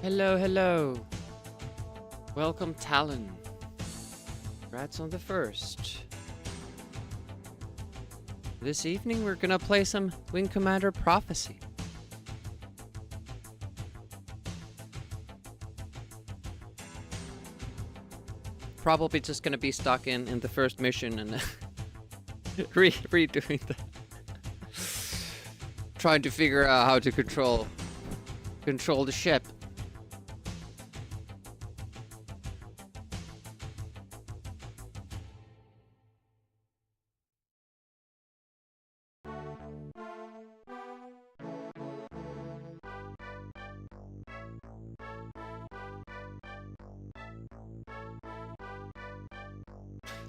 Hello, hello. Welcome, Talon. Congrats on the first. This evening, we're gonna play some Wing Commander Prophecy. Probably just gonna be stuck in the first mission and redoing the trying to figure out how to control the ship.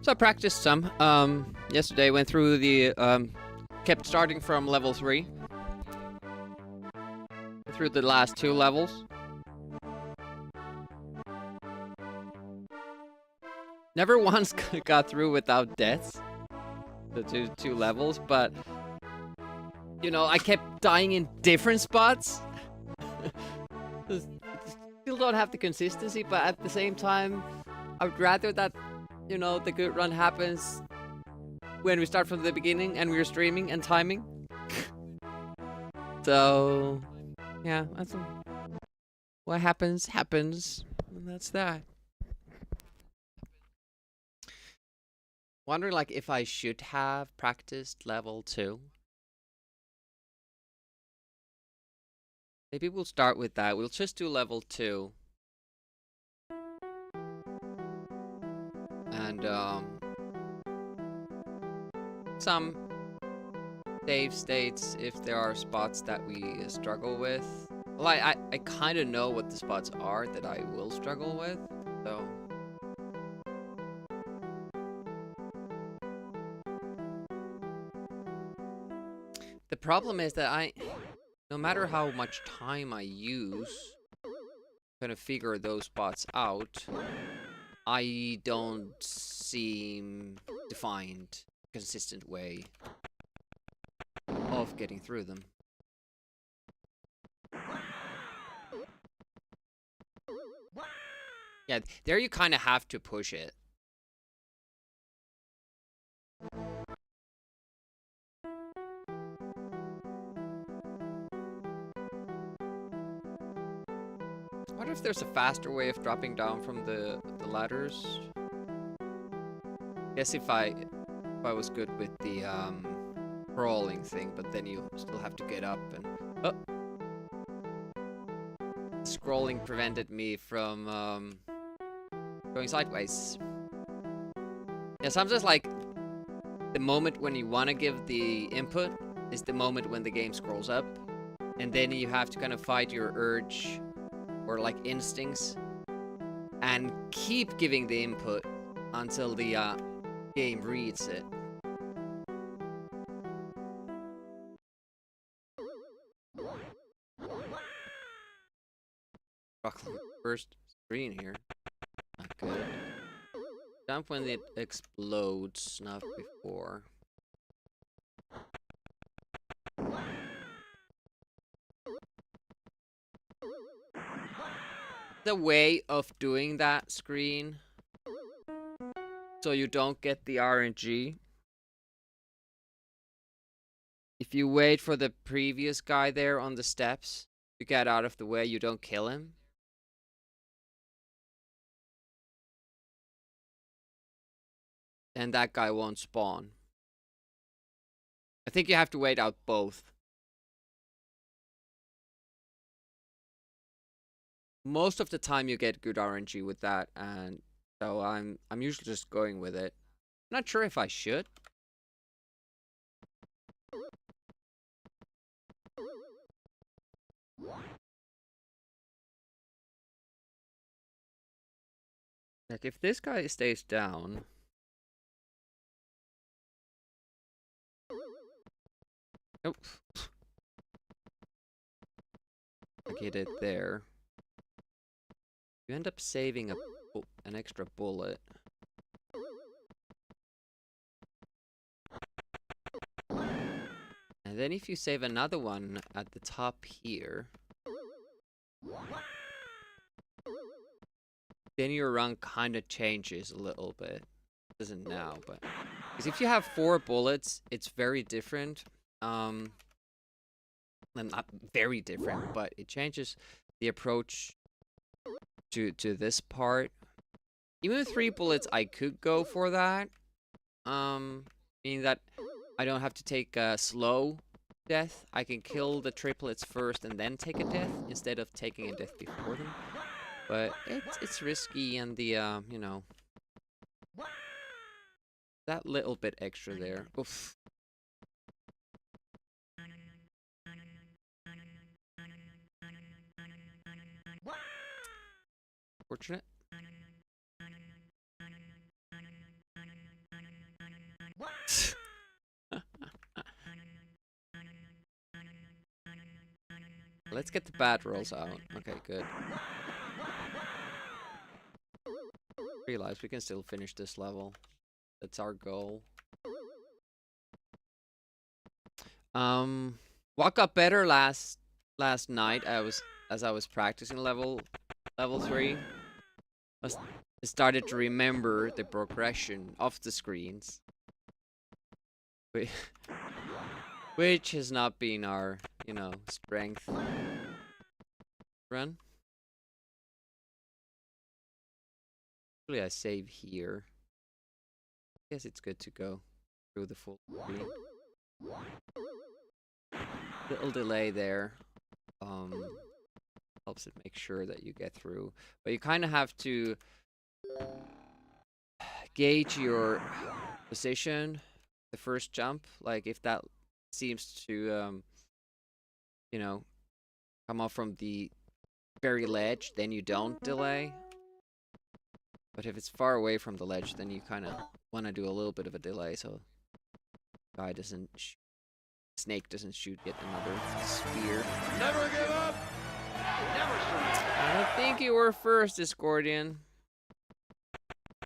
So I practiced some. Yesterday went through the kept starting from level 3 through the last 2 levels. Never once got through without deaths. The two levels, but you know, I kept dying in different spots. Still don't have the consistency, but at the same time, I would rather that, you know, the good run happens when we start from the beginning and we're streaming and timing. So, yeah, that's what happens, and that's that. Wondering, like, if I should have practiced level 2. Maybe we'll start with that. We'll just do level 2. And, some save states if there are spots that we struggle with. Well, I kind of know what the spots are that I will struggle with, so. The problem is that no matter how much time I use trying to figure those spots out, I don't seem to find a consistent way of getting through them. Yeah, there you kind of have to push it. I wonder if there's a faster way of dropping down from the ladders. Guess if I was good with the crawling thing, but then you still have to get up and scrolling prevented me from going sideways. Yeah, sometimes like the moment when you want to give the input is the moment when the game scrolls up, and then you have to kind of fight your urge or like instincts and keep giving the input until the game reads it. First screen here. Not good. Jump when it explodes, not before. The way of doing that screen so you don't get the RNG. If you wait for the previous guy there on the steps to get out of the way, you don't kill him. And that guy won't spawn. I think you have to wait out both. Most of the time you get good RNG with that, and so I'm usually just going with it. Not sure if I should. Like if this guy stays down. Nope. I get it there. You end up saving an extra bullet. And then if you save another one at the top here, then your run kind of changes a little bit. It doesn't now, but because if you have 4 bullets, it's very different. And not very different, but it changes the approach to this part. Even with 3 bullets, I could go for that. Meaning that I don't have to take a slow death. I can kill the triplets first and then take a death instead of taking a death before them. But it's risky, and the you know, that little bit extra there. Oof. Fortunate. Let's get the bad rolls out. Okay, good. Realize we can still finish this level. That's our goal. What got better last night? As I was practicing level 3. I started to remember the progression of the screens, which has not been our, you know, strength. Run. Actually, I save here. I guess it's good to go through the full screen. Little delay there. Helps it make sure that you get through. But you kind of have to gauge your position the first jump. Like if that seems to, you know, come off from the very ledge, then you don't delay. But if it's far away from the ledge, then you kind of want to do a little bit of a delay so guy doesn't snake doesn't shoot yet another spear. Never give up. Never surrender. I don't think you were first, Escordian.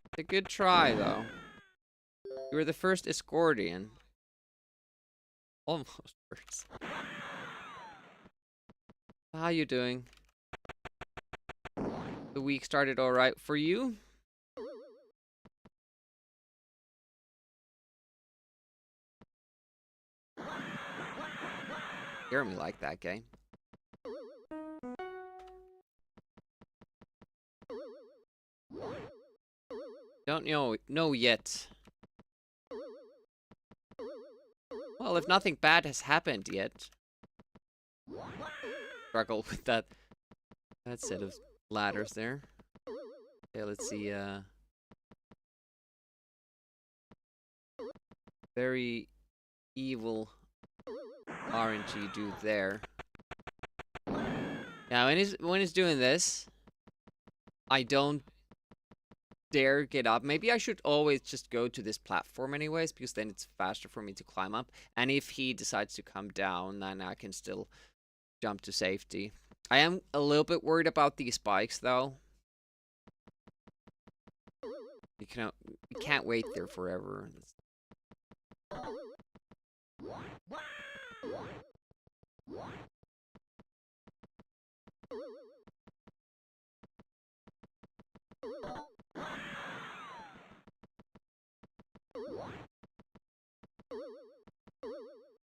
It's a good try, though. You were the first Escordian. Almost first. How you doing? The week started all right for you? Jeremy liked that game. Don't know yet. Well, if nothing bad has happened yet. Struggle with that set of ladders there. Okay, let's see. Very evil RNG dude there. Now, when he's doing this, I don't dare get up. Maybe I should always just go to this platform anyways, because then it's faster for me to climb up. And if he decides to come down, then I can still jump to safety. I am a little bit worried about these spikes, though. You can't wait there forever.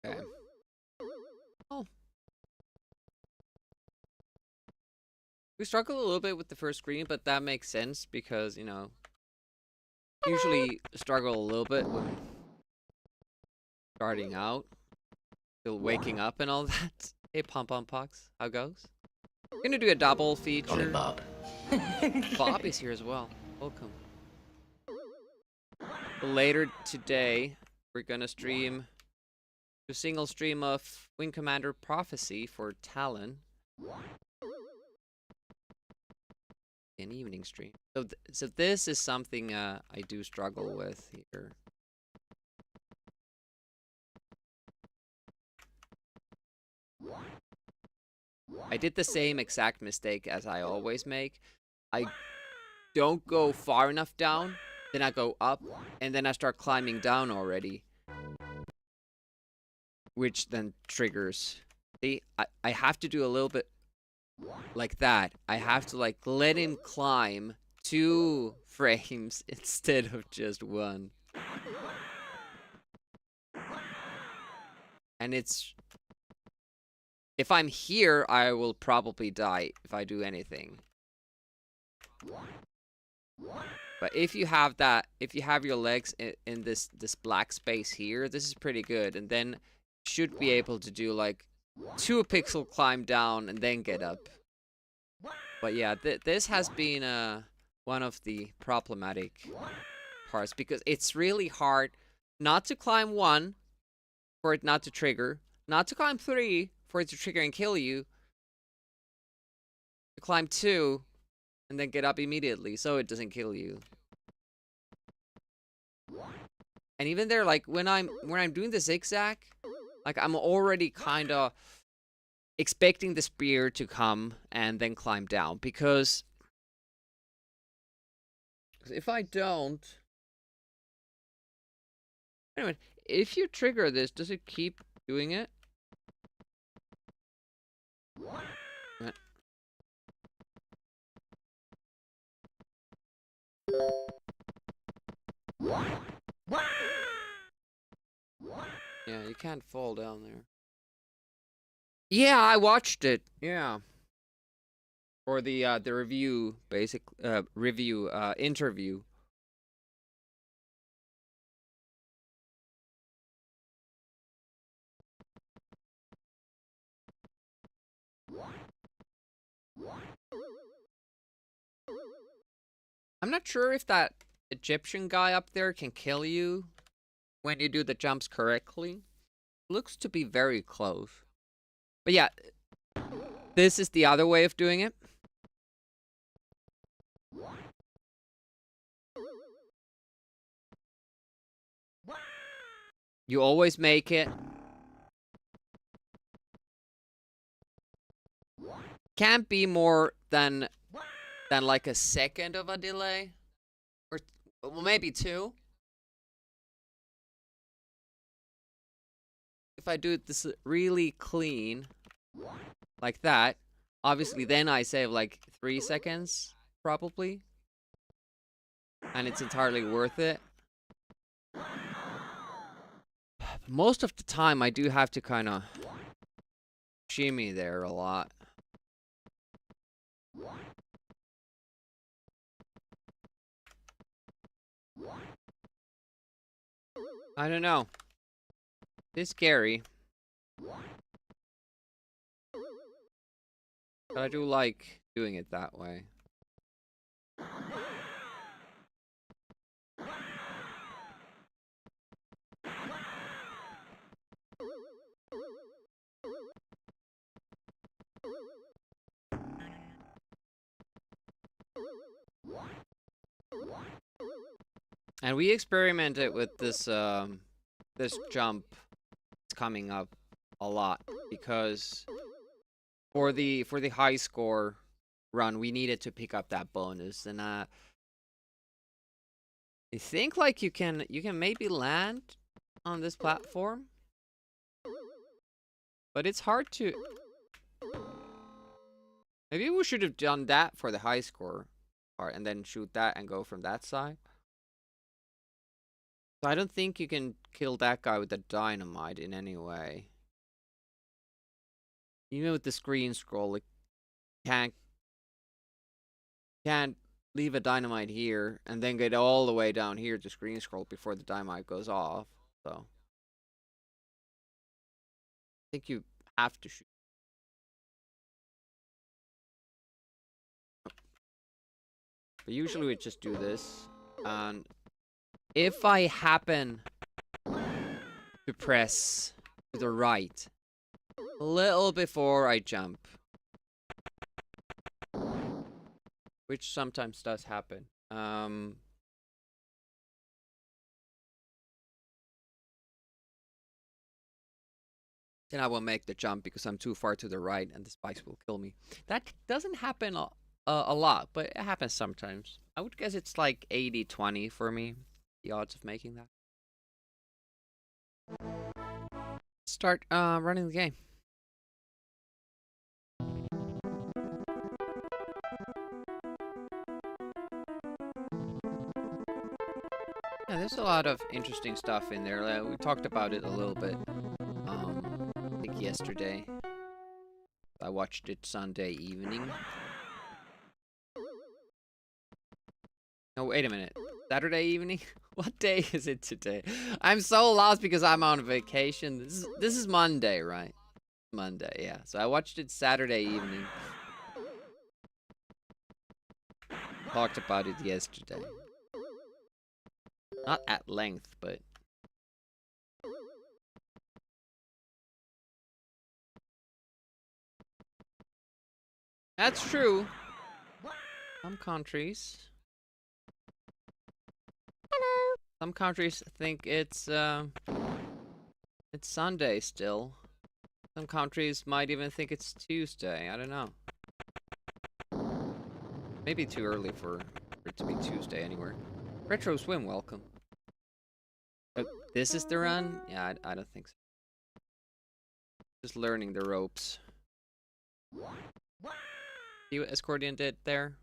Okay. Oh. We struggle a little bit with the first screen, but that makes sense because, you know, usually struggle a little bit when starting out, still waking up and all that. Hey, Pom Pom Pox, how goes? We're gonna do a double feature. Call him Bob. Bob is here as well. Welcome. Later today, we're gonna stream a single stream of Wing Commander Prophecy for Talon. An evening stream. So this is something I do struggle with here. I did the same exact mistake as I always make. I don't go far enough down, then I go up, and then I start climbing down already. Which then triggers. See, I have to do a little bit like that. I have to like let him climb 2 frames instead of just 1. And it's... If I'm here, I will probably die if I do anything. But if you have that, if you have your legs in this black space here, this is pretty good. And then should be able to do like 2 pixel climb down and then get up. But yeah, this has been one of the problematic parts, because it's really hard not to climb 1 for it not to trigger, not to climb 3 for it to trigger and kill you, to climb 2 and then get up immediately so it doesn't kill you. And even there, like when I'm doing the zigzag, like I'm already kind of expecting the spear to come and then climb down, because if I don't... Anyway, if you trigger this, does it keep doing it? Yeah, you can't fall down there. Yeah, I watched it. Yeah. For the review, interview. I'm not sure if that Egyptian guy up there can kill you when you do the jumps correctly. Looks to be very close. But yeah, this is the other way of doing it. You always make it. Can't be more than like a second of a delay, or well, maybe 2. If I do this really clean, like that, obviously then I save like 3 seconds, probably. And it's entirely worth it. Most of the time I do have to kind of shimmy there a lot. I don't know. It's scary. But I do like doing it that way. And we experimented with this this jump coming up a lot, because for the high score run we needed to pick up that bonus. And I think like you can maybe land on this platform, but it's hard to... Maybe we should have done that for the high score part and then shoot that and go from that side. So I don't think you can kill that guy with a dynamite in any way. Even with the screen scroll, it can't leave a dynamite here and then get all the way down here to screen scroll before the dynamite goes off. So I think you have to shoot. But usually we just do this, and if I happen to press to the right a little before I jump, which sometimes does happen, then I will make the jump because I'm too far to the right and the spikes will kill me. That doesn't happen a lot, but it happens sometimes. I would guess it's like 80-20 for me, the odds of making that. Start running the game. Yeah, there's a lot of interesting stuff in there. We talked about it a little bit, I think yesterday. I watched it Sunday evening. No, wait a minute. Saturday evening? What day is it today? I'm so lost because I'm on vacation. This is Monday, right? Monday, yeah. So I watched it Saturday evening. Talked about it yesterday. Not at length, but... That's true. Some countries... Hello. Some countries think it's Sunday still. Some countries might even think it's Tuesday. I don't know. Maybe too early for it to be Tuesday anywhere. Retro Swim, welcome. Oh, this is the run? Yeah, I don't think so. Just learning the ropes. See what Escordian did there?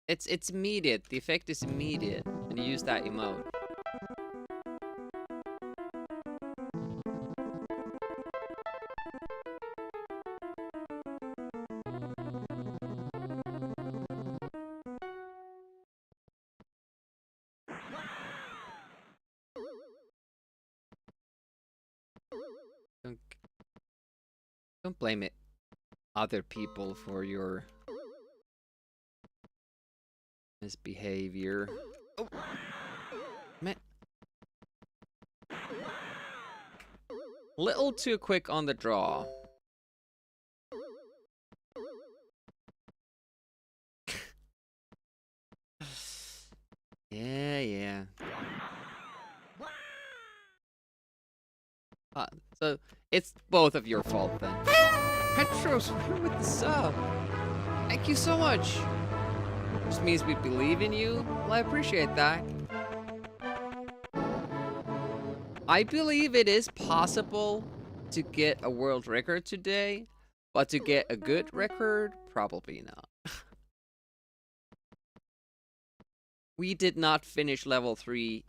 It's immediate. The effect is immediate when you use that emote. Don't blame it other people for your misbehavior. Oh, man. Little too quick on the draw. Yeah. So it's both of your fault then. Petros, with the sub. Thank you so much. Just means we believe in you. Well, I appreciate that. I believe it is possible to get a world record today, but to get a good record, probably not. We did not finish level 3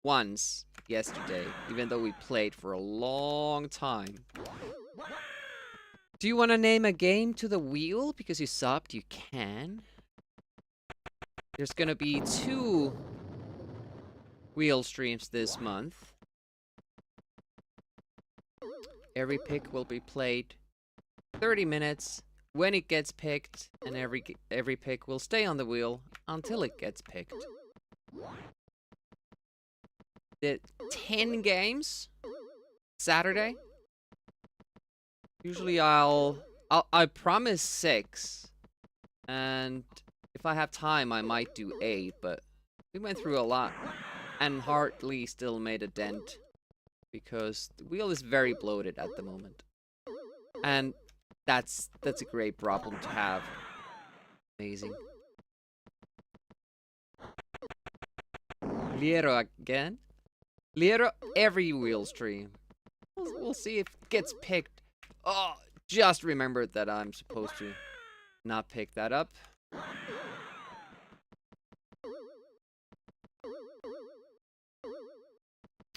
once yesterday, even though we played for a long time. Do you want to name a game to the wheel? Because you subbed, you can. There's gonna be 2 wheel streams this month. Every pick will be played 30 minutes when it gets picked, and every pick will stay on the wheel until it gets picked. The 10 games Saturday. Usually I promise 6, and if I have time I might do 8, but we went through a lot and hardly still made a dent because the wheel is very bloated at the moment, and that's a great problem to have. Amazing. Liero again. Liero every wheel stream. We'll see if it gets picked. Oh, just remembered that I'm supposed to not pick that up.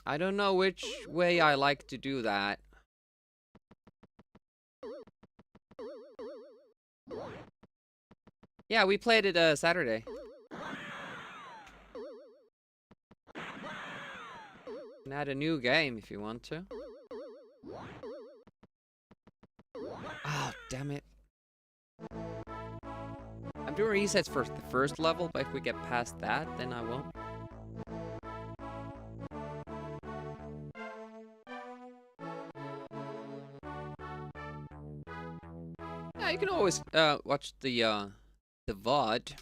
I don't know which way I like to do that. Yeah, we played it Saturday. You can add a new game if you want to. Oh, damn it. I'm doing resets for the first level, but if we get past that, then I won't. Yeah, you can always watch the VOD.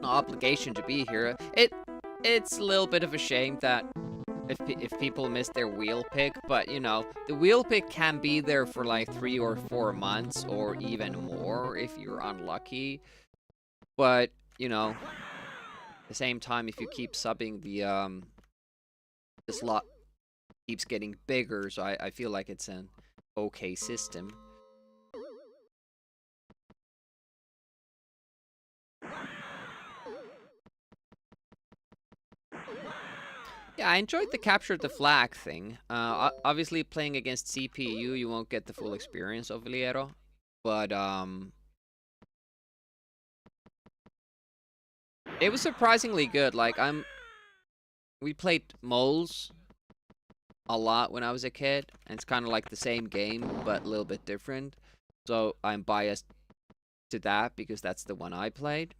No obligation to be here. It's a little bit of a shame that if people miss their wheel pick, but you know, the wheel pick can be there for like 3 or 4 months or even more if you're unlucky. But, you know, at the same time, if you keep subbing, the slot keeps getting bigger, so I feel like it's an okay system. Yeah, I enjoyed the capture the flag thing. Obviously, playing against CPU, you won't get the full experience of 𝑨𝑴𝑰𝑮𝑨, but it was surprisingly good. Like we played moles a lot when I was a kid, and it's kind of like the same game but a little bit different. So I'm biased to that because that's the one I played.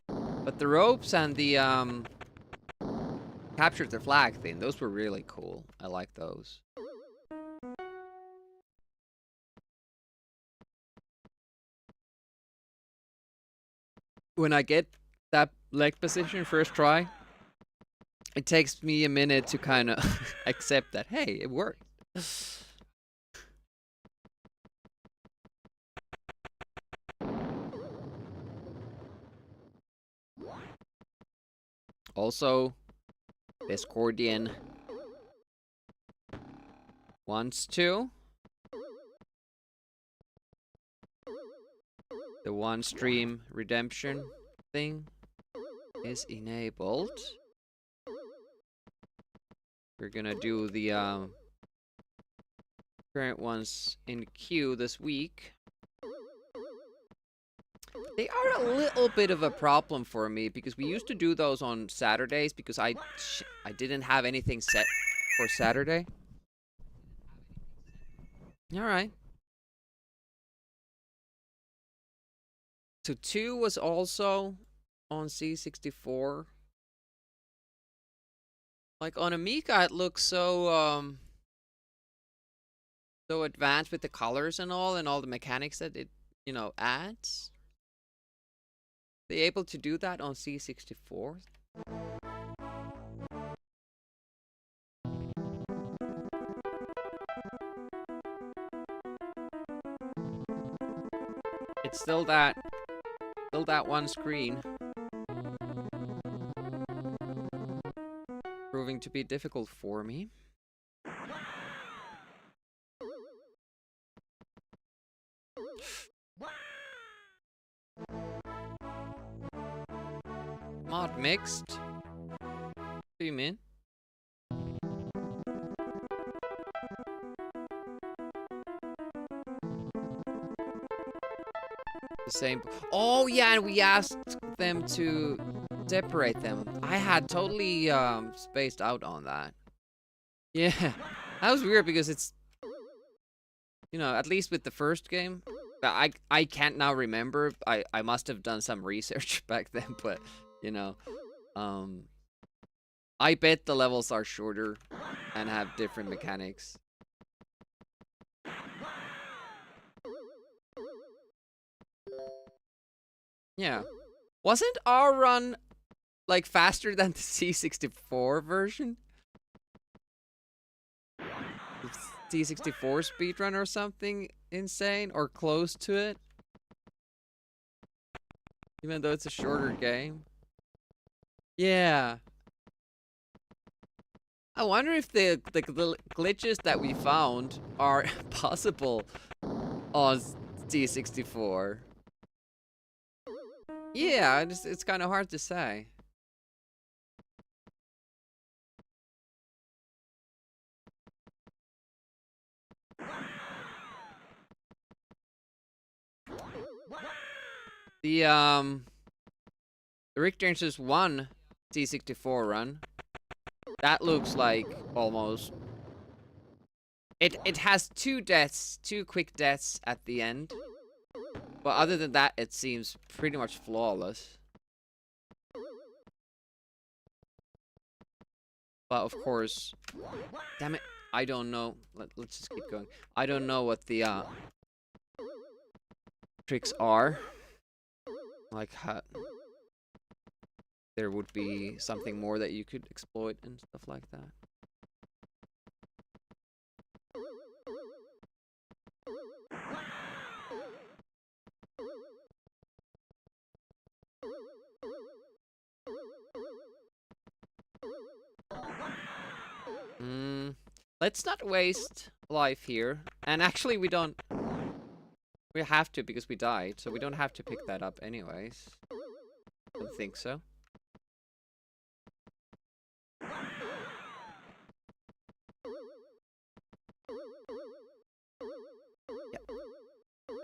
But the ropes and the captured the flag thing, those were really cool. I like those. When I get that leg position first try, it takes me a minute to kind of accept that, hey, it worked. Also, Discordian wants to. The one stream redemption thing is enabled. We're gonna do the current ones in queue this week. They are a little bit of a problem for me because we used to do those on Saturdays because I didn't have anything set for Saturday. All right. So 2 was also on C64. Like on Amiga, it looks so so advanced with the colors and all the mechanics that it, you know, adds. They able to do that on C64? It's still that one screen. Proving to be difficult for me. Mod mixed? What do you mean? The same. Oh yeah, and we asked them to separate them. I had totally spaced out on that. Yeah, that was weird because it's, you know, at least with the first game, I can't now remember. I must have done some research back then, but you know, I bet the levels are shorter and have different mechanics. Yeah. Wasn't our run like faster than the C64 version? The C64 speedrun or something insane or close to it? Even though it's a shorter game. Yeah. I wonder if the glitches that we found are possible on C64. Yeah, it's kind of hard to say. The Rick James' one C64 run, that looks like almost... It has 2 deaths, 2 quick deaths at the end. But other than that, it seems pretty much flawless. But of course... Damn it, I don't know. Let's just keep going. I don't know what the tricks are. Like how... There would be something more that you could exploit and stuff like that. Let's not waste life here. And actually we don't... We have to because we died, so we don't have to pick that up anyways. Don't think so.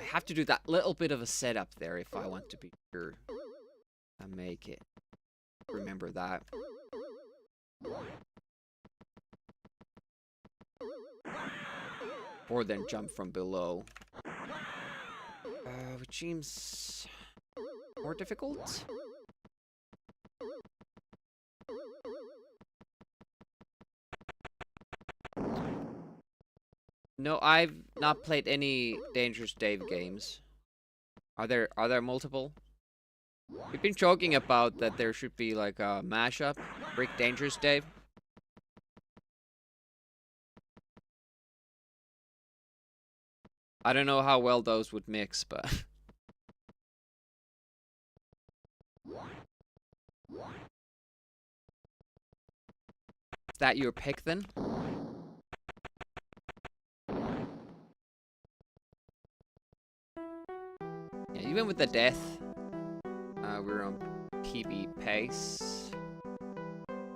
I have to do that little bit of a setup there if I want to be sure I make it. Remember that. Or then jump from below. Which seems more difficult. No, I've not played any Dangerous Dave games. Are there multiple? We've been joking about that there should be like a mashup, Rick Dangerous Dave. I don't know how well those would mix, but is that your pick then? Yeah, even with the death, we're on PB pace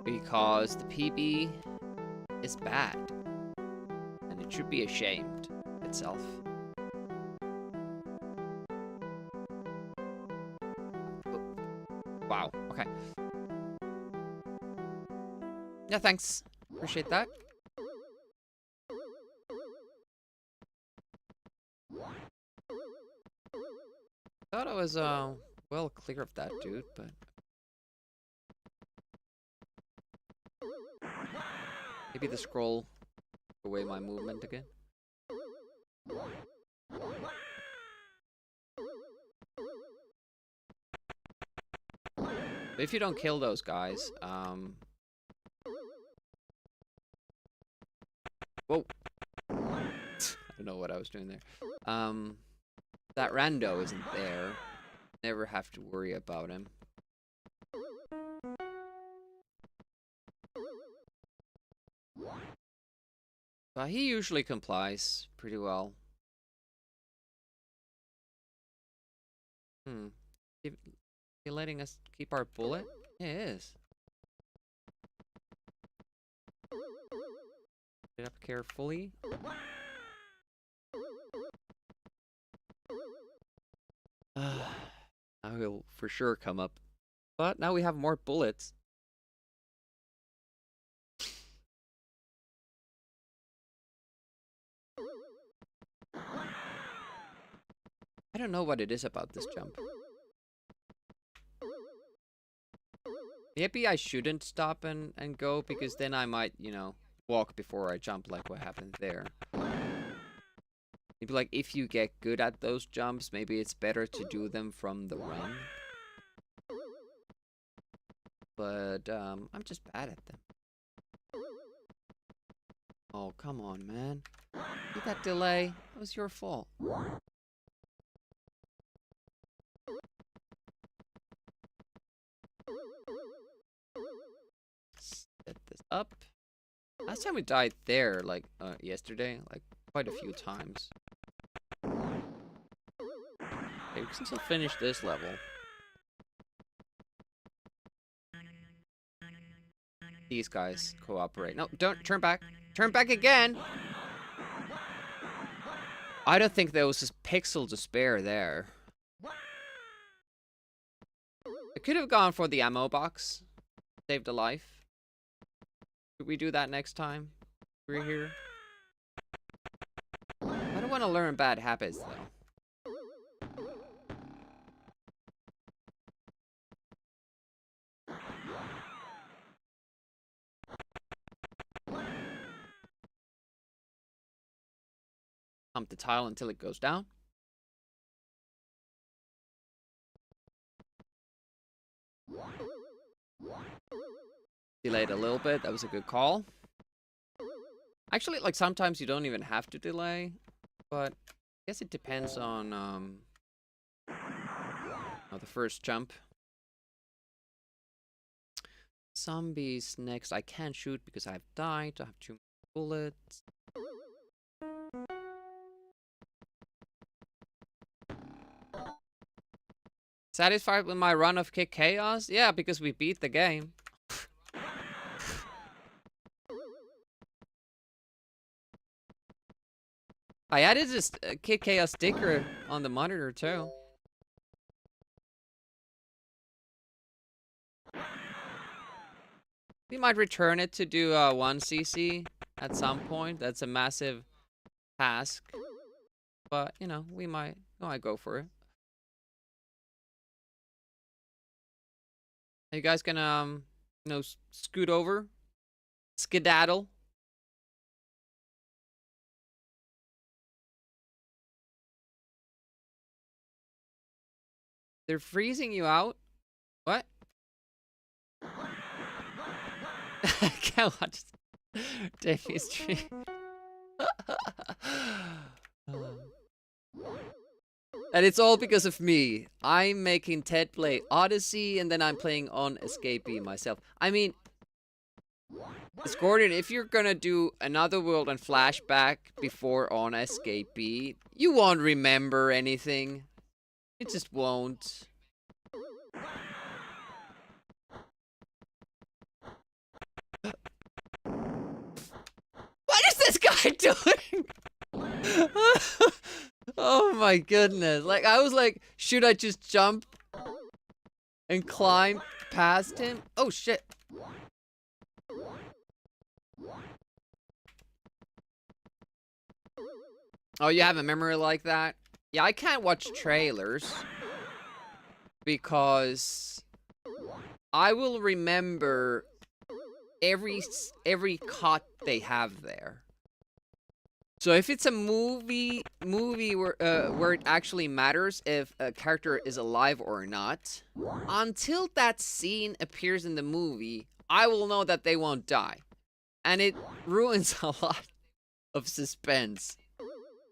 because the PB is bad and it should be ashamed of itself. Wow, okay. Yeah, thanks. Appreciate that. Thought I was well clear of that dude, but maybe the scroll took away my movement again. But if you don't kill those guys, whoa. I don't know what I was doing there. That rando isn't there. Never have to worry about him. But he usually complies pretty well. Is he letting us keep our bullet? Yeah, it is. Get up carefully. Now he'll for sure come up. But now we have more bullets. I don't know what it is about this jump. Maybe I shouldn't stop and go, because then I might, you know, walk before I jump, like what happened there. Maybe like if you get good at those jumps, maybe it's better to do them from the run. But I'm just bad at them. Oh, come on, man. Did that delay? That was your fault. Set this up. Last time we died there, like yesterday, like quite a few times. Okay, we can still finish this level. These guys cooperate. No, don't turn back. Turn back again. I don't think there was a pixel to spare there. I could have gone for the ammo box. Saved a life. Should we do that next time we're here? I don't want to learn bad habits, though. Pump the tile until it goes down. Delayed a little bit. That was a good call. Actually, like sometimes you don't even have to delay, but I guess it depends on the first jump. Zombies next. I can't shoot because I've died. I have 2 bullets. Satisfied with my run of Kick Chaos? Yeah, because we beat the game. I added this Kid Chaos sticker on the monitor too. We might return it to do 1cc at some point. That's a massive task. But, you know, we might go for it. Are you guys gonna, you know, scoot over? Skedaddle? They're freezing you out? What? I can't watch Davey's stream. And it's all because of me. I'm making Ted play Odyssey, and then I'm playing on Escapee myself. I mean, Gordon, if you're gonna do another world and flashback before on Escapee, you won't remember anything. It just won't. What is this guy doing? Oh my goodness. Like, I was like, should I just jump and climb past him? Oh shit. Oh, you have a memory like that? Yeah, I can't watch trailers because I will remember every cut they have there. So if it's a movie where it actually matters if a character is alive or not, until that scene appears in the movie, I will know that they won't die. And it ruins a lot of suspense.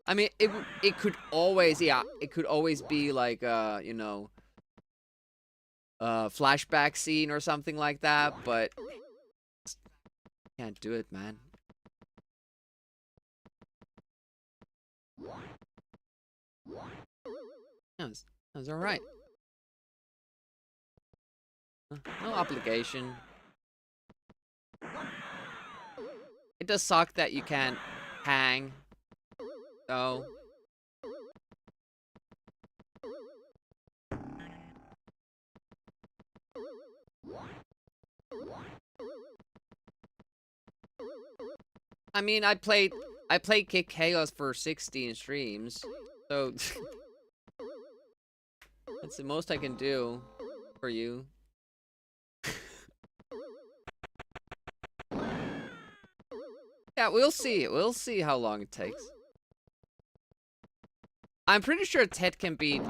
I mean, it could always, yeah, it could always be like, you know, a flashback scene or something like that, but can't do it, man. That was alright. No obligation. It does suck that you can't hang, though. I mean, I played Kick Chaos for 16 streams, so that's the most I can do for you. Yeah, we'll see. We'll see how long it takes. I'm pretty sure Ted can beat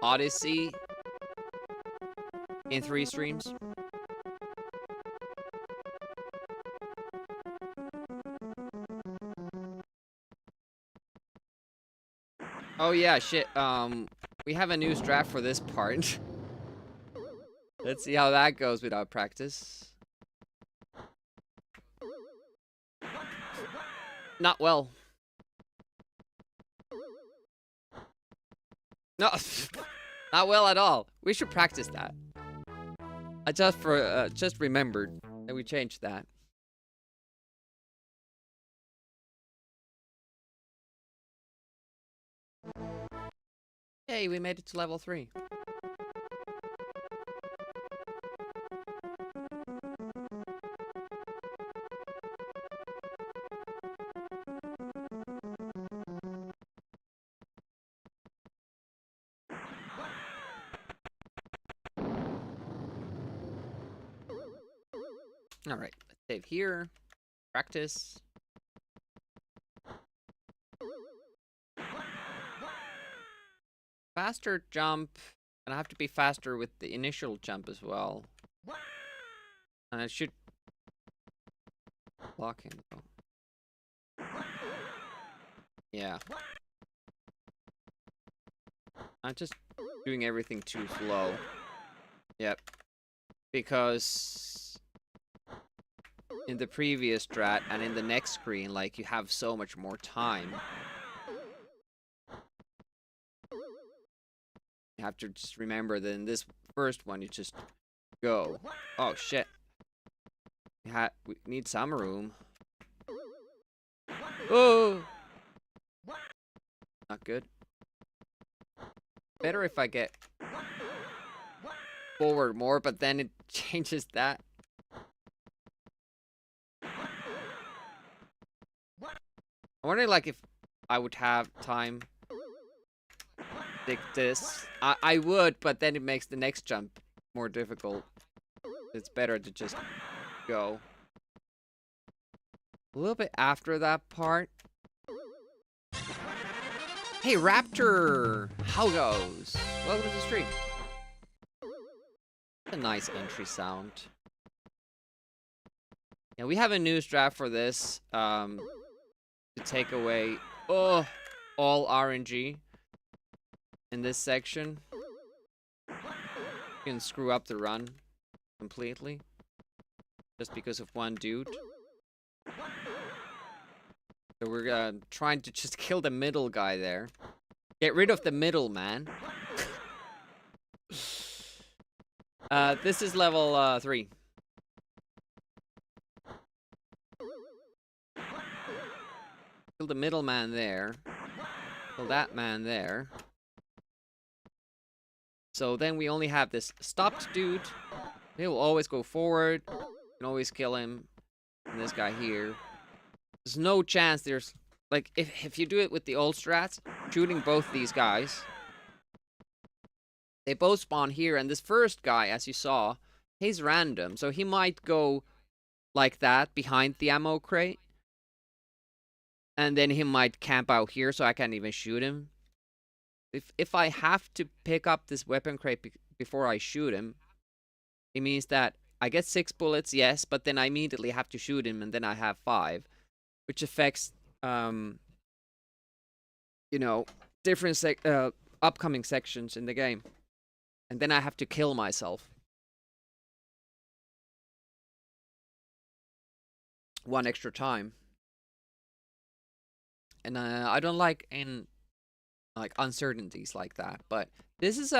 Odyssey in 3 streams. Oh yeah, shit. We have a new strat for this part. Let's see how that goes without practice. Not well. No, not well at all. We should practice that. I just remembered that we changed that. Hey, we made it to level 3. Alright, let's save here. Practice. Faster jump. And I have to be faster with the initial jump as well. And I should block him though. Yeah. I'm just doing everything too slow. Yep. Because in the previous strat and in the next screen, like, you have so much more time. You have to just remember that in this first one, you just go. Oh, shit. We need some room. Oh! Not good. Better if I get forward more, but then it changes that. I'm wondering, like, if I would have time like this. I would, but then it makes the next jump more difficult. It's better to just go a little bit after that part. Hey, Raptor! How goes? Welcome to the stream. A nice entry sound. Yeah, we have a news draft for this. To take away all RNG in this section. You can screw up the run completely. Just because of one dude. So we're trying to just kill the middle guy there. Get rid of the middle man. This is level 3. Kill the middle man there. Kill that man there. So then we only have this stopped dude. He will always go forward. You can always kill him. And this guy here. There's no chance there's... Like, if you do it with the old strats, shooting both these guys, they both spawn here, and this first guy, as you saw, he's random, so he might go like that, behind the ammo crate, and then he might camp out here, so I can't even shoot him. If I have to pick up this weapon crate before I shoot him, it means that I get 6 bullets, yes, but then I immediately have to shoot him, and then I have 5, which affects... you know, different upcoming sections in the game. And then I have to kill myself. One extra time. And I don't like uncertainties like that. But this is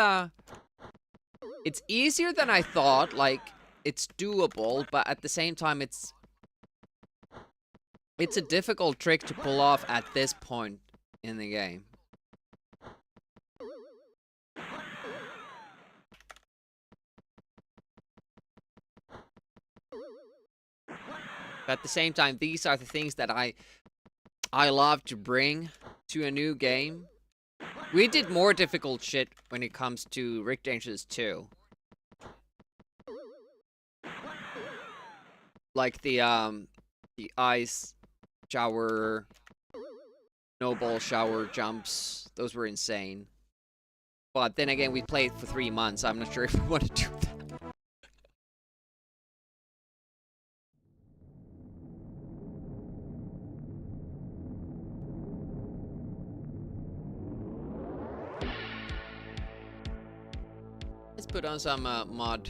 it's easier than I thought. Like, it's doable, but at the same time it's a difficult trick to pull off at this point in the game. But at the same time, these are the things that I love to bring to a new game. We did more difficult shit when it comes to Rick Dangerous 2. Like the ice shower, snowball shower jumps, those were insane. But then again, we played for 3 months. I'm not sure if we want to do that. Let's put on some mod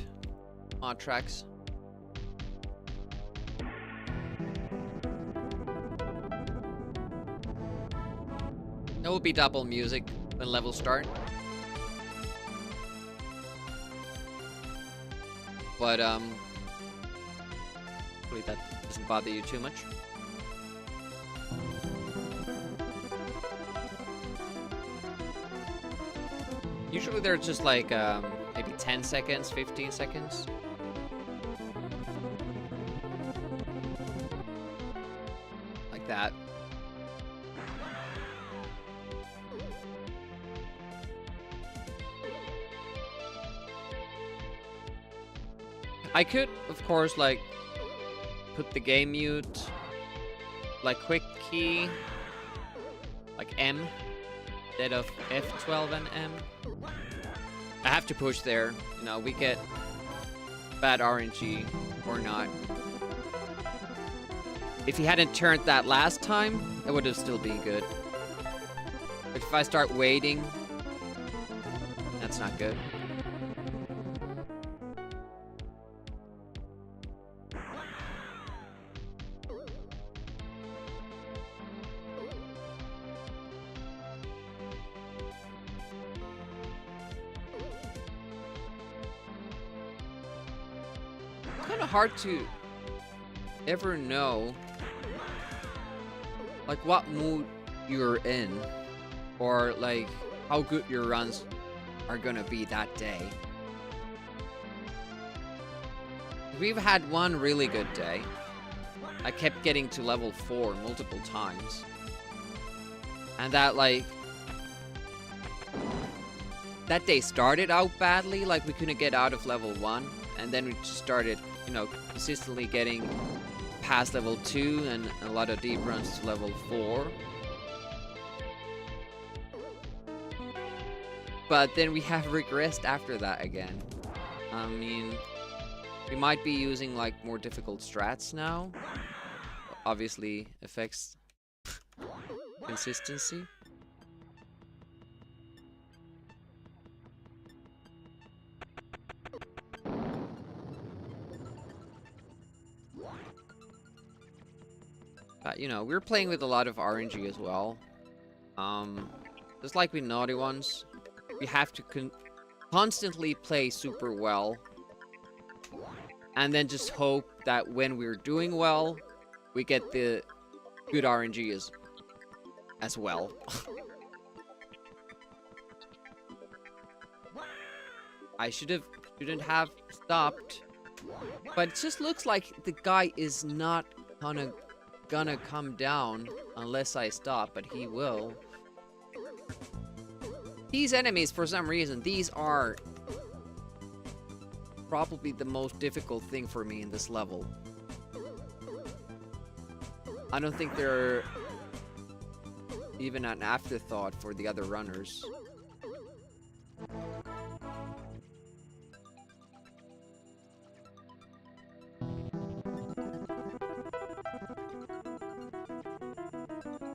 tracks. There will be double music when levels start. But hopefully that doesn't bother you too much. Usually they're just like maybe 10 seconds, 15 seconds. Like that. I could, of course, like, put the game mute, like, quick key, like M, instead of F12 and M. I have to push there, you know, we get bad RNG or not. If he hadn't turned that last time, it would have still been good. But if I start waiting, that's not good. Hard to ever know like what mood you're in, or like how good your runs are gonna be that day. We've had one really good day. I kept getting to level 4 multiple times. And that, like, that day started out badly, like we couldn't get out of level 1. And then we just started, you know, consistently getting past level 2 and a lot of deep runs to level 4. But then we have regressed after that again. I mean, we might be using like more difficult strats now. Obviously affects consistency. But you know, we're playing with a lot of RNG as well. Just like with Naughty Ones, we have to constantly play super well. And then just hope that when we're doing well, we get the good RNG as well. I shouldn't have stopped. But it just looks like the guy is not gonna come down unless I stop, but he will. These enemies, for some reason, these are probably the most difficult thing for me in this level. I don't think they're even an afterthought for the other runners.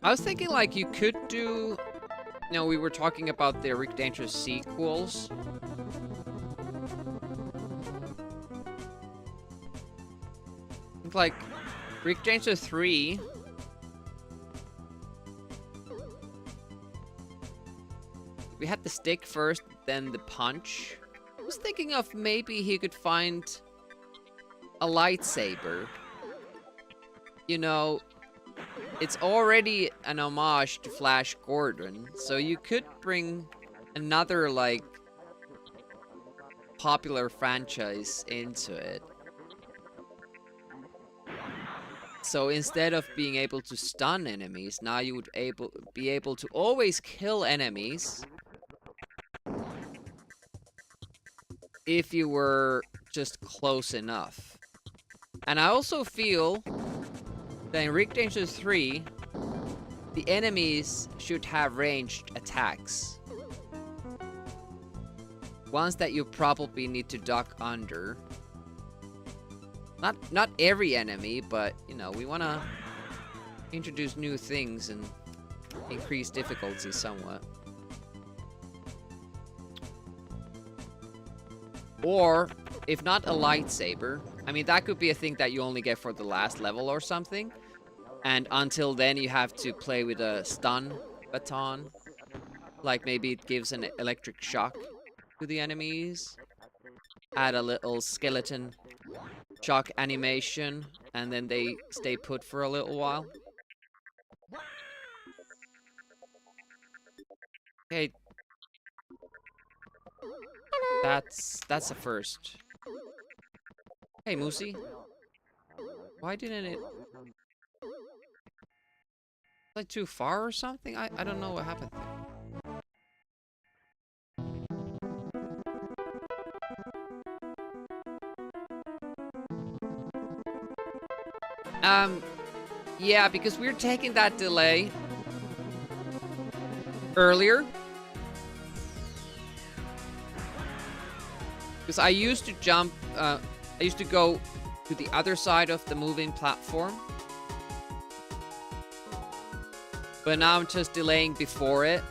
I was thinking like you could do, you know, we were talking about the Rick Dangerous sequels. Like Rick Dangerous 3. We had the stick first, then the punch. I was thinking of maybe he could find a lightsaber. You know, it's already an homage to Flash Gordon, so you could bring another, like, popular franchise into it. So instead of being able to stun enemies, now you would be able to always kill enemies if you were just close enough. And I also feel that in Rick Dangerous 3, the enemies should have ranged attacks. Ones that you probably need to duck under. Not every enemy, but, you know, we want to introduce new things and increase difficulty somewhat. Or, if not a lightsaber, I mean, that could be a thing that you only get for the last level or something. And until then, you have to play with a stun baton. Like, maybe it gives an electric shock to the enemies. Add a little skeleton shock animation, and then they stay put for a little while. Okay. That's a first. Hey, Moosey. Why didn't it... like too far or something? I don't know what happened there. Yeah, because we're taking that delay earlier. Because I used to jump, I used to go to the other side of the moving platform. But now I'm just delaying before it.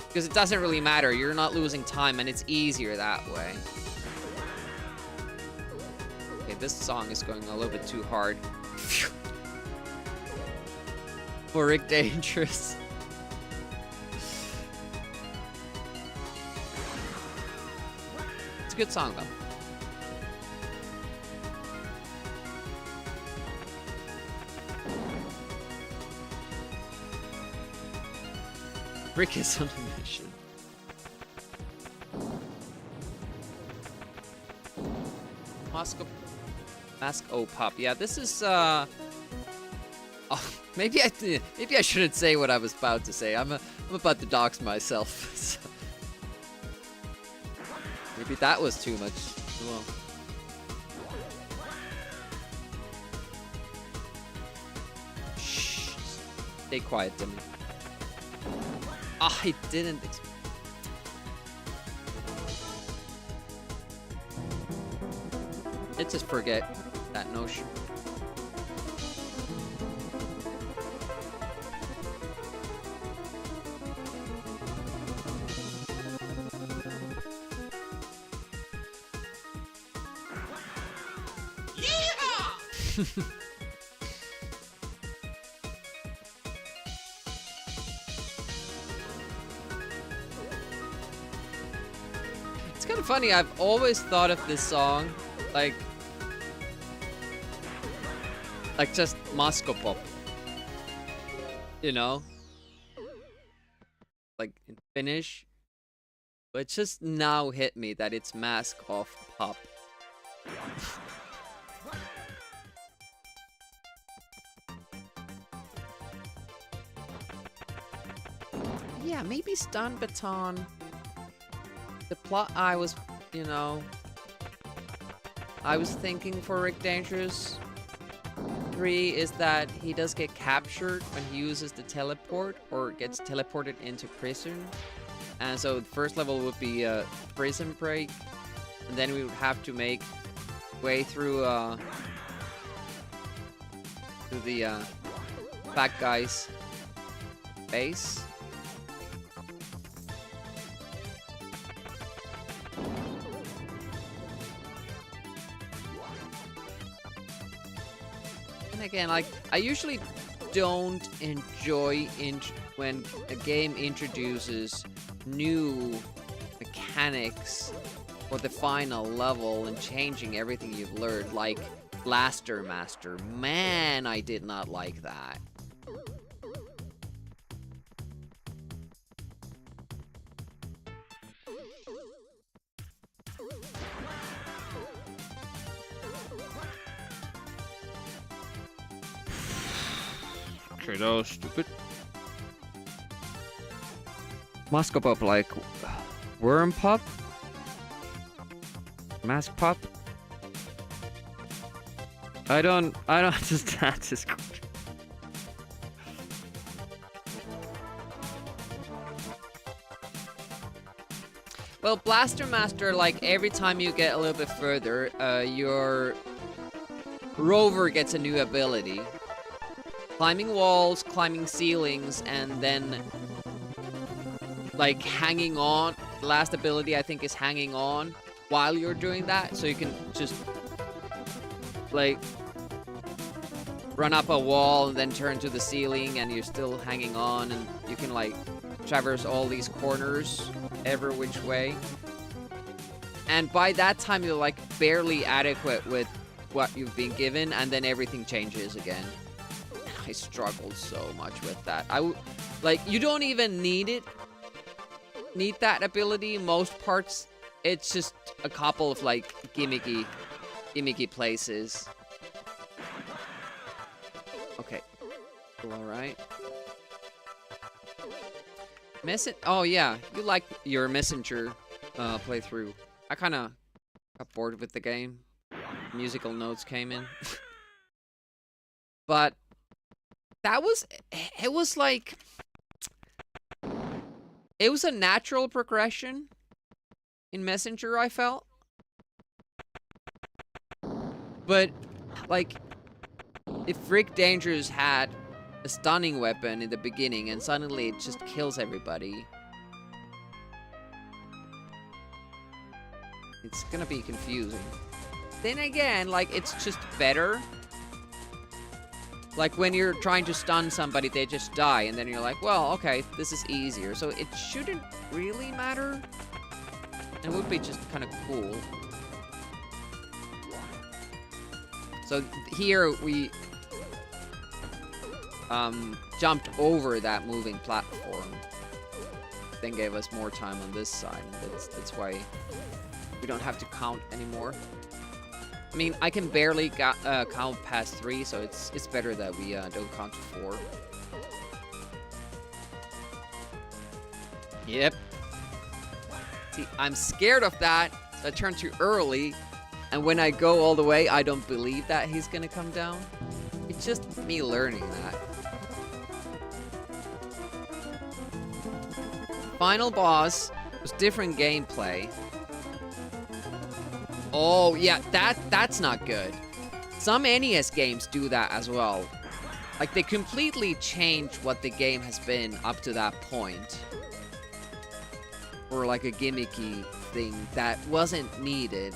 Because it doesn't really matter, you're not losing time and it's easier that way. Okay, this song is going a little bit too hard. For Rick Dangerous. It's a good song, though. Rick is on a mission. Mask O Pop. Yeah, this is oh, maybe I shouldn't say what I was about to say. I'm about to dox myself. So. Maybe that was too much. Well. Shh. Stay quiet, Timmy. I didn't expect. Let's just forget that notion. Yeehaw! It's kind of funny. I've always thought of this song like just Moscow Pop, you know, like in Finnish, but it just now hit me that it's Mask Off Pop. Yeah, maybe Stun Baton. The plot I was, you know, I was thinking for Rick Dangerous 3 is that he does get captured when he uses the teleport or gets teleported into prison. And so the first level would be a prison break. And then we would have to make way through the bad guy's base. Again, like, I usually don't enjoy when a game introduces new mechanics for the final level and changing everything you've learned, like Blaster Master. Man, I did not like that. Okay, that was stupid. Moscow Pop, like Worm Pop? Mask Pop? I don't understand this. Well, Blaster Master, like every time you get a little bit further, your rover gets a new ability. Climbing walls, climbing ceilings, and then like hanging on. The last ability I think is hanging on while you're doing that, so you can just like run up a wall and then turn to the ceiling and you're still hanging on, and you can like traverse all these corners every which way. And by that time you're like barely adequate with what you've been given, and then everything changes again. I struggled so much with that. Like, you don't even need that ability. Most parts, it's just a couple of like gimmicky places. Okay, all right. Oh yeah, you like your Messenger playthrough. I kind of got bored with the game. Musical notes came in, but. It was like, it was a natural progression in Messenger, I felt. But, like, if Rick Dangerous had a stunning weapon in the beginning and suddenly it just kills everybody, it's gonna be confusing. Then again, like, it's just better. Like, when you're trying to stun somebody, they just die, and then you're like, well, okay, this is easier. So it shouldn't really matter. It would be just kind of cool. So here we jumped over that moving platform. then gave us more time on this side. That's why we don't have to count anymore. I mean, I can barely count past 3, so it's better that we don't count to 4. Yep. See, I'm scared of that. So I turn too early, and when I go all the way, I don't believe that he's gonna come down. It's just me learning that. Final boss was different gameplay. Oh, yeah, that's not good. Some NES games do that as well. Like, they completely change what the game has been up to that point. Or, like, a gimmicky thing that wasn't needed.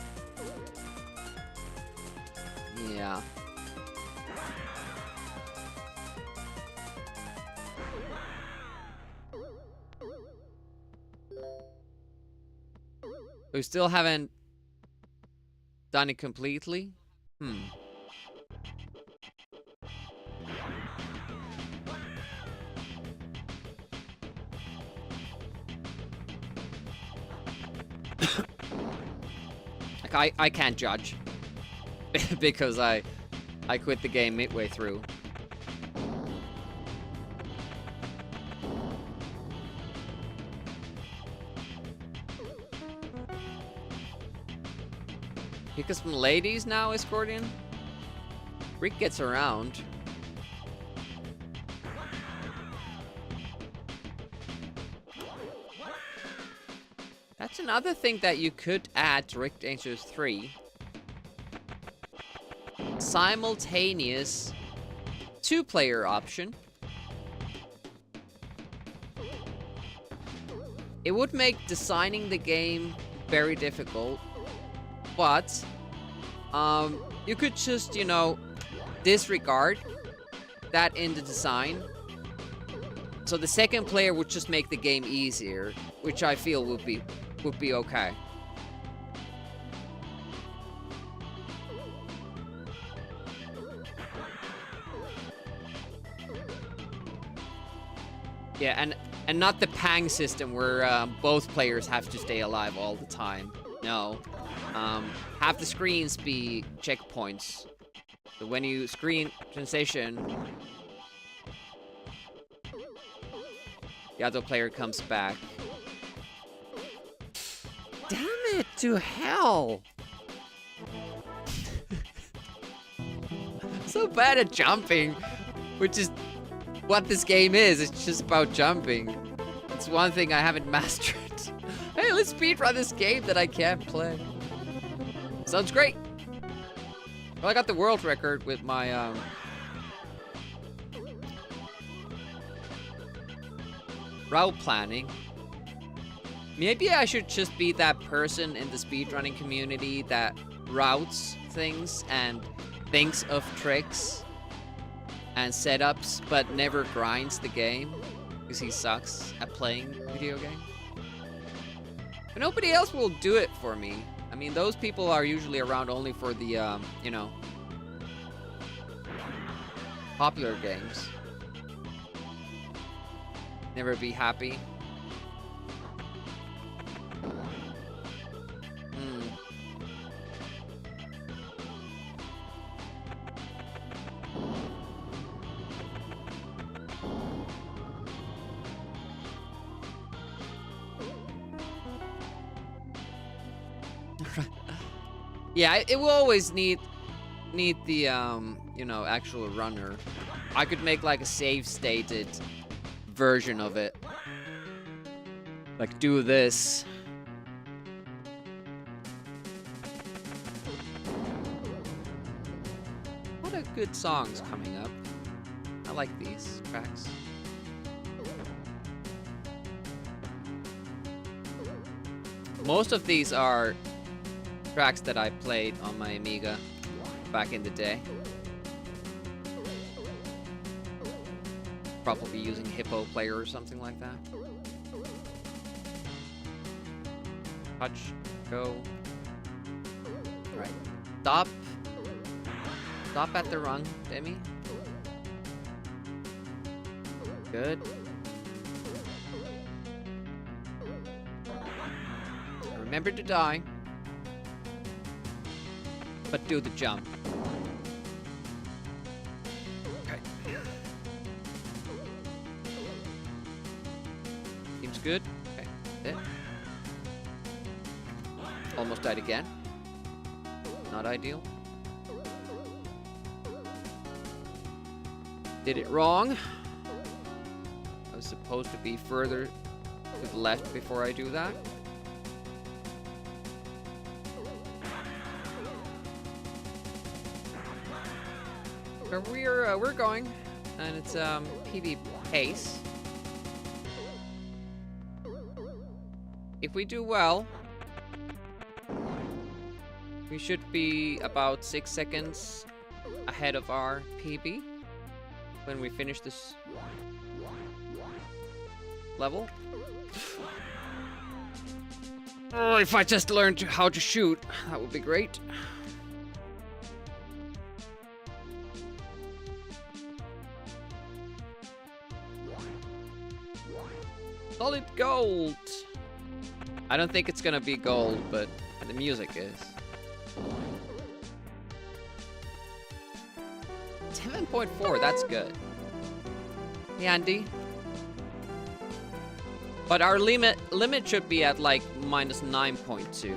Yeah. We still haven't done it completely? Like, I can't judge. Because I quit the game midway through. Because some ladies now escorting. Rick gets around. That's another thing that you could add to Rick Dangerous 3. Simultaneous 2-player option. It would make designing the game very difficult. But, you could just, you know, disregard that in the design. So the second player would just make the game easier, which I feel would be okay. Yeah, and not the pang system where both players have to stay alive all the time. No. Have the screens be checkpoints. So when you screen transition, the other player comes back. Damn it to hell! So bad at jumping, which is what this game is. It's just about jumping. It's one thing I haven't mastered. Hey, let's speedrun this game that I can't play. Sounds great. Well, I got the world record with my route planning. Maybe I should just be that person in the speedrunning community that routes things and thinks of tricks and setups, but never grinds the game because he sucks at playing video games. But nobody else will do it for me. I mean, those people are usually around only for the, you know, popular games. Never be happy. Yeah, it will always need the, you know, actual runner. I could make like a save-stated version of it. Like, do this. What a good songs coming up. I like these tracks. Most of these are tracks that I played on my Amiga back in the day. Probably using Hippo Player or something like that. Touch, go. Right. Stop. Stop at the run, Demi. Good. Remember to die. But do the jump. Okay. Seems good. Okay. That's it. Almost died again. Not ideal. Did it wrong. I was supposed to be further to the left before I do that. But we're going, and it's PB pace. If we do well, we should be about 6 seconds ahead of our PB when we finish this level. Oh, if I just learned how to shoot, that would be great. Solid gold! I don't think it's gonna be gold, but the music is. 7.4, that's good. Yeah, Andy. But our limit should be at like minus 9.2.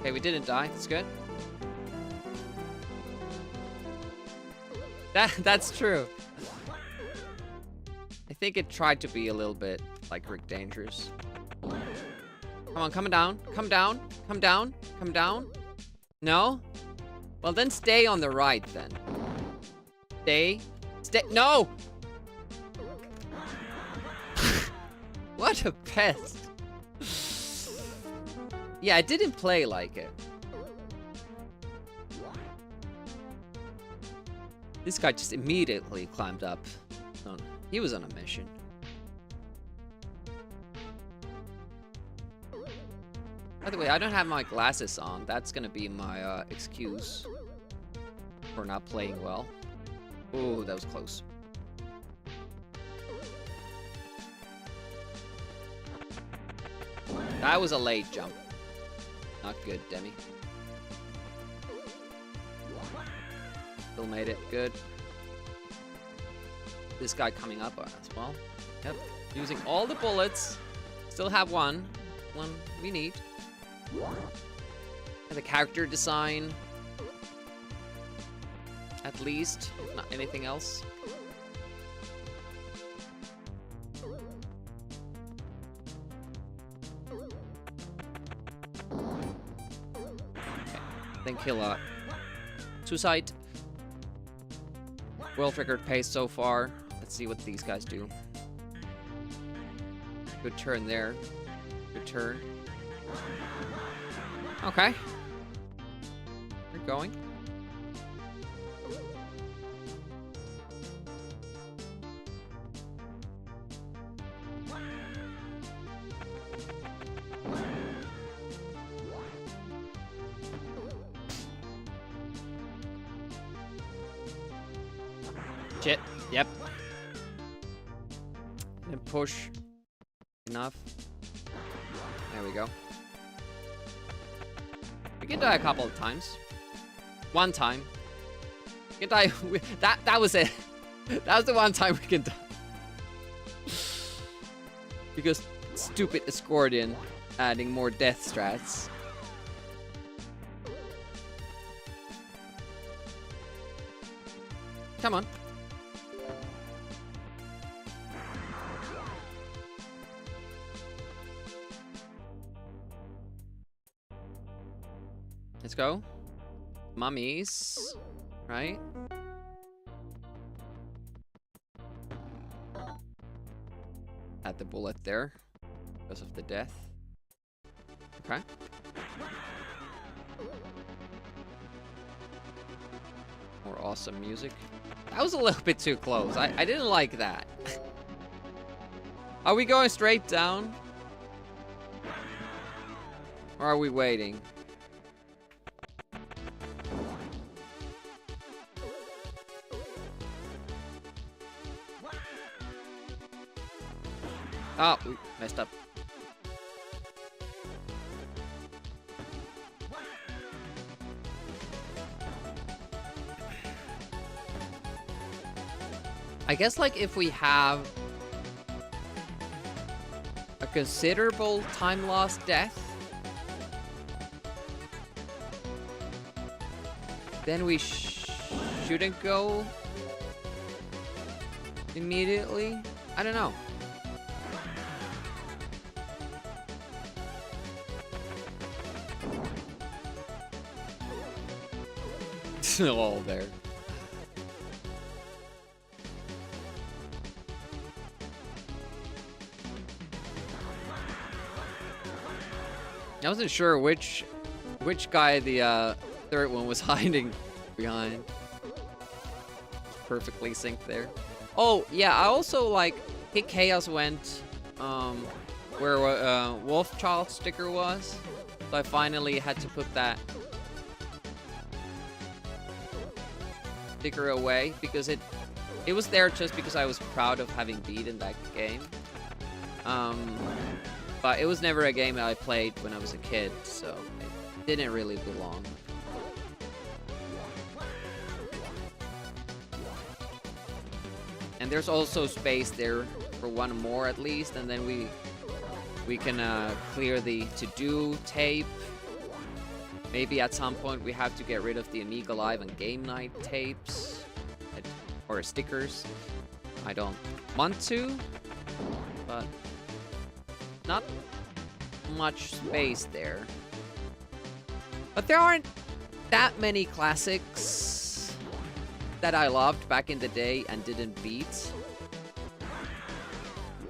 Okay, we didn't die. That's good. That's true. I think it tried to be a little bit like Rick Dangerous. Come on, come down, come down, come down, come down. No? Well, then stay on the right, then. Stay. No! What a pest. Yeah, I didn't play like it. This guy just immediately climbed up. He was on a mission. By the way, I don't have my glasses on. That's gonna be my excuse for not playing well. Ooh, that was close. That was a late jump. Not good, Demi. Still made it. Good. This guy coming up as well. Yep. Using all the bullets. Still have one we need. And the character design. At least, if not anything else. Okay. Then kill Suicide. World record pace so far. Let's see what these guys do. Good turn there. Good turn. Okay. We're going. Shit. Yep. And push. Enough. There we go. We can die a couple of times. One time. We can die. That was it. That was the one time we can die. Because stupid Escordian adding more death strats. Come on. Let's go. Mummies. Right? Had the bullet there. Because of the death. Okay. More awesome music. That was a little bit too close. I didn't like that. Are we going straight down? Or are we waiting? Oh, we messed up. I guess, like, if we have a considerable time lost death, then we shouldn't go immediately. I don't know. All there. I wasn't sure which guy the third one was hiding behind. Perfectly synced there. Oh yeah, I also like Hit Chaos went where Wolfchild sticker was, so I finally had to put that sticker away because it was there just because I was proud of having beaten that game. But it was never a game that I played when I was a kid, so it didn't really belong. And there's also space there for one more at least, and then we can clear the to-do tape. Maybe at some point we have to get rid of the Amiga Live and Game Night tapes or stickers. I don't want to, but not much space there. But there aren't that many classics that I loved back in the day and didn't beat,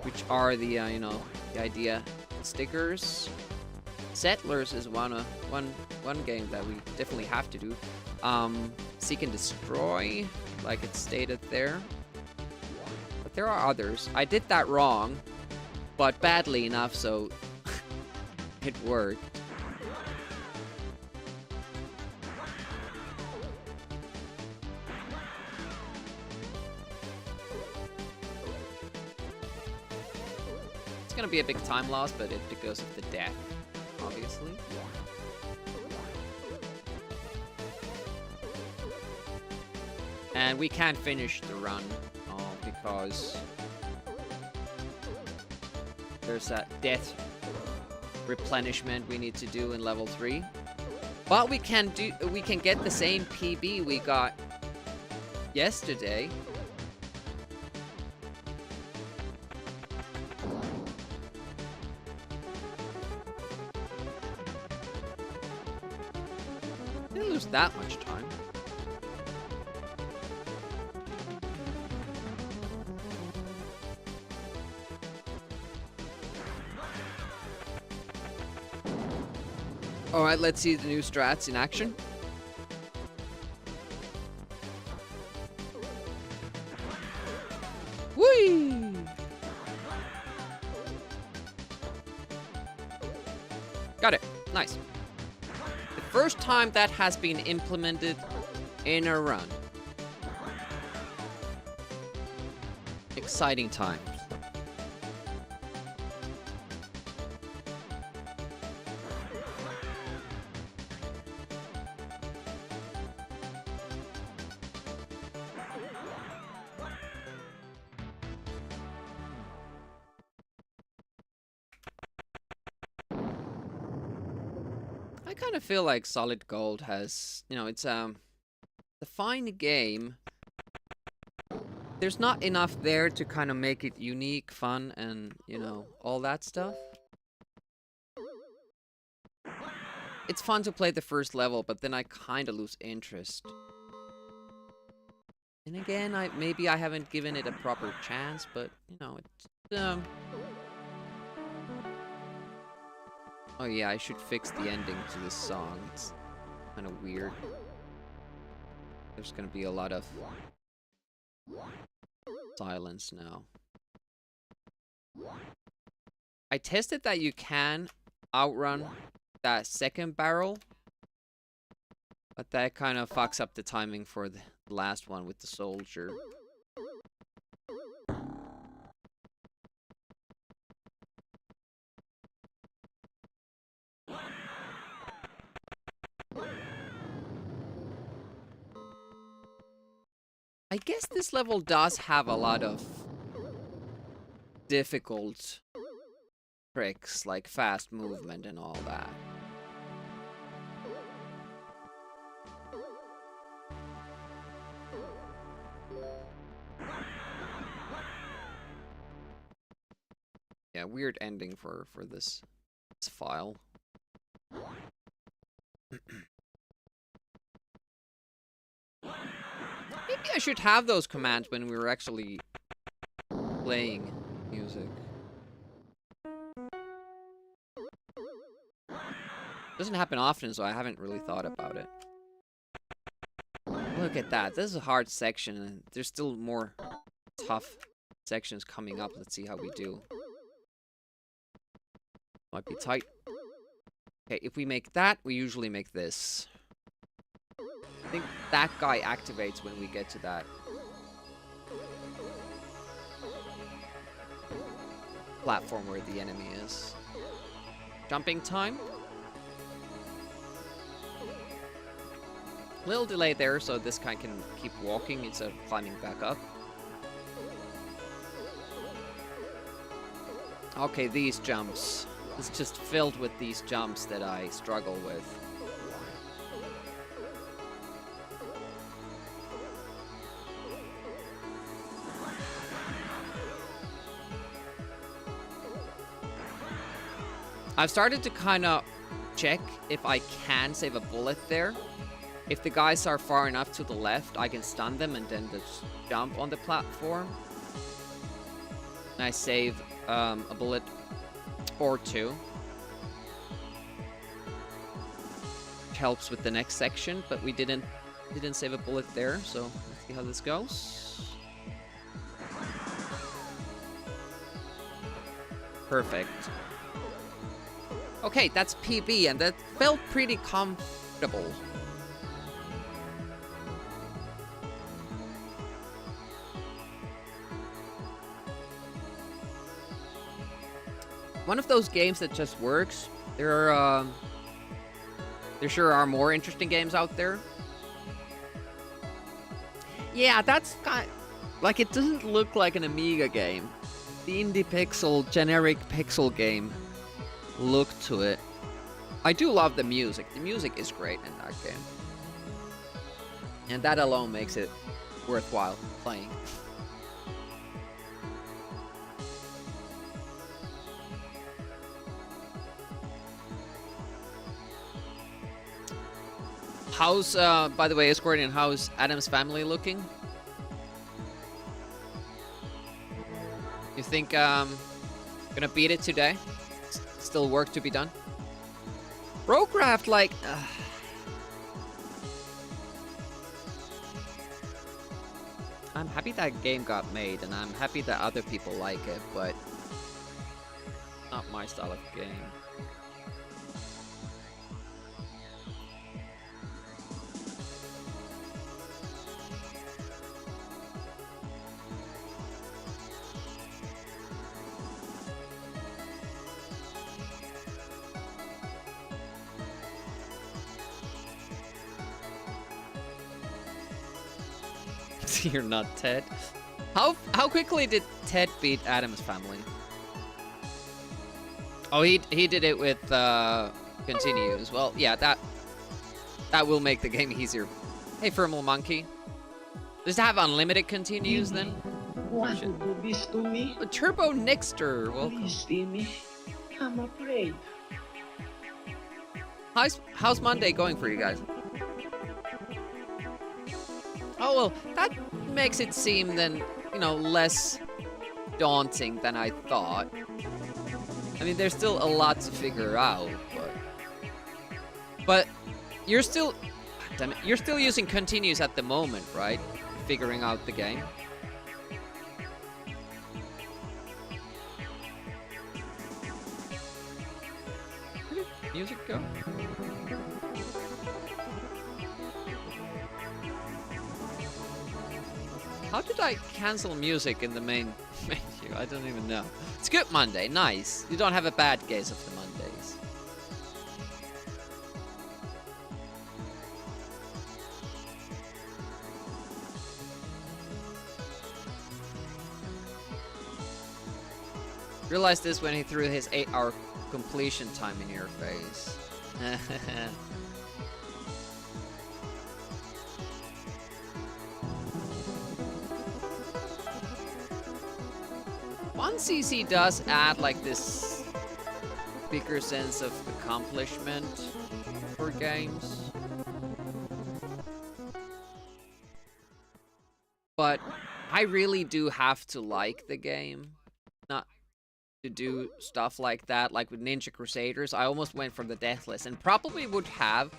which are the you know, the idea stickers. Settlers is one game that we definitely have to do. Seek and Destroy, like it's stated there. But there are others. I did that wrong, but badly enough so it worked. It's gonna be a big time loss, but it's because of the death, obviously. And we can't finish the run because there's that death replenishment we need to do in level 3. But we can get the same PB we got yesterday. Didn't lose that much time. Alright, let's see the new strats in action. Whee! Got it. Nice. The first time that has been implemented in a run. Exciting times. I kind of feel like Solid Gold has, you know, it's a fine game. There's not enough there to kind of make it unique, fun, and, you know, all that stuff. It's fun to play the first level, but then I kind of lose interest. And again, maybe I haven't given it a proper chance, but, you know, it's, oh yeah, I should fix the ending to this song. It's kind of weird. There's gonna be a lot of silence now. I tested that you can outrun that second barrel, but that kind of fucks up the timing for the last one with the soldier. I guess this level does have a lot of difficult tricks, like fast movement and all that. Yeah, weird ending for this file. Maybe I should have those commands when we were actually playing music. Doesn't happen often, so I haven't really thought about it. Look at that. This is a hard section, and there's still more tough sections coming up. Let's see how we do. Might be tight. Okay, if we make that, we usually make this. I think that guy activates when we get to that platform where the enemy is. Jumping time. Little delay there, so this guy can keep walking instead of climbing back up. Okay, these jumps. It's just filled with these jumps that I struggle with. I've started to kind of check if I can save a bullet there. If the guys are far enough to the left, I can stun them and then just jump on the platform. And I save a bullet or two. Which helps with the next section, but we didn't save a bullet there, so let's see how this goes. Perfect. Okay, that's PB, and that felt pretty comfortable. One of those games that just works. There sure are more interesting games out there. Yeah, that's kind of, like, it doesn't look like an Amiga game. The indie pixel, generic pixel game look to it. I do love the music. The music is great in that game. And that alone makes it worthwhile playing. How's, by the way, Escorting, how's Adam's family looking? You think, gonna beat it today? Still work to be done? Rocraft, like... I'm happy that game got made, and I'm happy that other people like it, but... not my style of game. You're not Ted. How quickly did Ted beat Adam's family? Oh, he did it with continues. Well, yeah, that will make the game easier. Hey, Thermal Monkey. Does it have unlimited continues then? Want to do this to me? Turbo Nixter, welcome. Please, Timmy. I'm afraid. How's Monday going for you guys? Oh, well, that makes it seem then, you know, less daunting than I thought. I mean, there's still a lot to figure out, but you're still, damn it, you're still using continues at the moment, right? Figuring out the game. Where did music go? How did I cancel music in the main menu? I don't even know. It's good Monday, nice. You don't have a bad case of the Mondays. Realized this when he threw his 8-hour completion time in your face. 1cc does add like this bigger sense of accomplishment for games. But I really do have to like the game, not to do stuff like that. Like with Ninja Crusaders, I almost went for the Deathless, and probably would have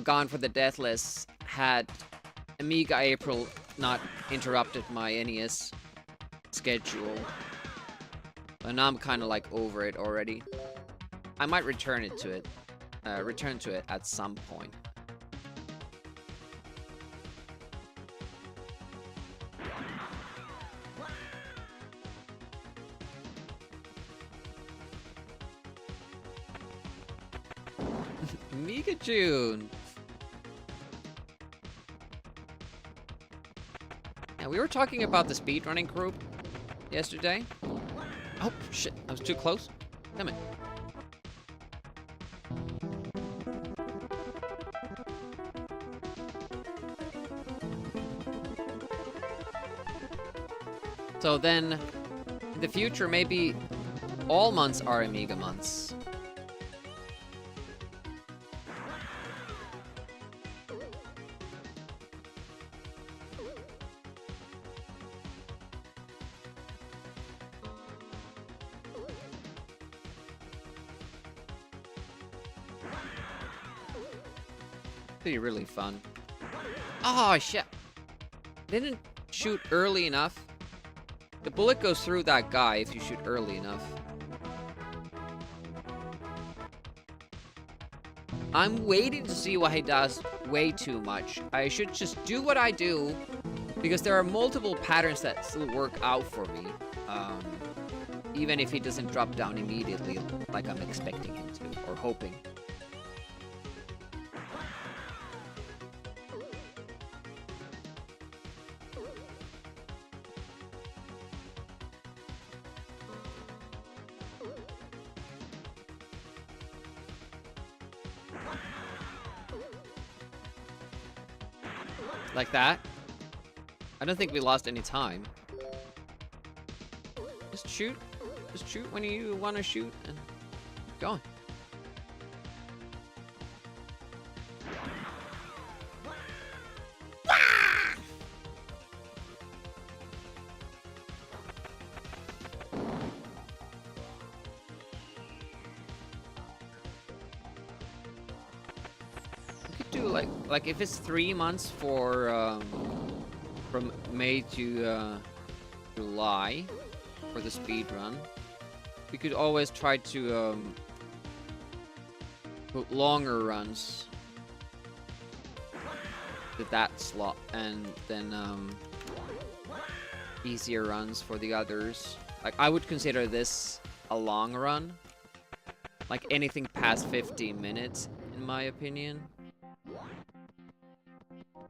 gone for the Deathless had Amiga April not interrupted my NES schedule. But now I'm kind of like over it already. I might return to it at some point. Amiga June. Yeah, we were talking about the speedrunning group yesterday. Oh shit, I was too close. Damn it. So then, in the future, maybe all months are Amiga months. Be really fun. Oh shit! Didn't shoot early enough. The bullet goes through that guy if you shoot early enough. I'm waiting to see what he does way too much. I should just do what I do, because there are multiple patterns that still work out for me. Even if he doesn't drop down immediately like I'm expecting him to, or hoping. Like that. I don't think we lost any time. Just shoot. Just shoot when you want to shoot and keep going. Like if it's 3 months for from May to July for the speed run, we could always try to put longer runs to that slot, and then easier runs for the others. Like I would consider this a long run, like anything past 15 minutes in my opinion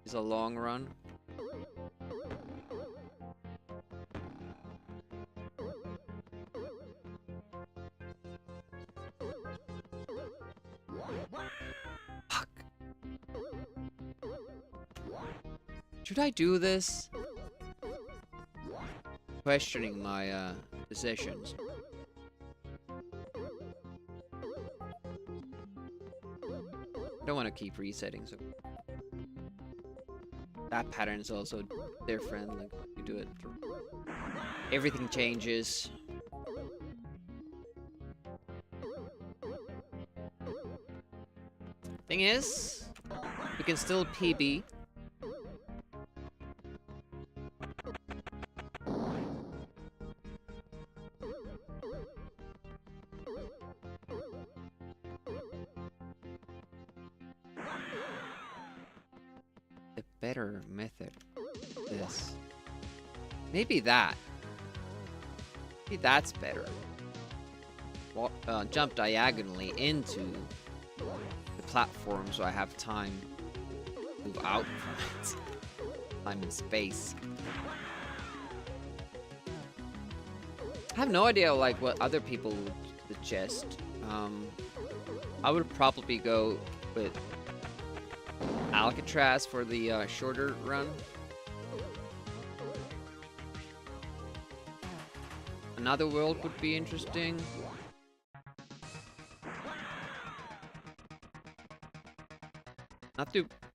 is a long run. Fuck. Should I do this? Questioning my decisions. I don't want to keep resetting, so that pattern is also different. Like you do it, everything changes. Thing is, we can still PB. The better method. This. Maybe that. Maybe that's better. Jump diagonally into the platform so I have time to move out from it. Time and space. I have no idea like what other people would suggest. I would probably go with Alcatraz for the shorter run. Another world would be interesting.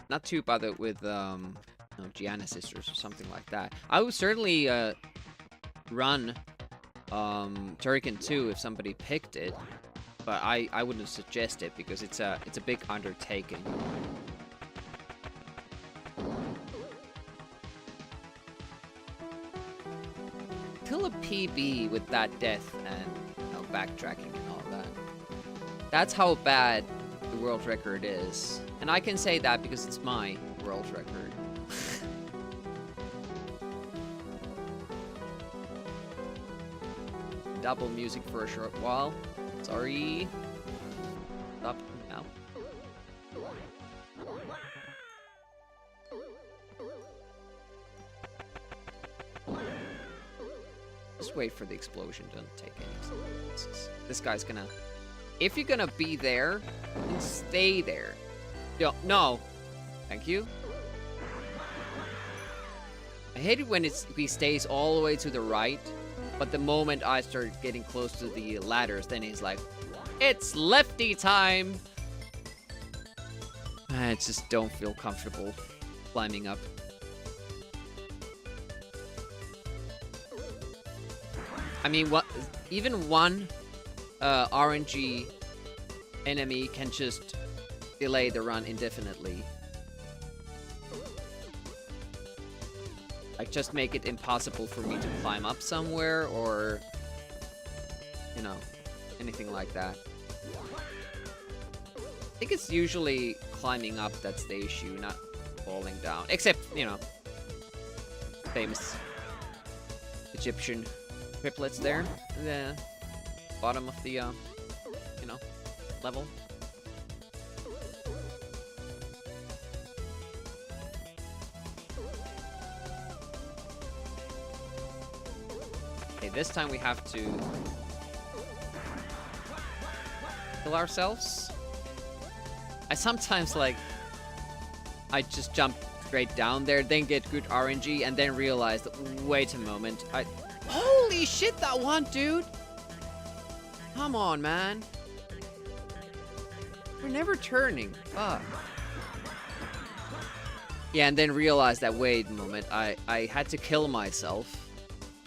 Not too bothered with Gianna Sisters or something like that. I would certainly run Turrican 2 if somebody picked it, but I wouldn't suggest it because it's a big undertaking. Kill a PB with that death and backtracking and all that. That's how bad the world record is. And I can say that because it's my world record. Double music for a short while. Sorry. Stop now. Just wait for the explosion. Don't take any chances. This guy's gonna... If you're gonna be there, then stay there. No. Thank you. I hate it when he stays all the way to the right, but the moment I start getting close to the ladders, then he's like, it's lefty time! I just don't feel comfortable climbing up. I mean, even one RNG enemy can just delay the run indefinitely. Like, just make it impossible for me to climb up somewhere, or, you know, anything like that. I think it's usually climbing up that's the issue, not falling down. Except, you know, famous Egyptian triplets there. The bottom of the, you know, level. Okay, this time we have to kill ourselves. I sometimes, like, I just jump straight down there, then get good RNG, and then realize that, wait a moment, holy shit, that one, dude! Come on, man. We're never turning. Fuck. Yeah, and then realize that, wait a moment, I had to kill myself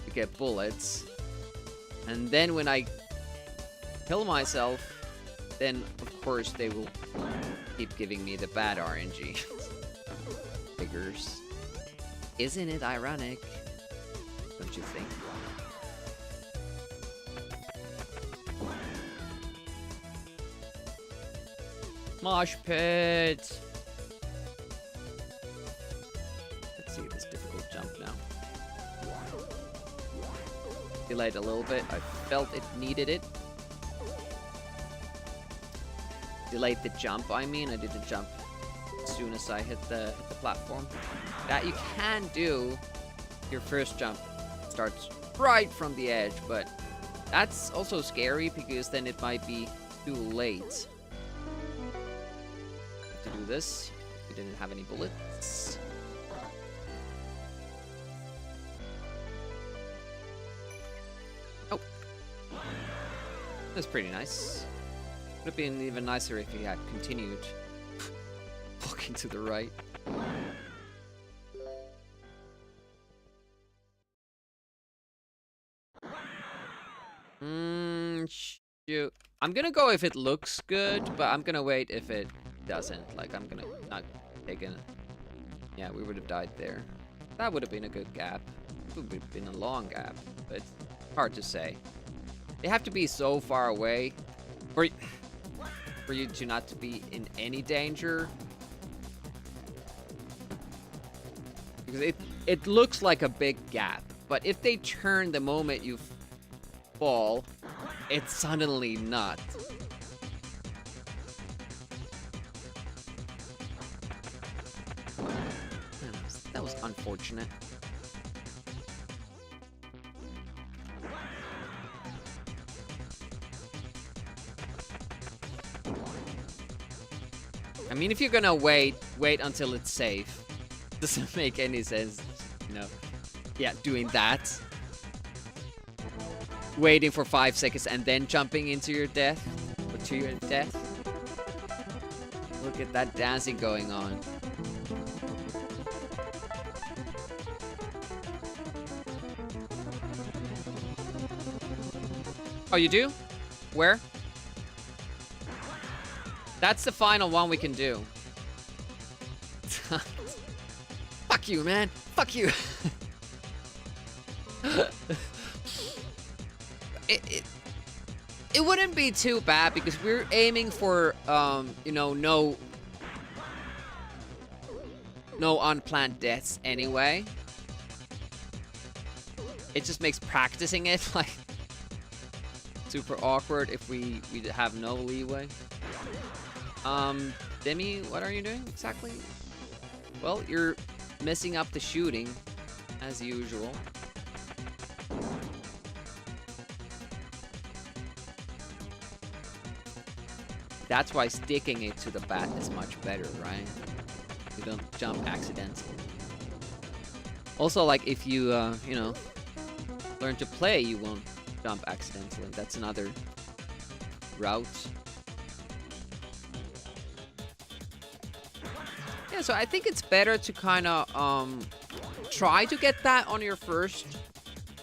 to get bullets. And then when I kill myself, then, of course, they will keep giving me the bad RNG. Figures. Isn't it ironic? Don't you think? Mosh pit! Let's see this difficult jump now. Delayed a little bit. I felt it needed it. Delayed the jump, I mean. I didn't jump as soon as I hit the platform. That you can do. Your first jump starts right from the edge, but that's also scary because then it might be too late to do this. We didn't have any bullets. Oh. That's pretty nice. Would have been even nicer if he had continued walking to the right. Shoot. I'm gonna go if it looks good, but I'm gonna wait if it doesn't. Like, I'm gonna not take it. Yeah, we would have died there. That would have been a good gap. It would have been a long gap, but hard to say. They have to be so far away for you to not to be in any danger. Because it looks like a big gap, but if they turn the moment you fall, it's suddenly not. That was unfortunate. I mean, if you're gonna wait until it's safe. Doesn't make any sense, you know. Yeah, doing that. Waiting for 5 seconds and then jumping into your death. Or to your death. Look at that dancing going on. Oh, you do? Where? That's the final one we can do. Fuck you, man. Fuck you. It wouldn't be too bad because we're aiming for, you know, no unplanned deaths anyway. It just makes practicing it like super awkward if we have no leeway. Demi, what are you doing exactly? Well, you're messing up the shooting as usual. That's why sticking it to the bat is much better, right? You don't jump accidentally. Also, like if you, you know, learn to play, you won't jump accidentally. That's another route. Yeah, so I think it's better to kind of try to get that on your first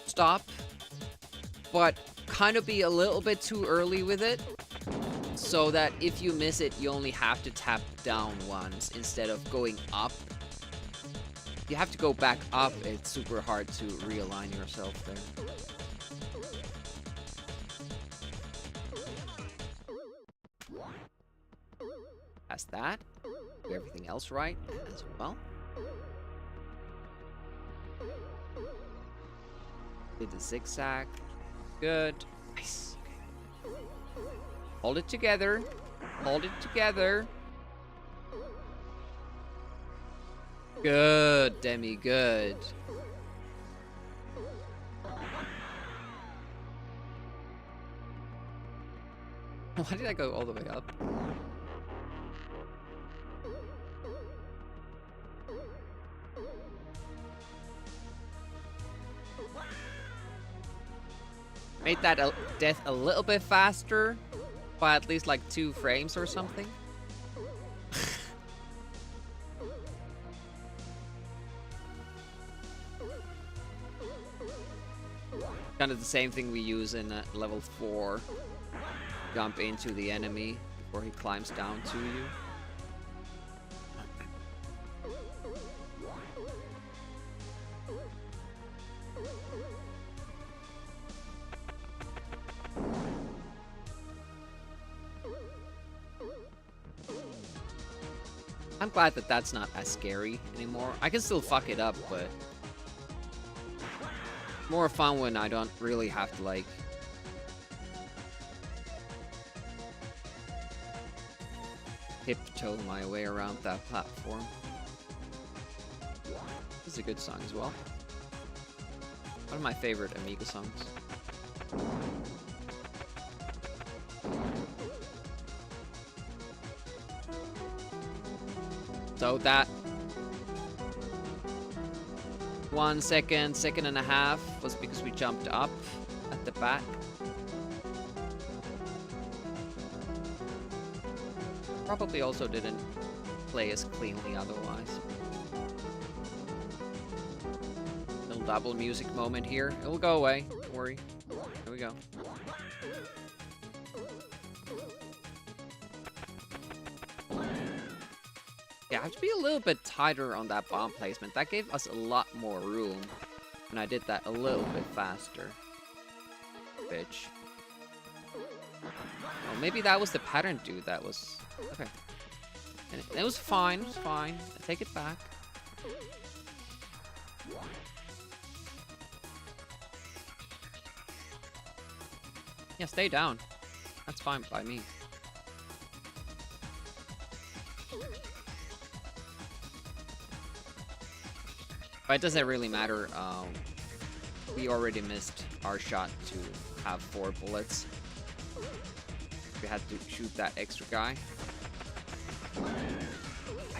stop, but kind of be a little bit too early with it, so that if you miss it, you only have to tap down once instead of going up. You have to go back up. It's super hard to realign yourself there. That's that. Do everything else right as well. Did the zigzag. Good. Nice. Hold it together. Hold it together. Good, Demi, good. Why did I go all the way up? Made that death a little bit faster by at least like 2 frames or something. Kind of the same thing we use in level 4. Jump into the enemy before he climbs down to you. I'm glad that that's not as scary anymore. I can still fuck it up, but more fun when I don't really have to like tiptoe my way around that platform. This is a good song as well. One of my favorite Amiga songs. So that 1 second, second and a half was because we jumped up at the back. Probably also didn't play as cleanly otherwise. Little double music moment here. It will go away, don't worry. Here we go. Yeah, I have to be a little bit tighter on that bomb placement. That gave us a lot more room. And I did that a little bit faster. Bitch. Oh, maybe that was the pattern dude that was... Okay. And it was fine, it was fine. I take it back. Yeah, stay down. That's fine by me. But it doesn't really matter. We already missed our shot to have 4 bullets. We had to shoot that extra guy.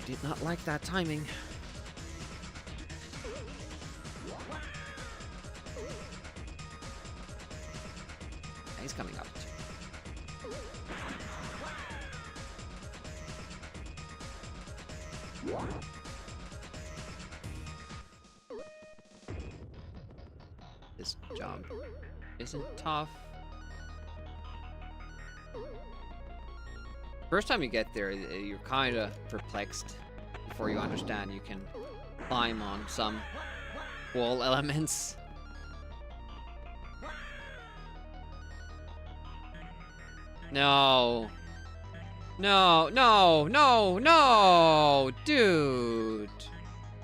Did not like that timing. He's coming up. This jump isn't tough. First time you get there, you're kind of perplexed before you understand you can climb on some wall elements. No. No, no, no, no! Dude!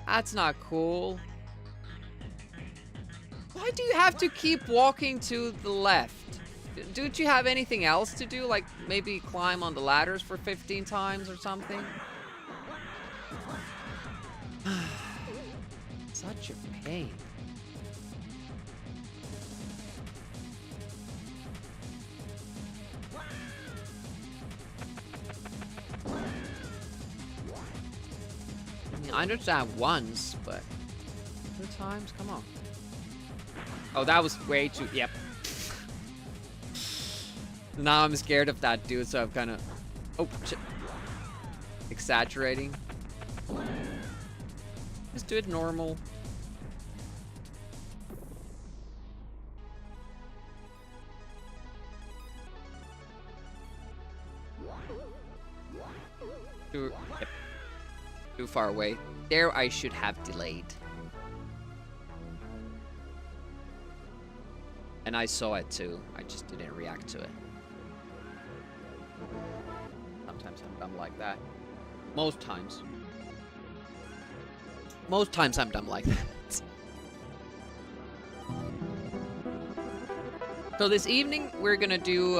That's not cool. Why do you have to keep walking to the left? Don't you have anything else to do? Like, maybe climb on the ladders for 15 times or something? Such a pain. I understand once, but 2 times? Come on. Oh, that was way too... Yep. Now I'm scared of that dude, so I'm kind of... Oh, shit. Exaggerating. Just do it normal. Yep. Too far away. There I should have delayed. And I saw it too. I just didn't react to it. Sometimes I'm dumb like that. Most times. Most times I'm dumb like that. So this evening we're gonna do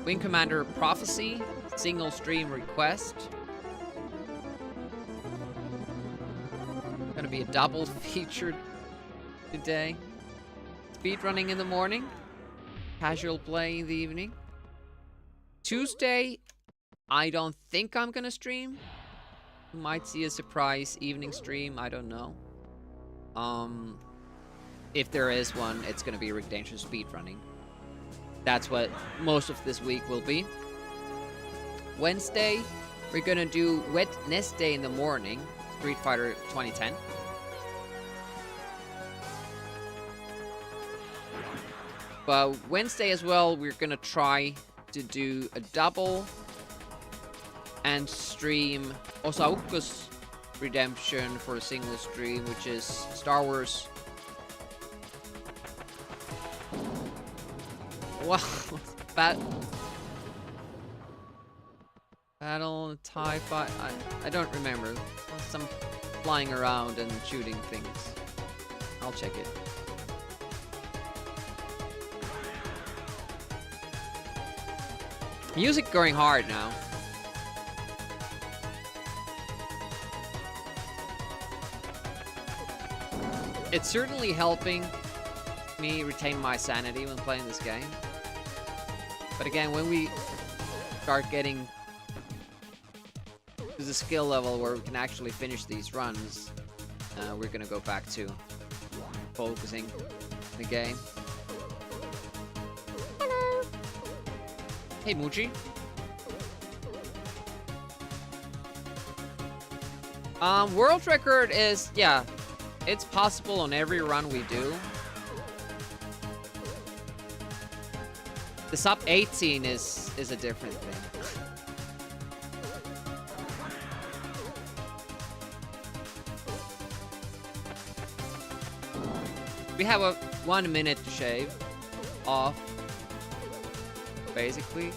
Wing Commander Prophecy, single stream request. Gonna be a double feature today. Speedrunning in the morning, casual play in the evening. Tuesday, I don't think I'm gonna stream. You might see a surprise evening stream, I don't know. If there is one, it's gonna be Rick Dangerous speedrunning. That's what most of this week will be. Wednesday, we're gonna do Wednesday in the morning, Street Fighter 2010. But Wednesday as well, we're gonna try to do a double and stream Osaoku's Redemption for a single stream, which is Star Wars. Wow, Battle TIE Fighter. I don't remember. Some flying around and shooting things. I'll check it. Music going hard now. It's certainly helping me retain my sanity when playing this game. But again, when we start getting to the skill level where we can actually finish these runs, we're gonna go back to focusing the game. Hey, Muji. World record is, yeah, it's possible on every run we do. The sub 18 is a different thing. We have a 1 minute to shave off. Basically.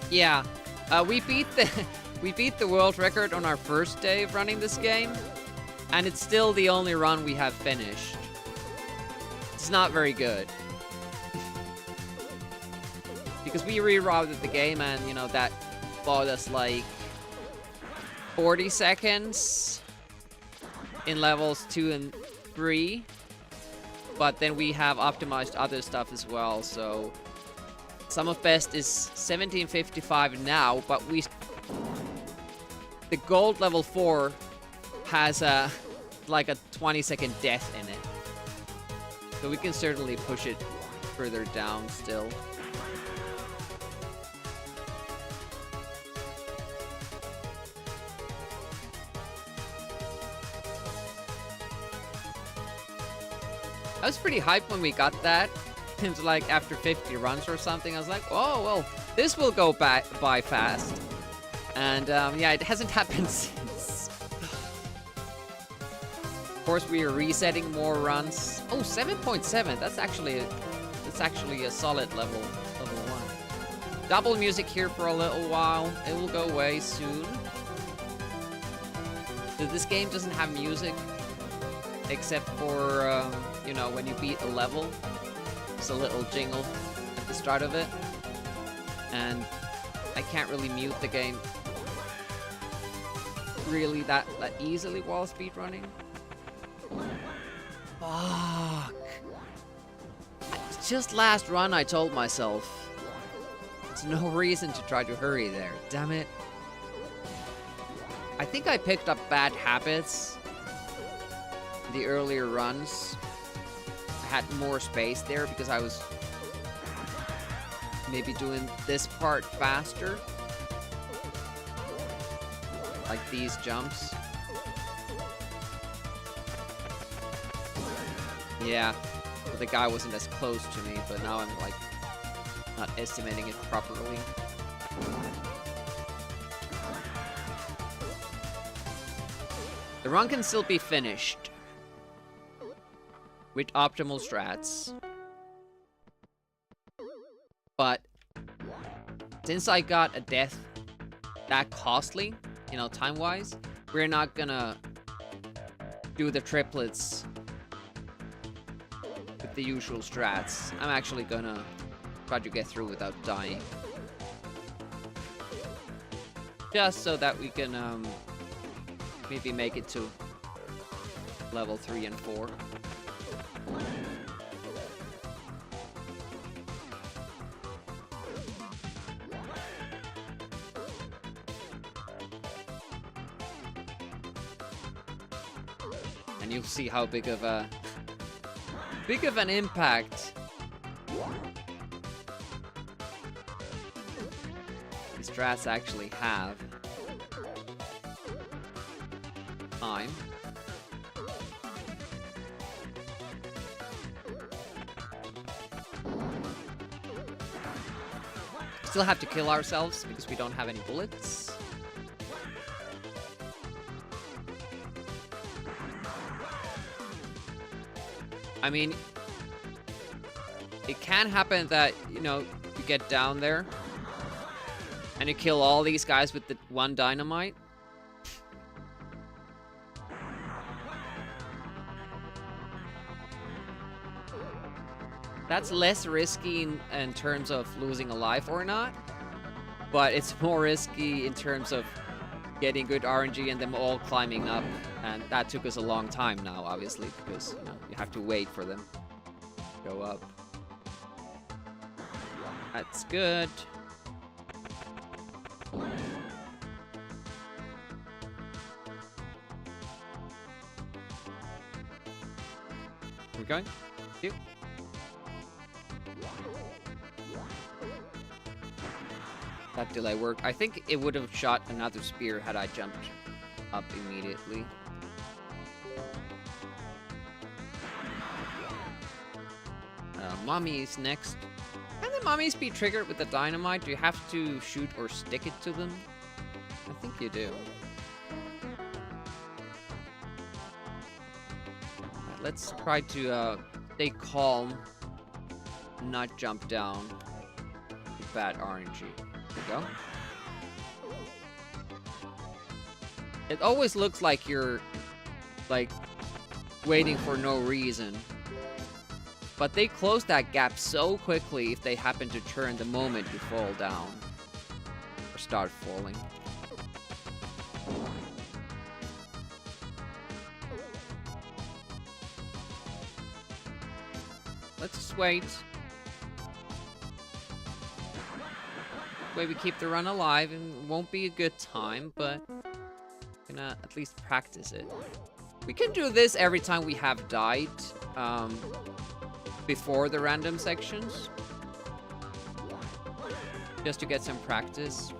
Yeah, we beat the world record on our first day of running this game, and it's still the only run we have finished. It's not very good. Because we rerouted the game and, you know, that bought us like 40 seconds in levels 2 and 3. But then we have optimized other stuff as well, so Sum of best is 1755 now, but the gold level 4 has like a 20-second death in it. So we can certainly push it further down still. I was pretty hyped when we got that. It was like after 50 runs or something. I was like, oh, well, this will go by fast. And yeah, it hasn't happened since. Of course, we are resetting more runs. Oh, 7.7. That's actually a solid level 1. Double music here for a little while. It will go away soon. So this game doesn't have music except for you know, when you beat a level. It's a little jingle at the start of it. And I can't really mute the game really that easily while speedrunning. Fuck. Just last run I told myself. There's no reason to try to hurry there. Damn it. I think I picked up bad habits in the earlier runs. I had more space there because I was maybe doing this part faster. Like these jumps. Yeah, but the guy wasn't as close to me, but now I'm like not estimating it properly. The run can still be finished with optimal strats. But since I got a death that costly, you know, time-wise, we're not gonna do the triplets with the usual strats. I'm actually gonna try to get through without dying. Just so that we can maybe make it to level 3 and 4. And you'll see how big of an impact these strats actually have. Time. Still have to kill ourselves because we don't have any bullets. I mean, it can happen that, you know, you get down there and you kill all these guys with the one dynamite. That's less risky in terms of losing a life or not, but it's more risky in terms of getting good RNG and them all climbing up, and that took us a long time now, obviously, because you know, you have to wait for them to go up. That's good. We're going? Yep. That delay worked. I think it would have shot another spear had I jumped up immediately. Mummies next. Can the mummies be triggered with the dynamite? Do you have to shoot or stick it to them? I think you do. Let's try to stay calm, not jump down with bad RNG. There we go. It always looks like you're like waiting for no reason. But they close that gap so quickly if they happen to turn the moment you fall down or start falling. Let's just wait. way we keep the run alive, and it won't be a good time, but we're gonna at least practice it. We can do this every time we have died before the random sections, just to get some practice.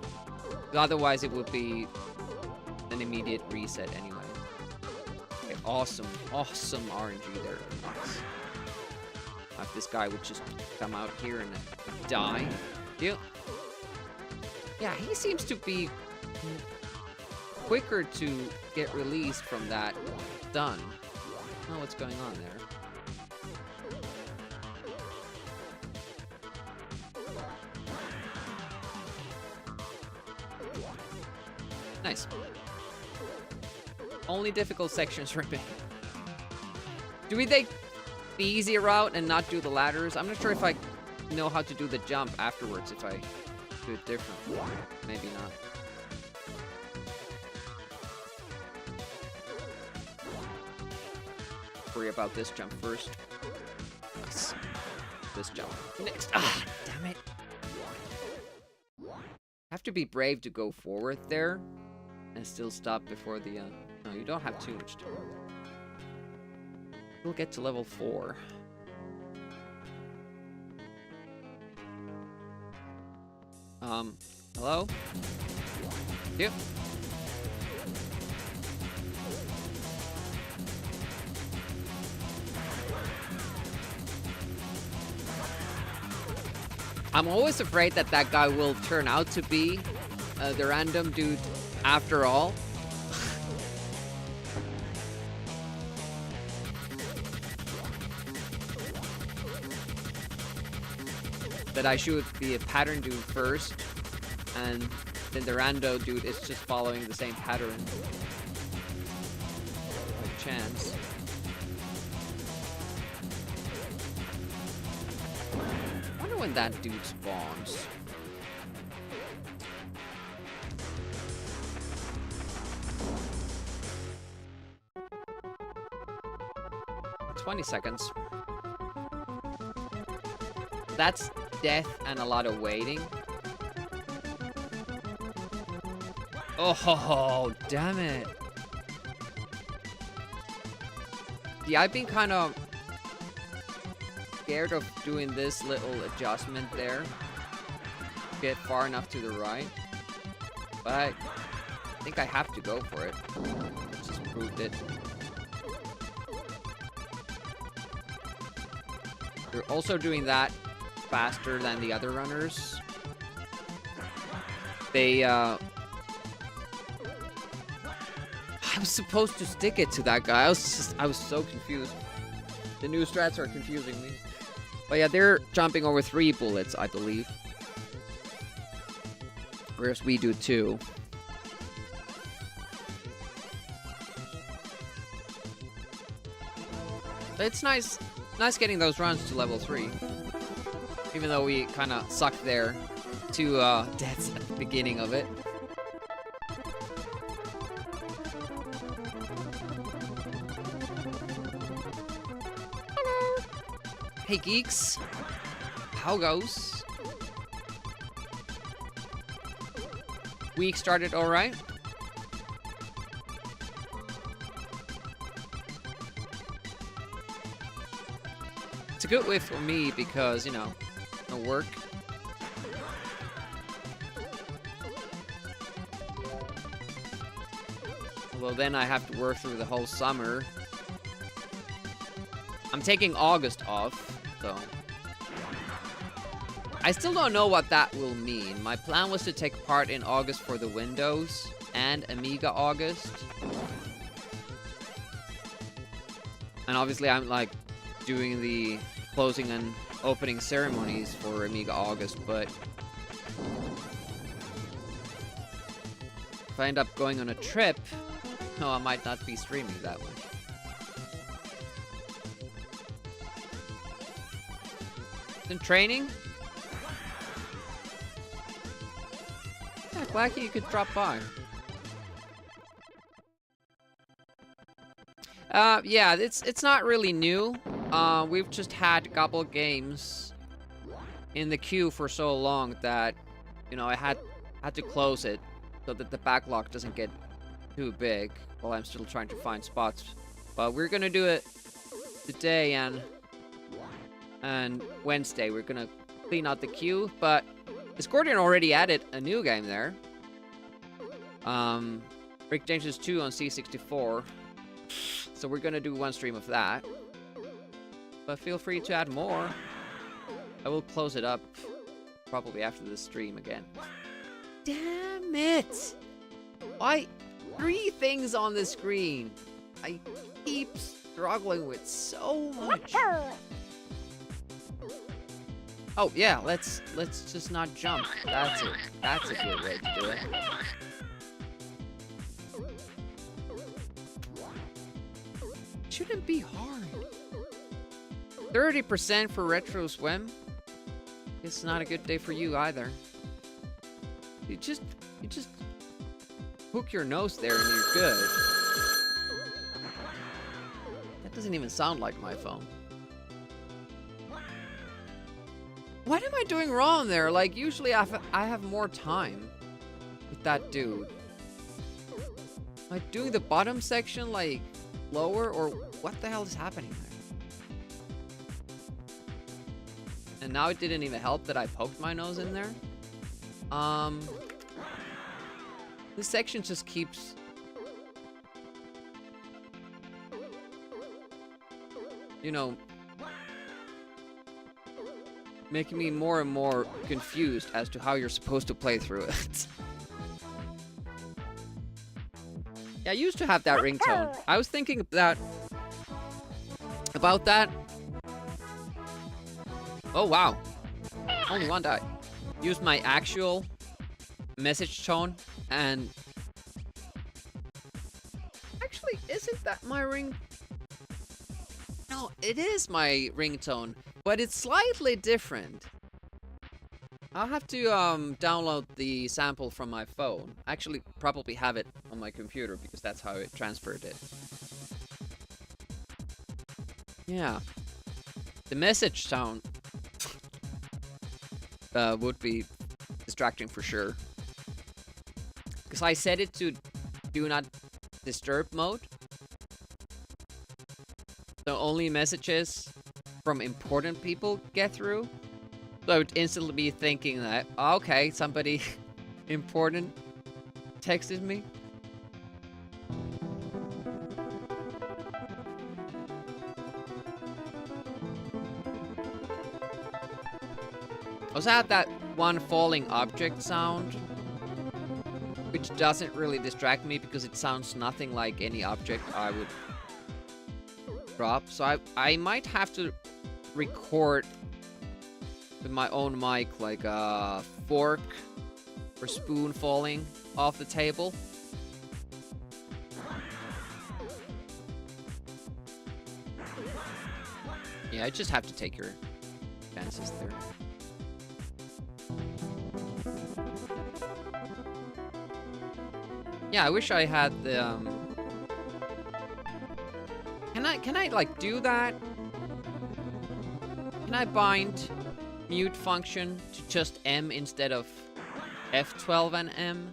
Otherwise, it would be an immediate reset anyway. Okay, awesome RNG there. Nice. If this guy would just come out here and die. Yeah, he seems to be quicker to get released from that stun. I don't know what's going on there. Nice. Only difficult sections remain. Do we take the easier route and not do the ladders? I'm not sure if I know how to do the jump afterwards if I do it differently. Maybe not. Worry about this jump first. Nice. This jump next. Ah, damn it. Have to be brave to go forward there and still stop before the no, you don't have too much time. We'll get to level 4. Hello? Yep. I'm always afraid that that guy will turn out to be the random dude after all. That I should be a pattern dude first, and then the rando dude is just following the same pattern. No chance. I wonder when that dude spawns. In 20 seconds. That's death and a lot of waiting. Oh, damn it. Yeah, I've been kind of scared of doing this little adjustment there. Get far enough to the right. But I think I have to go for it. Just proved it. They're also doing that faster than the other runners. They, I was supposed to stick it to that guy. I was so confused. The new strats are confusing me. But yeah, they're jumping over 3 bullets, I believe. Whereas we do 2. But it's nice getting those runs to level 3. Even though we kind of sucked there. 2 deaths at the beginning of it. Hello. Hey geeks. How goes? Week started alright. It's a good way for me because, you know, no work. Well, then I have to work through the whole summer. I'm taking August off, so. I still don't know what that will mean. My plan was to take part in August for the Windows and Amiga August. And obviously I'm like doing the closing and opening ceremonies for Amiga August, but if I end up going on a trip, no, I might not be streaming that one. In training? Yeah, Glacky, you could drop by. Yeah, it's not really new. We've just had a couple games in the queue for so long that you know, I had to close it so that the backlog doesn't get too big while I'm still trying to find spots. But we're gonna do it today and Wednesday. We're gonna clean out the queue, but Discordian already added a new game there. Break Dangerous 2 on C64. So we're gonna do one stream of that. But feel free to add more. I will close it up probably after the stream again. Damn it! Why? 3 things on the screen. I keep struggling with so much. Oh yeah, let's just not jump. That's a good way to do it. Shouldn't be hard. 30% for retro swim. It's not a good day for you either. You just hook your nose there and you're good. That doesn't even sound like my phone. What am I doing wrong there? Like, usually I have more time with that dude. Like, doing the bottom section, like, lower, or what the hell is happening there? And now it didn't even help that I poked my nose in there. This section just keeps... you know... making me more and more confused as to how you're supposed to play through it. Yeah, I used to have that ringtone. I was thinking about that. Oh, wow. Only one died. Used my actual message tone, and... actually, isn't that my ring... no, it is my ringtone. But it's slightly different. I'll have to download the sample from my phone. Actually, probably have it on my computer because that's how it transferred it. Yeah. The message sound would be distracting for sure. Because I set it to do not disturb mode. So only messages from important people get through. So I would instantly be thinking that, okay, somebody important texted me. I also have that one falling object sound, which doesn't really distract me because it sounds nothing like any object I would drop. So I might have to record with my own mic, like a fork or spoon falling off the table. Yeah, I just have to take your chances there. Yeah, I wish I had the Can I like do that? Can I bind mute function to just M instead of F12 and M?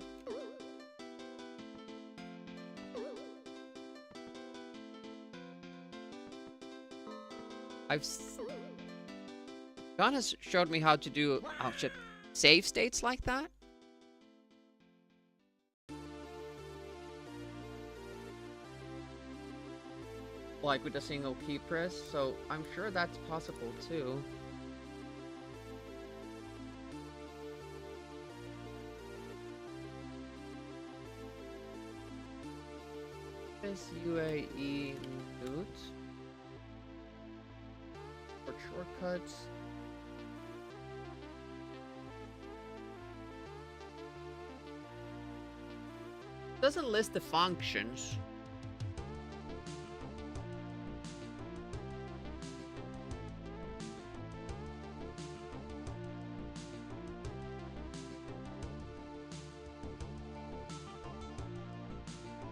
John has showed me how to do save states like that. Like with a single key press, so I'm sure that's possible too. 𝑣𝑴𝑰 mute. For shortcuts. Doesn't list the functions.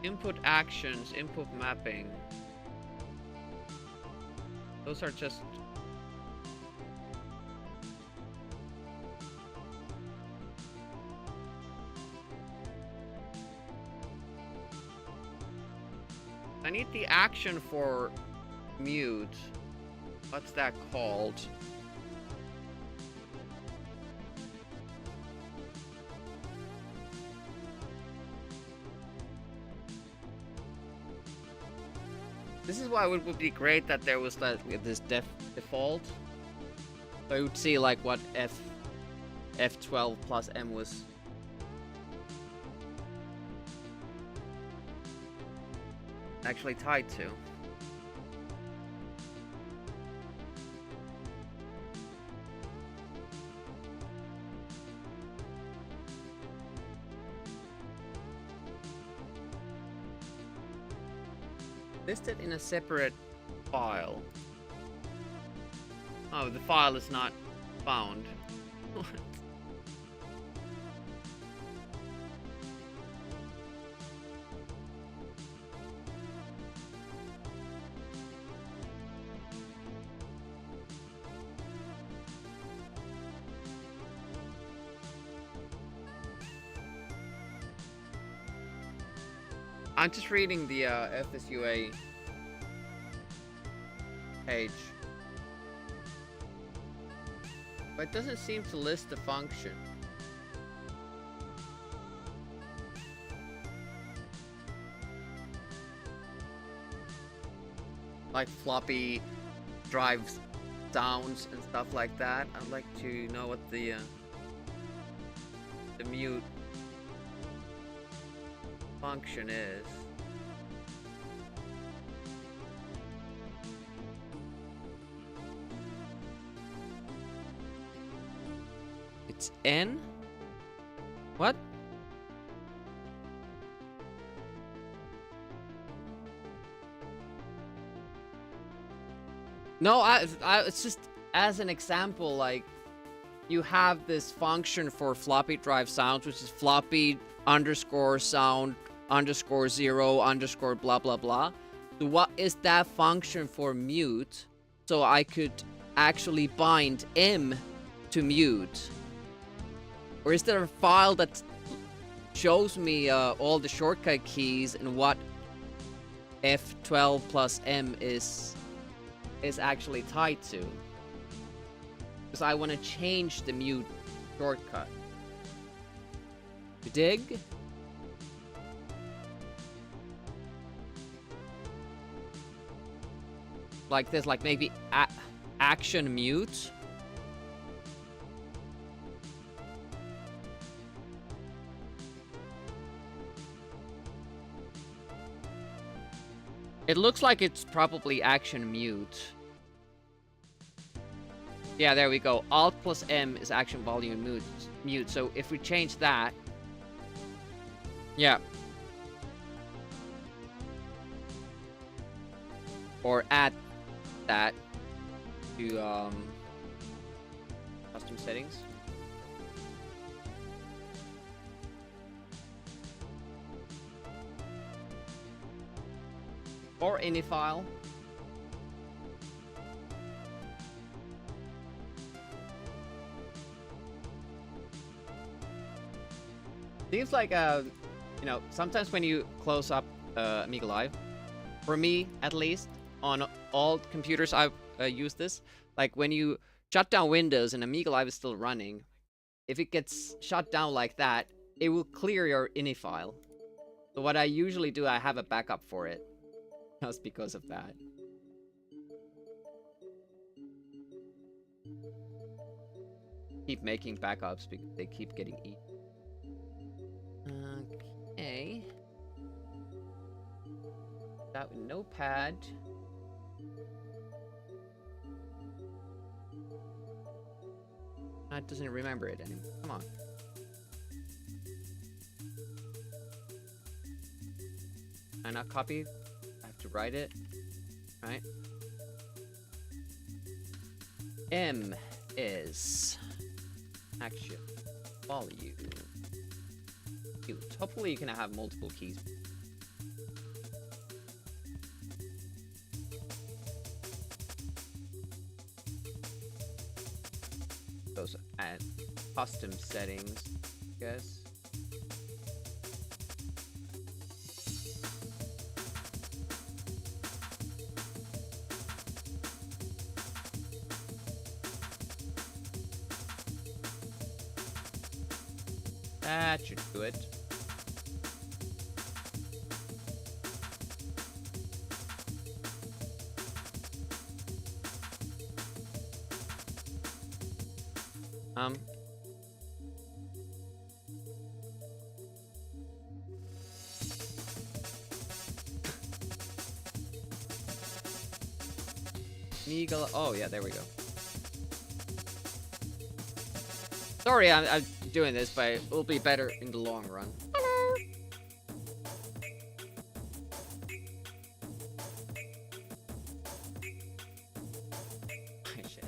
Input actions, input mapping. Those are just... I need the action for mute. What's that called? This is why it would be great that there was this default. So you would see like what F12 plus M was. Actually tied to. Listed in a separate file. Oh, the file is not found. What? I'm just reading the FSUA page. But it doesn't seem to list the function. Like floppy drive sounds and stuff like that. I'd like to know what the mute function is. It's N? What? No, it's just as an example, like you have this function for floppy drive sounds, which is floppy underscore sound underscore 0 underscore blah blah blah. So what is that function for mute? So I could actually bind M to mute. Or is there a file that shows me all the shortcut keys and what F12 plus M is actually tied to? Because I want to change the mute shortcut. You dig? Like this, like maybe action mute. It looks like it's probably action mute. Yeah, there we go. Alt plus M is action volume mute. So if we change that, yeah. Or add that to custom settings. Or any file. Seems like you know, sometimes when you close up Amiga Live, for me at least, on all computers I've used this, like when you shut down Windows and Amiga Live is still running, if it gets shut down like that, it will clear your ini file. So what I usually do, I have a backup for it. Just because of that. Keep making backups because they keep getting eaten. Okay. That notepad. That doesn't remember it anymore. Come on. I not copy. I have to write it. Right. M is action volume. Hopefully you can have multiple keys. Those add custom settings, I guess. That should do it. Amiga. Oh yeah, there we go. Sorry, I'm doing this, but it will be better in the long run. Hello. Shit.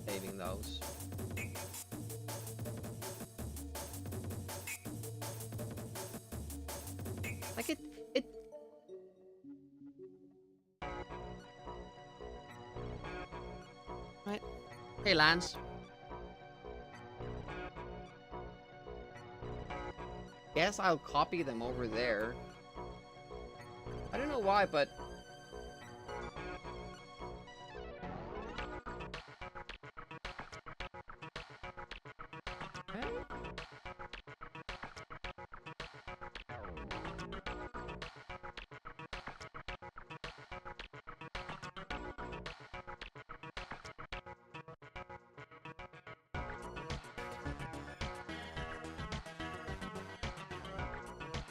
Saving those. Like it. Right. Hey, Lance. Guess I'll copy them over there. I don't know why, but...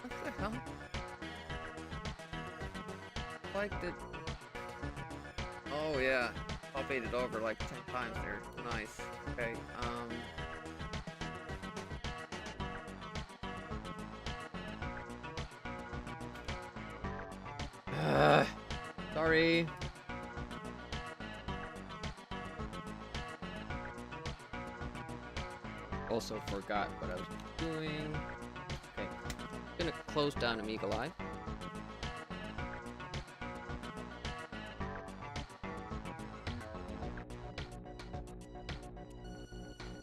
What the hell? Like the... Oh yeah, copied it over like 10 times there. Nice. Okay, sorry. Also forgot what I was doing. Okay, I'm gonna close down Amiga Live.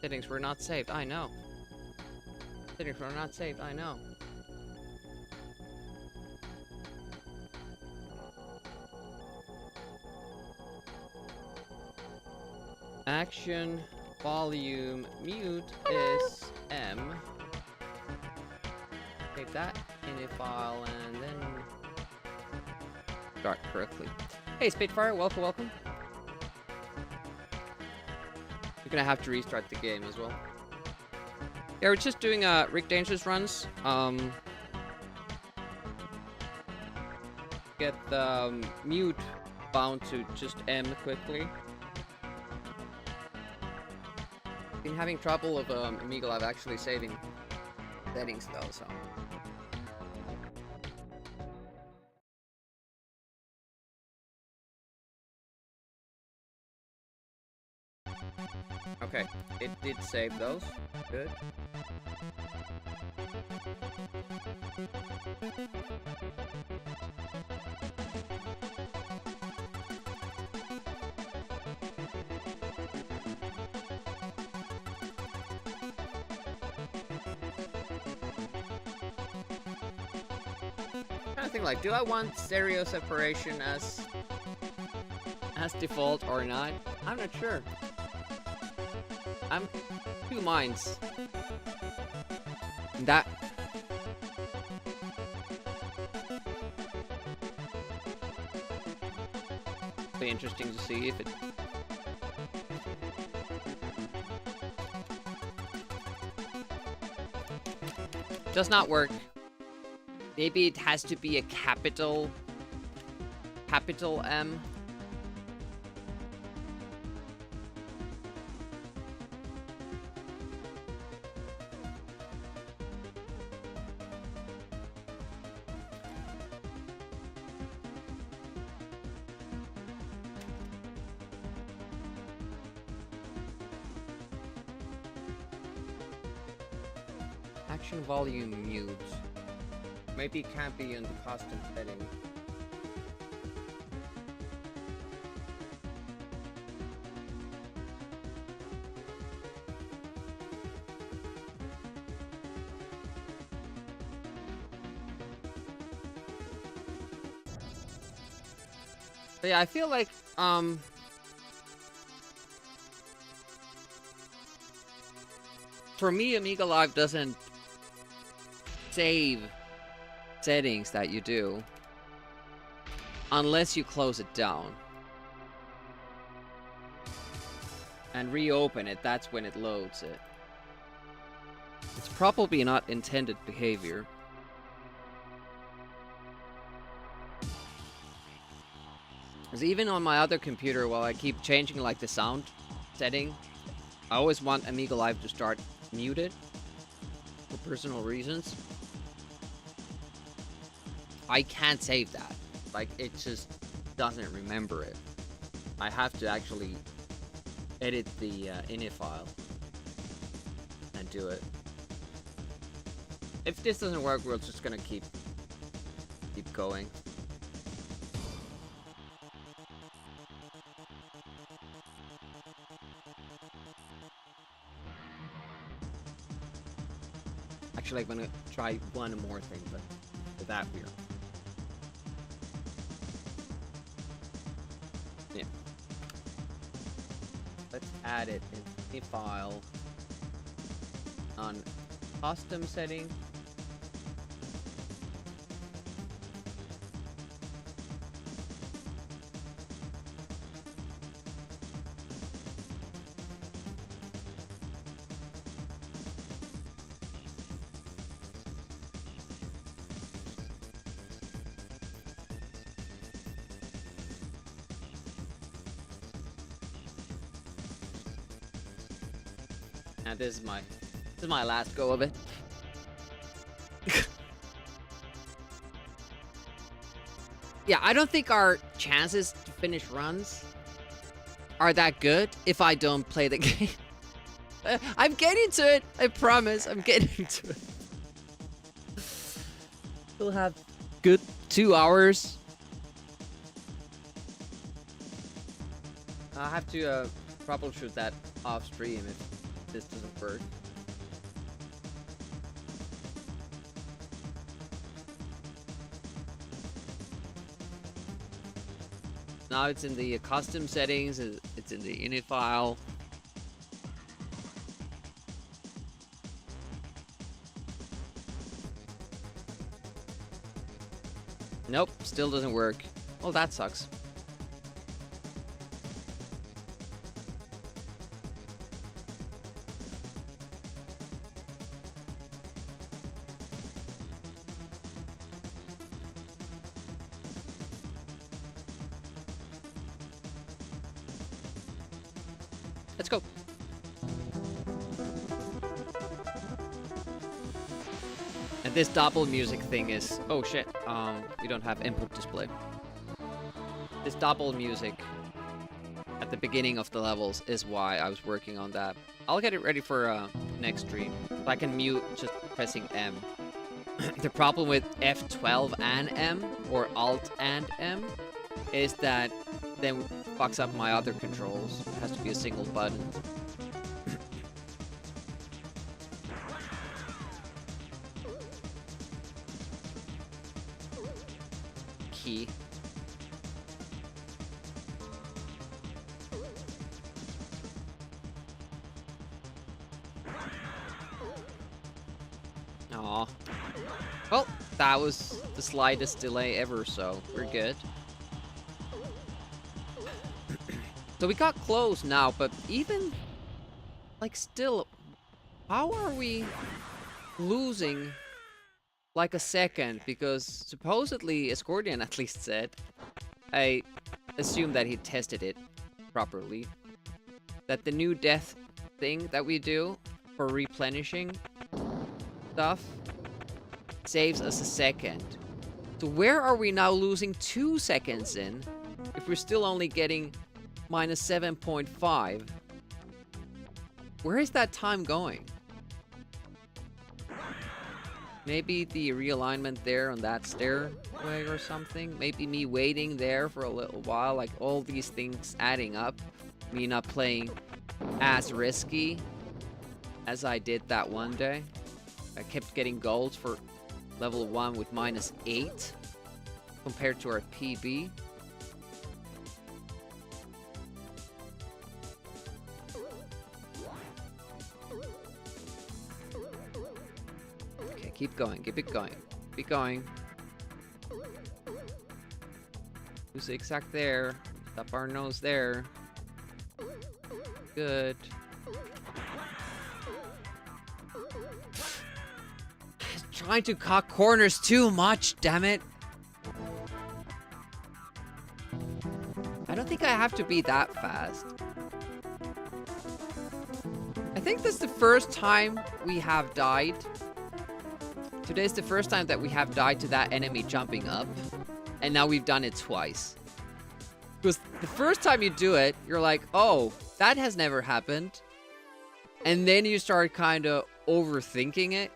Settings were not saved, I know. Settings were not saved, I know. Action, volume, mute is M. Save that in a file and then start correctly. Hey, Spitfire, welcome, welcome. You're gonna have to restart the game as well. Yeah, we're just doing Rick Dangerous runs. Get the mute bound to just M quickly. Been having trouble with Amiga Live actually saving settings though, so. Okay, it did save those. Good. I think like, do I want stereo separation as default or not? I'm not sure. I'm two minds. That be interesting to see if it does not work. Maybe it has to be a capital M. Action volume mute. Maybe it can't be in the custom setting. But yeah, I feel like for me, Amiga Live doesn't save settings that you do unless you close it down and reopen it. That's when it loads it. It's probably not intended behavior. Because even on my other computer, while I keep changing like the sound setting, I always want Amiga Live to start muted for personal reasons. I can't save that. Like, it just doesn't remember it. I have to actually edit the init file and do it. If this doesn't work, we're just gonna keep going. Actually, I'm gonna try one more thing, but with that weird. Yeah. Let's add it in a file on custom setting. And this is my last go of it. Yeah, I don't think our chances to finish runs are that good if I don't play the game. I'm getting to it. I promise. I'm getting to it. We'll have good 2 hours. I have to troubleshoot that off stream if this doesn't work. Now it's in the custom settings, it's in the init file. Nope, still doesn't work. Well, that sucks. Let's go. And this double music thing is... Oh shit, we don't have input display. This double music at the beginning of the levels is why I was working on that. I'll get it ready for next stream. I can mute just pressing M. The problem with F12 and M, or Alt and M, is that then fucks up my other controls. It has to be a single button. Key. Aw. Well, that was the slightest delay ever, so we're good. So we got close now, but even, like, still, how are we losing, like, a second? Because supposedly, Escordian at least said, I assume that he tested it properly, that the new death thing that we do for replenishing stuff saves us a second. So where are we now losing 2 seconds in, if we're still only getting minus 7.5. Where is that time going? Maybe the realignment there on that stairway or something. Maybe me waiting there for a little while. Like all these things adding up. Me not playing as risky as I did that one day. I kept getting golds for level 1 with minus 8 compared to our PB. Keep going. Keep it going. Keep going. Do zigzag there. Stop our nose there. Good. Trying to cut corners too much, damn it. I don't think I have to be that fast. I think this is the first time we have died. Today's the first time that we have died to that enemy jumping up. And now we've done it twice. Because the first time you do it, you're like, oh, that has never happened. And then you start kind of overthinking it.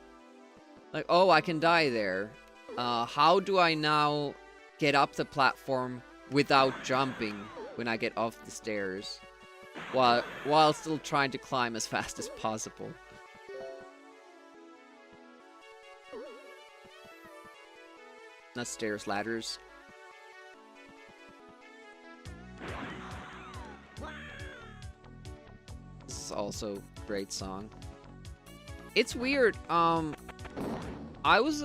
Like, oh, I can die there. How do I now get up the platform without jumping when I get off the stairs? While still trying to climb as fast as possible. Not stairs, ladders. This is also a great song. It's weird. I was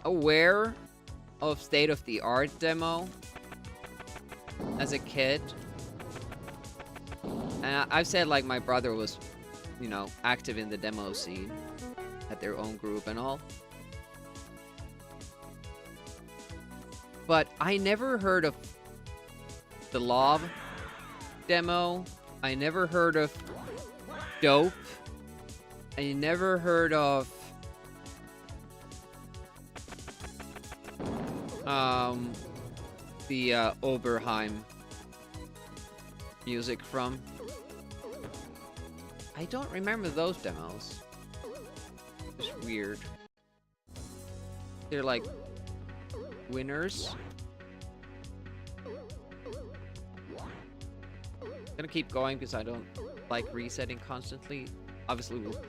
aware of State of the Art demo as a kid. And I've said, like, my brother was, you know, active in the demo scene. Had their own group and all. But I never heard of the Lob demo. I never heard of Dope. I never heard of the Oberheim music from. I don't remember those demos. It's weird. They're like winners. I'm gonna keep going because I don't like resetting constantly. Obviously, we'll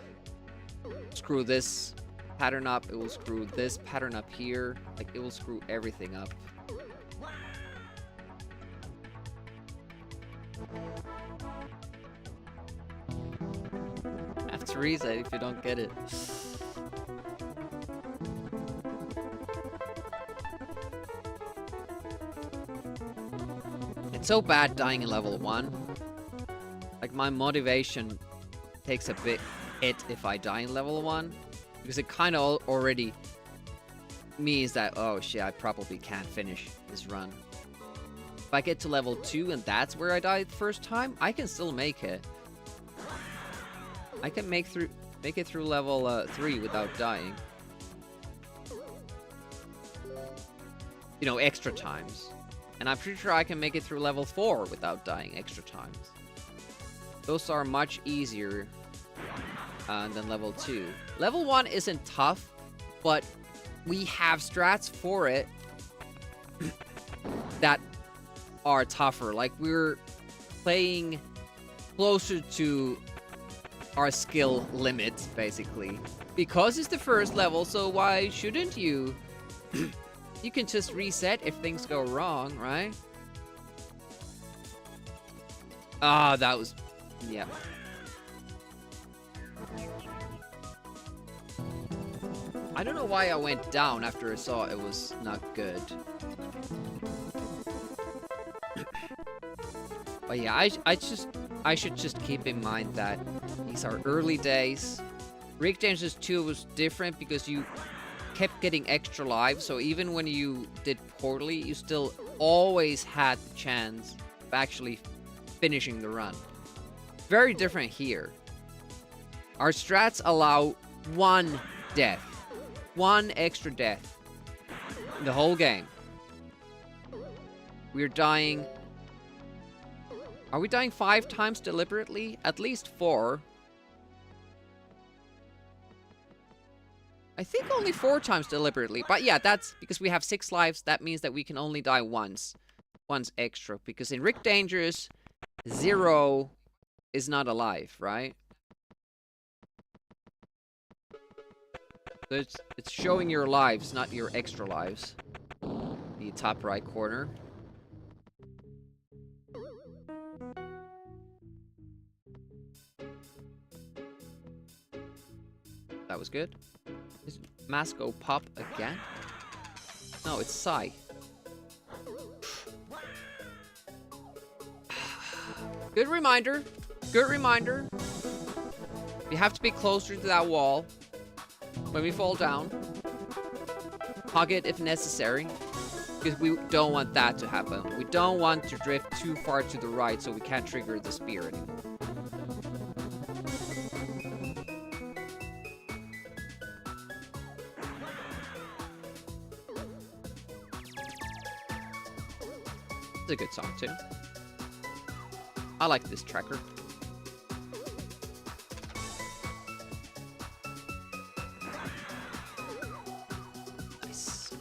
screw this pattern up. It will screw this pattern up here. Like, it will screw everything up. Have to reset if you don't get it. It's so bad dying in level 1. Like, my motivation takes a bit hit if I die in level 1. Because it kind of already means that, oh shit, I probably can't finish this run. If I get to level 2 and that's where I died the first time, I can still make it. I can make it through level 3 without dying. You know, extra times. And I'm pretty sure I can make it through level 4 without dying extra times. Those are much easier than level 2. Level 1 isn't tough, but we have strats for it that are tougher. Like, we're playing closer to our skill limits, basically. Because it's the first level, so why shouldn't you? You can just reset if things go wrong, right? Ah, that was... yeah. I don't know why I went down after I saw it was not good. But yeah, I should just keep in mind that these are early days. Rig Dangerous 2 was different because you kept getting extra lives, so even when you did poorly, you still always had the chance of actually finishing the run. Very different here. Our strats allow one death. One extra death. In the whole game. We're dying... Are we dying 5 times deliberately? At least 4. I think only 4 times deliberately. But yeah, that's because we have 6 lives. That means that we can only die once. Once extra. Because in Rick Dangerous, 0 is not alive, right? So it's showing your lives, not your extra lives. The top right corner. That was good. Masco pop again? No, it's Psy. Good reminder. Good reminder. We have to be closer to that wall when we fall down. Hug it if necessary. Because we don't want that to happen. We don't want to drift too far to the right so we can't trigger the spear anymore. It's a good song too. I like this tracker. Nice.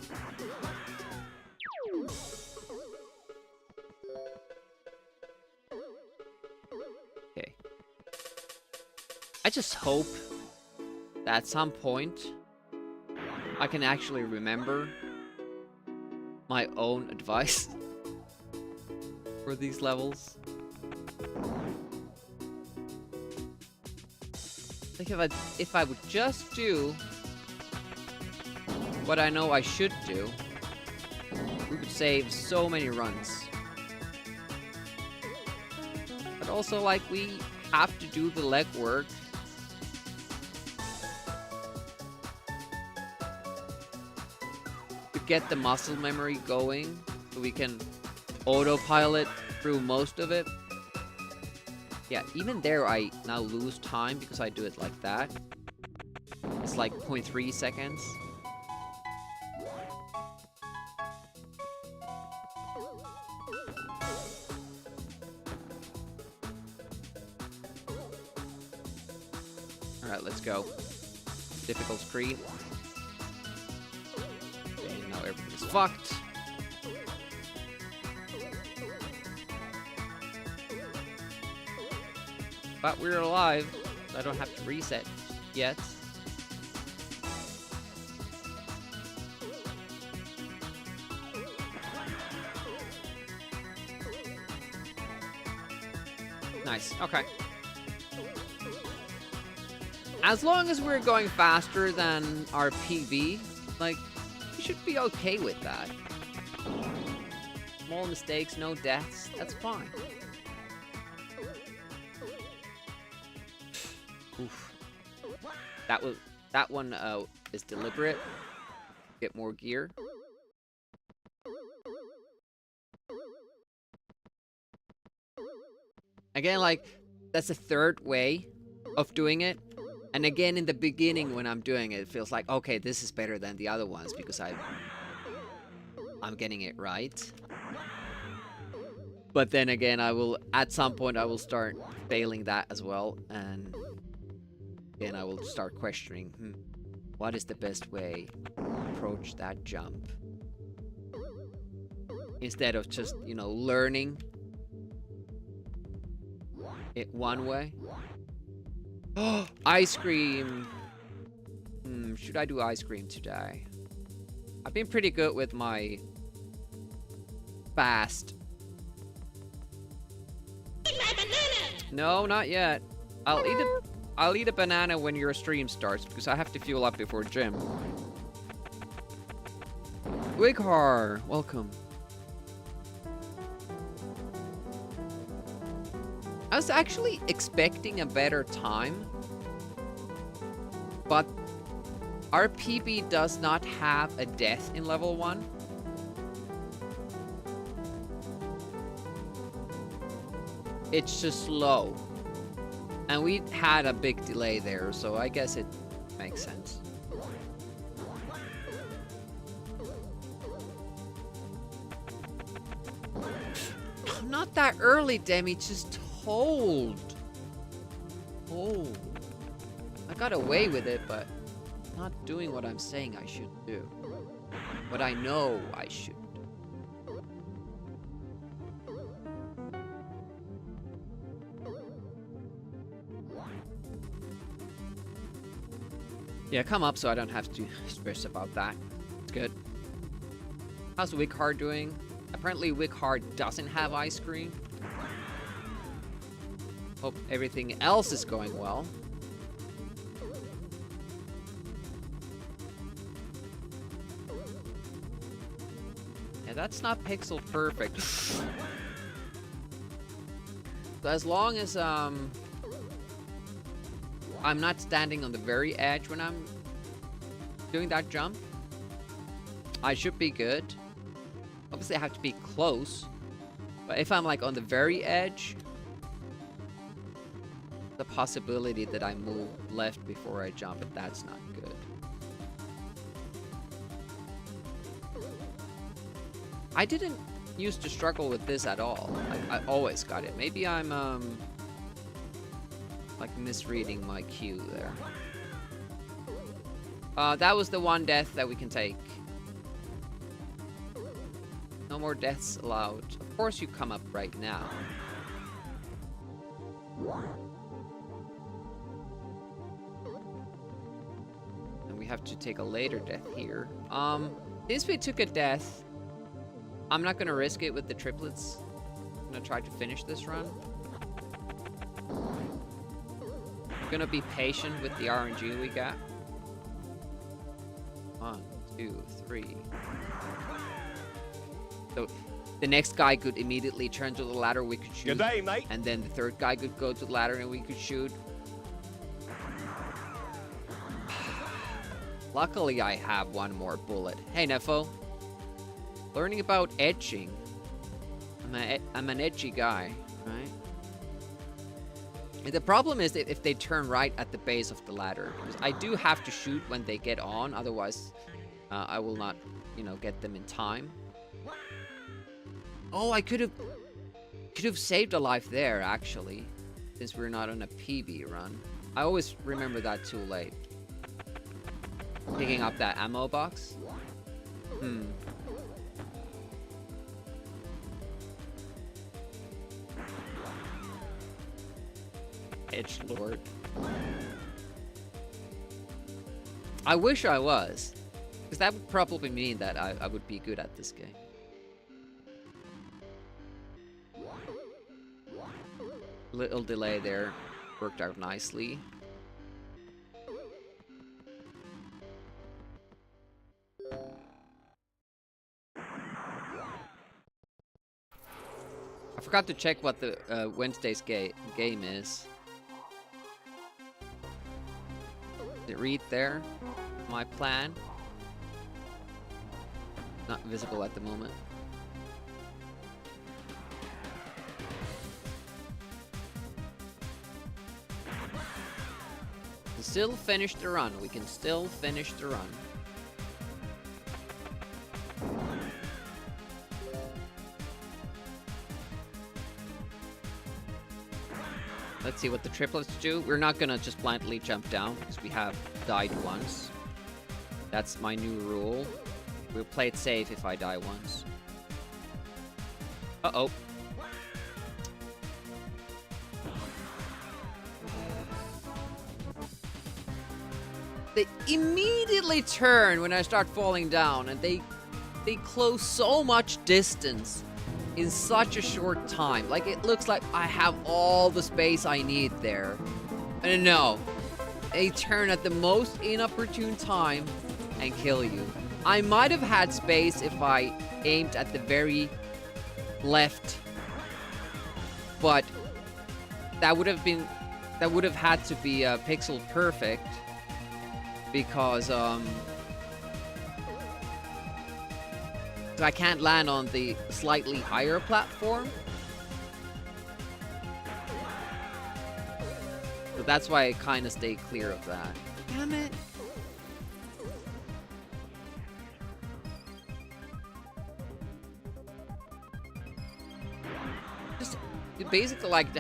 Okay. I just hope that at some point I can actually remember my own advice for these levels. Like if I would just do what I know I should do, we would save so many runs. But also, like, we have to do the legwork. To get the muscle memory going, so we can autopilot through most of it. Yeah, even there I now lose time because I do it like that. It's like 0.3 seconds. Alright, let's go. Difficult screen. Okay, now everything's fucked. But we're alive, so I don't have to reset yet. Nice, okay. As long as we're going faster than our PB, like, we should be okay with that. Small mistakes, no deaths, that's fine. Oof. That one is deliberate. Get more gear. Again, like, that's the third way of doing it. And again, in the beginning when I'm doing it, it feels like, okay, this is better than the other ones because I'm getting it right. But then again, at some point I will start failing that as well, and then I will start questioning, what is the best way to approach that jump? Instead of just, you know, learning it one way. Oh, ice cream! Should I do ice cream today? I've been pretty good with my fast. Eat my banana! No, not yet. I'll eat a banana when your stream starts because I have to fuel up before gym. Wighar, welcome. I was actually expecting a better time, but our PB does not have a death in level 1. It's just slow. And we had a big delay there, so I guess it makes sense. Not that early, Demi, just hold. Oh. I got away with it, but not doing what I'm saying I should do. What I know I should. Yeah, come up so I don't have to stress about that. It's good. How's Wighar doing? Apparently Wighar doesn't have ice cream. Hope everything else is going well. that's not pixel perfect. So as long as I'm not standing on the very edge when I'm doing that jump, I should be good. Obviously I have to be close, but if I'm like on the very edge, the possibility that I move left before I jump, but that's not good. I didn't used to struggle with this at all. I always got it. Maybe I'm like misreading my cue there. That was the one death that we can take. No more deaths allowed. Of course you come up right now. And we have to take a later death here. Since we took a death, I'm not gonna risk it with the triplets. I'm gonna try to finish this run. I'm gonna be patient with the RNG we got. 1, 2, 3. So the next guy could immediately turn to the ladder, we could shoot. Good day, mate. And then the third guy could go to the ladder and we could shoot. Luckily, I have one more bullet. Hey, Nefo. Learning about edging. I'm an edgy guy, right? And the problem is that if they turn right at the base of the ladder, because I do have to shoot when they get on, otherwise I will not, you know, get them in time. Oh, I could have saved a life there, actually, since we're not on a PB run. I always remember that too late. Picking up that ammo box. Edgelord. I wish I was, because that would probably mean that I would be good at this game. Little delay there, worked out nicely. I forgot to check what the Wednesday's game is. Did it read there? My plan? Not visible at the moment. We can still finish the run. We can still finish the run. Let's see what the triplets do. We're not gonna just blindly jump down because we have died once. That's my new rule. We'll play it safe if I die once. Uh-oh. They immediately turn when I start falling down, and they close so much distance in such a short time. Like, it looks like I have all the space I need there. And no, they turn at the most inopportune time and kill you. I might have had space if I aimed at the very left, but that would have had to be pixel perfect, because I can't land on the slightly higher platform. So that's why I kind of stay clear of that. Damn it. Just basically like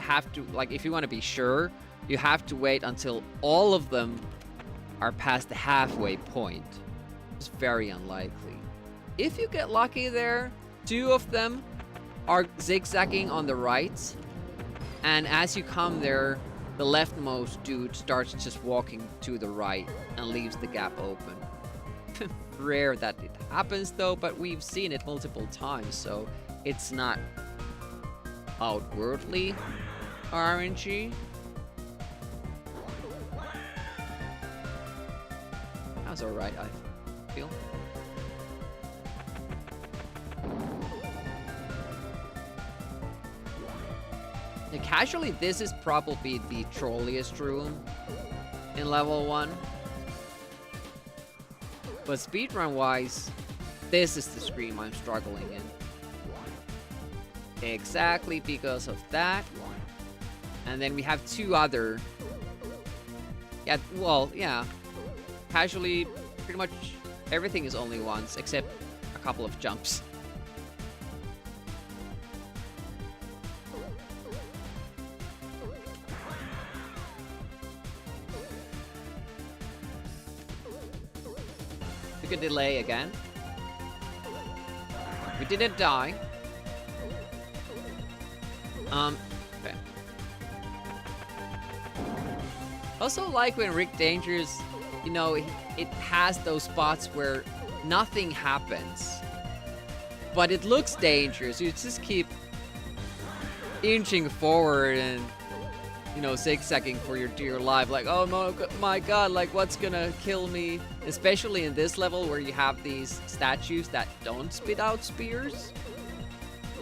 if you want to be sure, you have to wait until all of them are past the halfway point. It's very unlikely. If you get lucky there, 2 of them are zigzagging on the right, and as you come there, the leftmost dude starts just walking to the right and leaves the gap open. Rare that it happens though, but we've seen it multiple times, so it's not outwardly RNG. That's alright, I feel. casually, this is probably the trolliest room in level 1. But speedrun-wise, this is the scream I'm struggling in. Exactly because of that. And then we have 2 other... Yeah, well, yeah. Casually, pretty much everything is only once, except a couple of jumps. Took a delay again. We didn't die. Okay. Also like when Rick Dangerous, you know, it has those spots where nothing happens. But it looks dangerous. You just keep inching forward and, you know, zigzagging for your dear life. Like, oh my god, like what's gonna kill me? Especially in this level where you have these statues that don't spit out spears.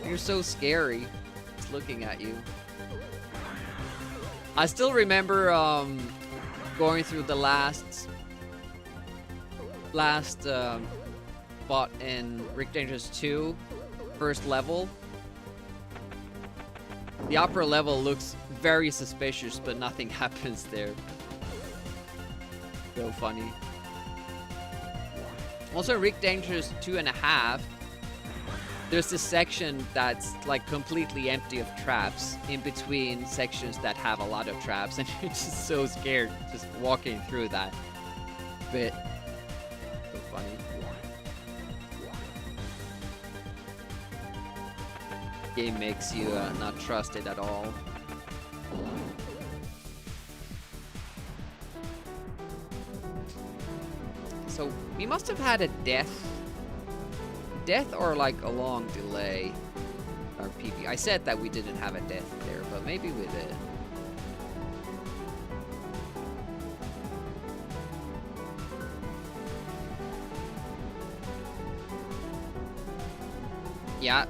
You're so scary. Just looking at you. I still remember going through the last spot in Rick Dangerous 2, first level. The upper level looks very suspicious, but nothing happens there. So funny. Also, Rick Dangerous 2.5. There's this section that's like completely empty of traps in between sections that have a lot of traps, and you're just so scared just walking through that bit. So funny. Game makes you not trust it at all. So we must have had a death or like a long delay. Our PP. I said that we didn't have a death there, but maybe we did. Yeah.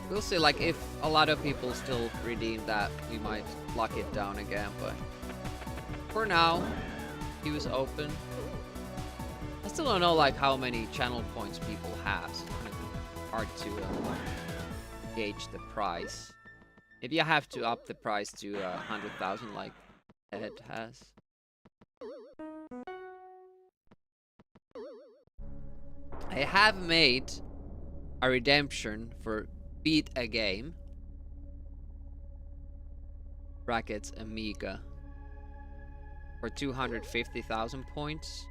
We'll see, like, if a lot of people still redeem that, we might lock it down again, but for now, he was open. I still don't know, like, how many channel points people have, so it's kind of hard to gauge the price. Maybe I have to up the price to 100,000 like Ed has. I have made a redemption for Beat a Game. Brackets Amiga. For 250,000 points.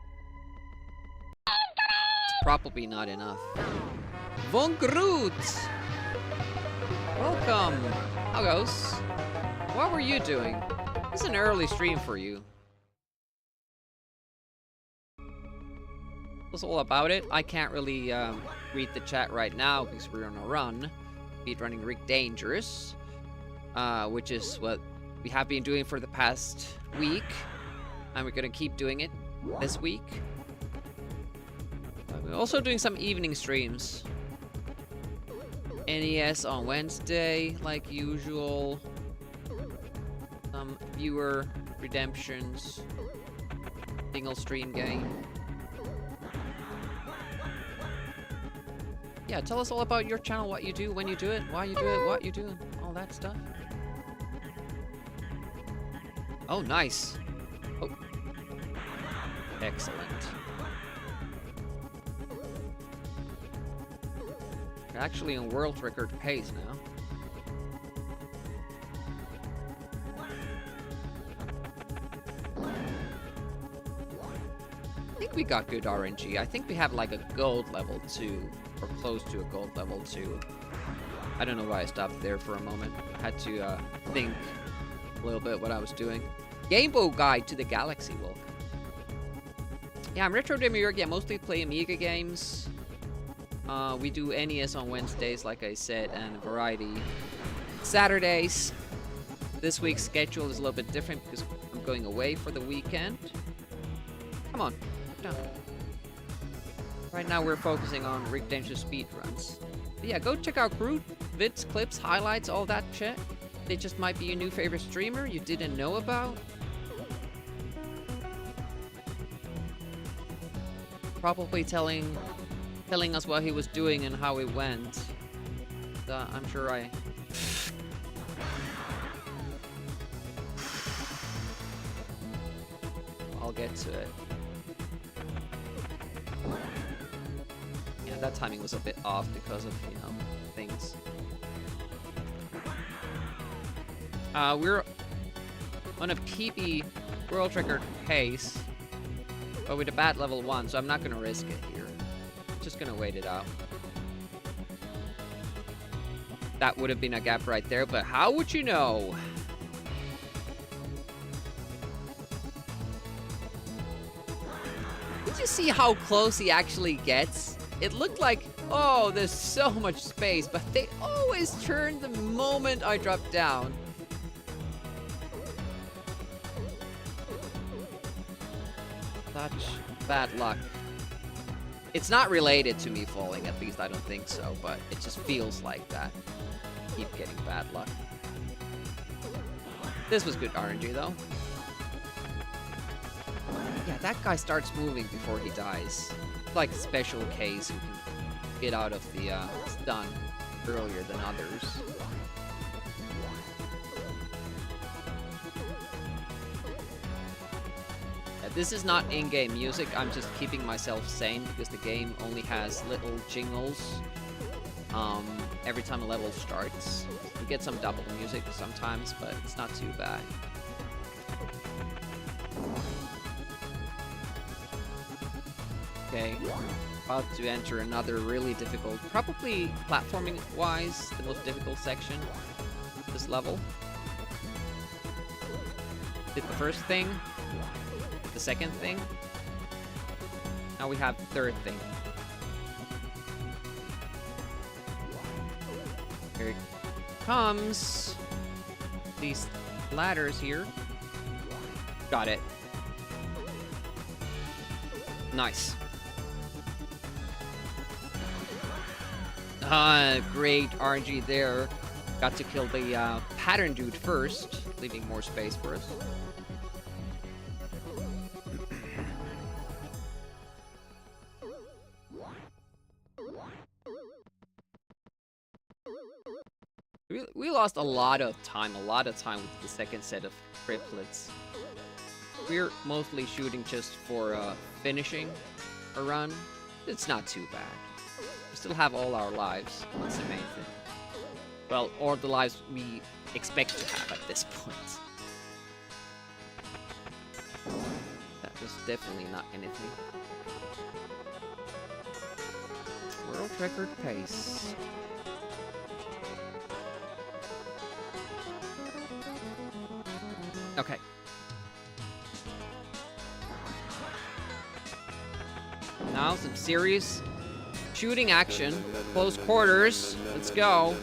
It's probably not enough. Von Groot! Welcome! How goes? What were you doing? This is an early stream for you. What's all about it? I can't really read the chat right now because we're on a run. Speedrunning Rick Dangerous. Which is what we have been doing for the past week. And we're gonna keep doing it this week. We're also doing some evening streams. NES on Wednesday, like usual. Some viewer redemptions. Single stream game. Yeah, tell us all about your channel, what you do, when you do it, why you do it, what you do, all that stuff. Oh, nice. Oh. Excellent. We're actually in world record pace now. I think we got good RNG. I think we have like a gold level 2, or close to a gold level 2. I don't know why I stopped there for a moment. I had to think a little bit what I was doing. Game Boy Guide to the Galaxy Walk. Yeah, I'm Retro Demiurge. I mostly play Amiga games. We do NES on Wednesdays, like I said, and Variety Saturdays. This week's schedule is a little bit different because I'm going away for the weekend. Come on, down. Right now we're focusing on Rick Dangerous speedruns. But yeah, go check out Groot, vids, clips, highlights, all that shit. They just might be your new favorite streamer you didn't know about. Probably telling us what he was doing and how it went. I'm sure I'll get to it. Yeah, that timing was a bit off because of, you know, things. We're on a PB world record pace, but with a bad level 1, so I'm not gonna risk it here. Just gonna wait it out. That would have been a gap right there, but how would you know? Did you see how close he actually gets? It looked like, oh, there's so much space, but they always turn the moment I drop down. Such bad luck. It's not related to me falling, at least I don't think so, but it just feels like that. Keep getting bad luck. This was good RNG though. Yeah, that guy starts moving before he dies. It's like a special case who can get out of the stun earlier than others. This is not in-game music, I'm just keeping myself sane because the game only has little jingles every time a level starts. You get some double music sometimes, but it's not too bad. Okay, about to enter another really difficult, probably platforming-wise, the most difficult section of this level. Did the first thing. The second thing. Now we have the third thing. Here it comes. These ladders here. Got it. Nice. Great RNG there. Got to kill the pattern dude first, leaving more space for us. We lost a lot of time with the second set of triplets. We're mostly shooting just for finishing a run. It's not too bad. We still have all our lives. That's the main thing. Well, or the lives we expect to have at this point. That was definitely not anything. World record pace. Okay. Now some serious shooting action. Close quarters. Let's go.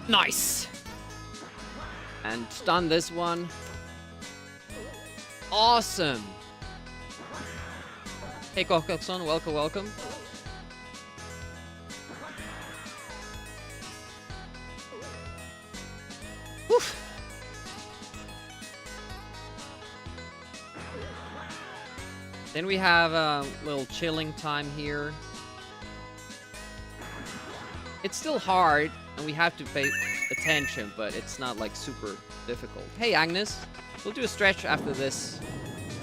Nice. And stun this one. Awesome. Hey Kokokson, welcome, welcome. Then we have a little chilling time here. It's still hard, and we have to pay attention, but it's not like super difficult. Hey Agnes, we'll do a stretch after this.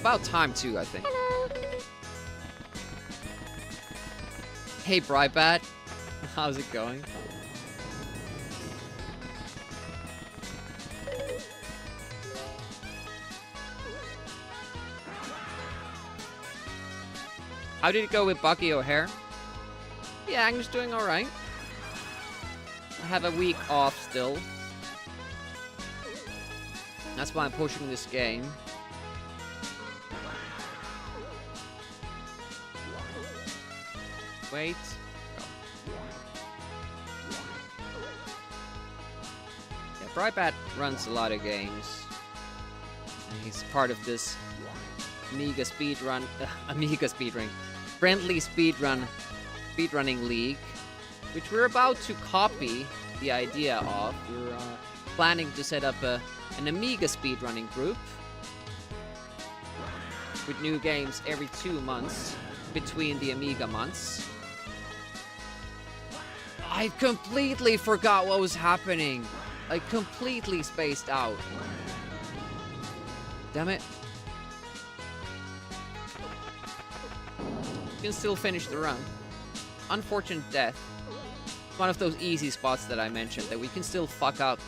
About time too, I think. Hello. Hey 𝑨𝑴𝑰𝑮𝑨, how's it going? How did it go with Bucky O'Hare? Yeah, Agnes doing alright. I have a week off still. That's why I'm pushing this game. Wait. Go. Yeah, 𝑨𝑴𝑰𝑮𝑨 runs a lot of games. And he's part of this Amiga speedrun, friendly speedrunning league. which we're about to copy the idea of. We're planning to set up an Amiga speedrunning group with new games every 2 months between the Amiga months. I completely forgot what was happening. I completely spaced out. Damn it. You can still finish the run. Unfortunate death. One of those easy spots that I mentioned that we can still fuck up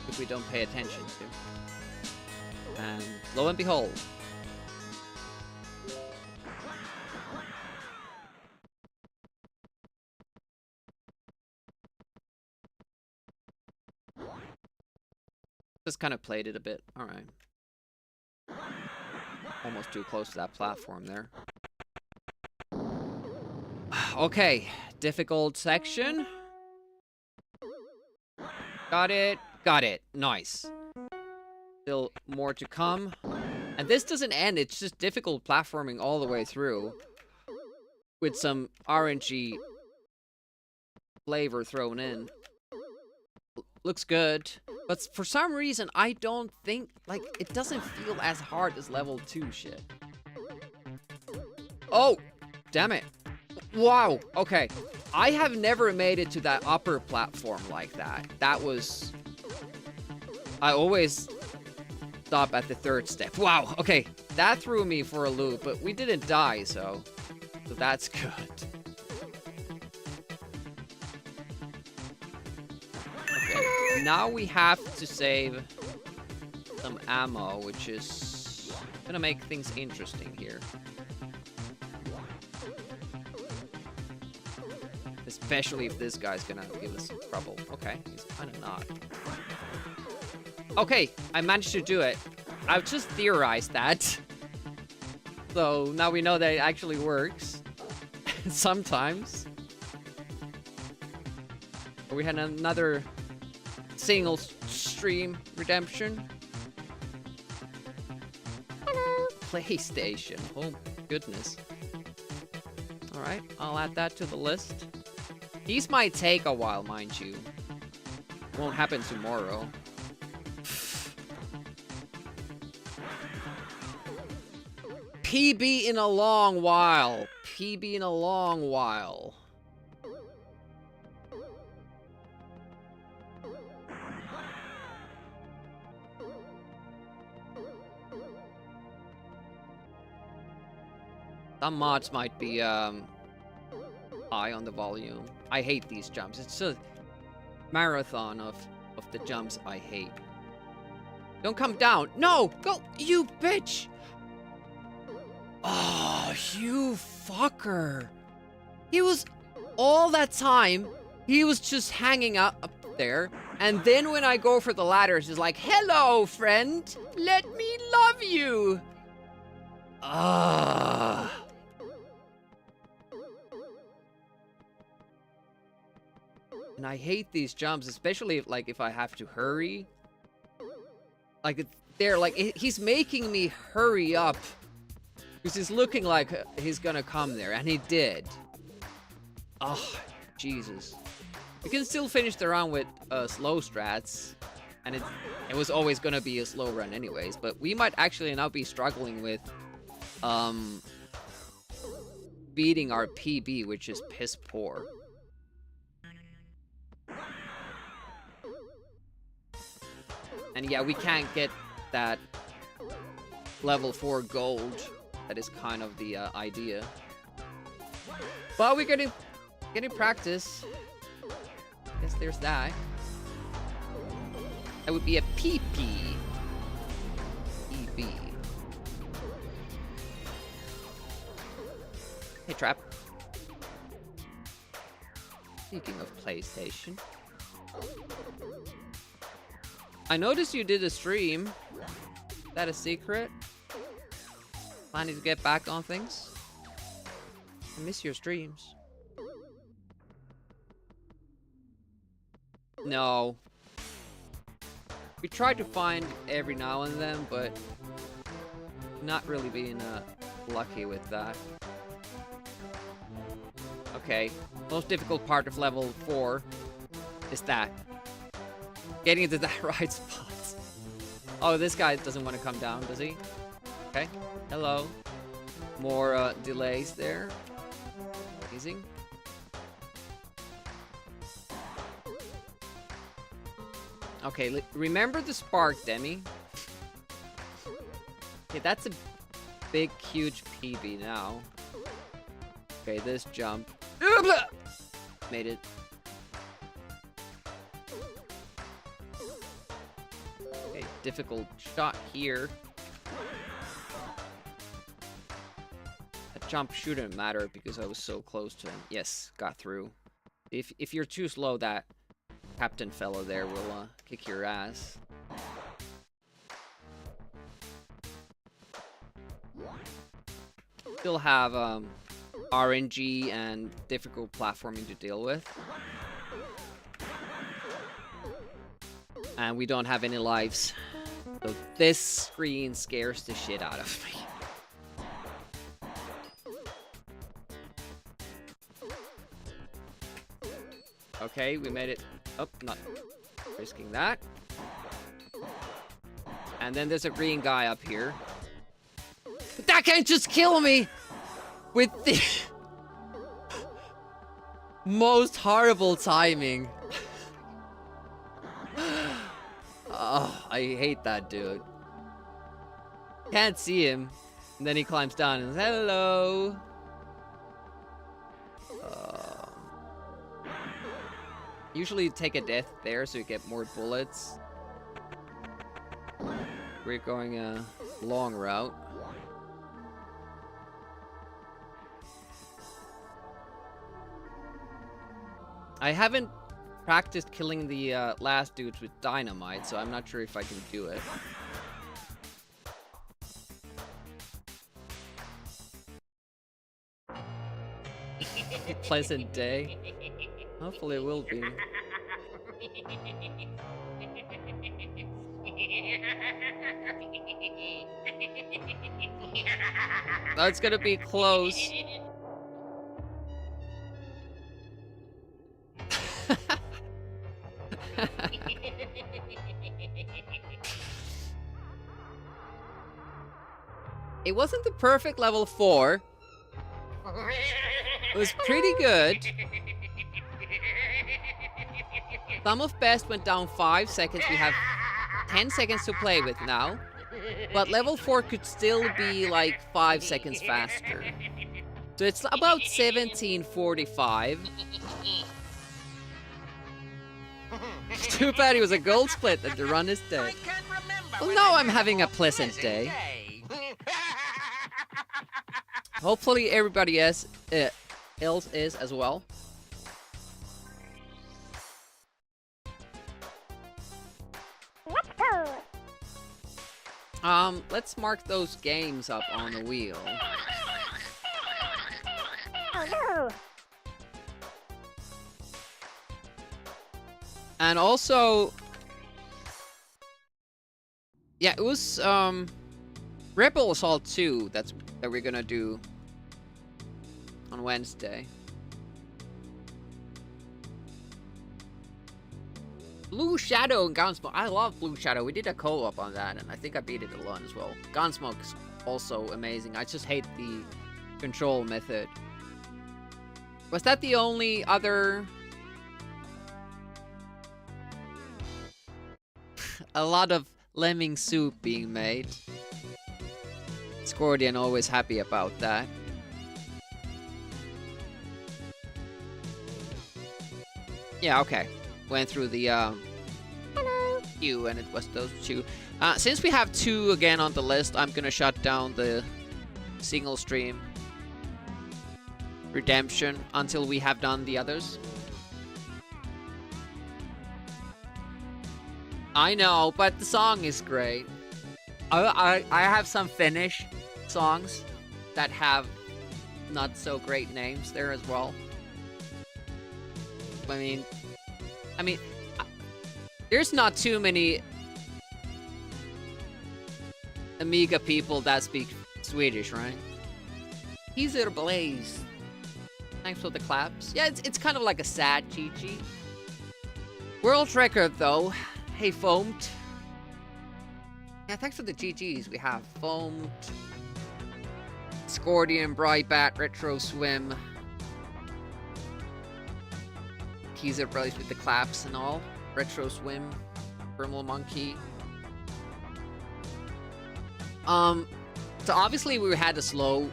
if we don't pay attention to. And lo and behold. Just kind of played it a bit. Alright. Almost too close to that platform there. Okay. Difficult section. Got it. Got it. Nice. Still more to come. And this doesn't end. It's just difficult platforming all the way through. With some RNG flavor thrown in. Looks good. But for some reason, I don't think, like, it doesn't feel as hard as level 2 shit. Oh! Damn it. Wow. Okay. I have never made it to that upper platform like that. That was... I always stop at the 3rd step. Wow. Okay. That threw me for a loop, but we didn't die, so that's good. Now we have to save some ammo, which is gonna make things interesting here. Especially if this guy's gonna give us some trouble. Okay, he's kind of not. Okay, I managed to do it. I've just theorized that. So now we know that it actually works. Sometimes. We had another... single stream redemption. Hello. PlayStation. Oh, goodness. Alright, I'll add that to the list. These might take a while, mind you. Won't happen tomorrow. PB in a long while. PB in a long while. Some mods might be, high on the volume. I hate these jumps. It's a marathon of the jumps I hate. Don't come down. No! Go! You bitch! Oh, you fucker. He was... all that time, he was just hanging up there. And then when I go for the ladders, he's like, hello, friend! Let me love you! Ah. And I hate these jumps, especially if, like, if I have to hurry. Like, they're like, he's making me hurry up. Because he's looking like he's gonna come there, and he did. Oh, Jesus. We can still finish the round with slow strats. And it was always gonna be a slow run anyways. But we might actually now be struggling with beating our PB, which is piss poor. And yeah, we can't get that level 4 gold. That is kind of the idea. But we're getting practice. Guess there's that. That would be a PP. PB. Hey, Trap. Speaking of PlayStation. I noticed you did a stream. Is that a secret? Planning to get back on things? I miss your streams. No. We try to find every now and then, but not really being lucky with that. Okay, Most difficult part of level 4 is that. Getting into that right spot. Oh, this guy doesn't want to come down, does he? Okay. Hello. More delays there. Amazing. Okay, remember the spark, Demi. Okay, that's a big, huge PB now. Okay, this jump. Made it. Okay, difficult shot here. That jump shouldn't matter because I was so close to him. Yes, got through. If you're too slow, that captain fellow there will kick your ass. Still have RNG and difficult platforming to deal with. And we don't have any lives. So this screen scares the shit out of me. Okay, we made it up, not risking that. And then there's a green guy up here. That can't just kill me with the most horrible timing. Oh, I hate that dude. Can't see him. And then he climbs down and says, hello. Usually take a death there so you get more bullets. We're going a long route. I haven't practiced killing the last dudes with dynamite, so I'm not sure if I can do it. Pleasant day. Hopefully it will be. That's gonna be close. It wasn't the perfect level 4. It was pretty good. Thumb of Best went down 5 seconds. We have 10 seconds to play with now. But level 4 could still be like 5 seconds faster. So it's about 17:45. Too bad it was a gold split that the run is dead. Well, now I'm having a pleasant day. Hopefully everybody else is as well. Let's mark those games up on the wheel. Oh no! And also, yeah, it was Rebel Assault 2 that we're gonna do on Wednesday. Blue Shadow and Gunsmoke. I love Blue Shadow. We did a co-op on that, and I think I beat it alone as well. Gunsmoke is also amazing. I just hate the control method. Was that the only other... A lot of lemming soup being made. Scordian always happy about that. Yeah, okay. Went through the queue, and it was those two. Since we have 2 again on the list, I'm gonna shut down the single stream redemption until we have done the others. I know, but the song is great. I have some Finnish songs that have not so great names there as well. I mean, there's not too many Amiga people that speak Swedish, right? He's a blaze. Thanks for the claps. Yeah, it's kind of like a sad GG. World record though. Hey, Foamed. Yeah, thanks for the GGs. We have Foamed, Scordian, Brightbat, Retro Swim. Keys up brothers with the claps and all. Retro Swim, Thermal Monkey. So obviously we had a slow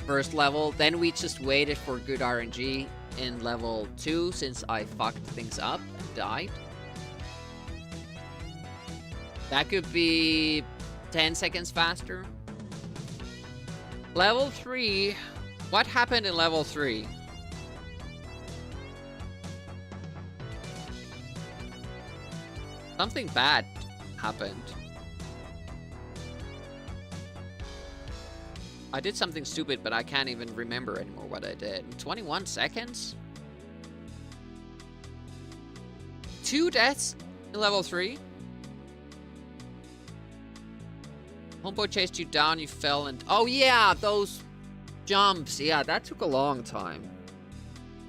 first level, then we just waited for good RNG in level 2 since I fucked things up and died. That could be 10 seconds faster. Level 3, what happened in level 3? Something bad happened. I did something stupid, but I can't even remember anymore what I did. 21 seconds? 2 deaths in level 3? Homeboy chased you down, you fell, and... Oh yeah, those jumps. Yeah, that took a long time.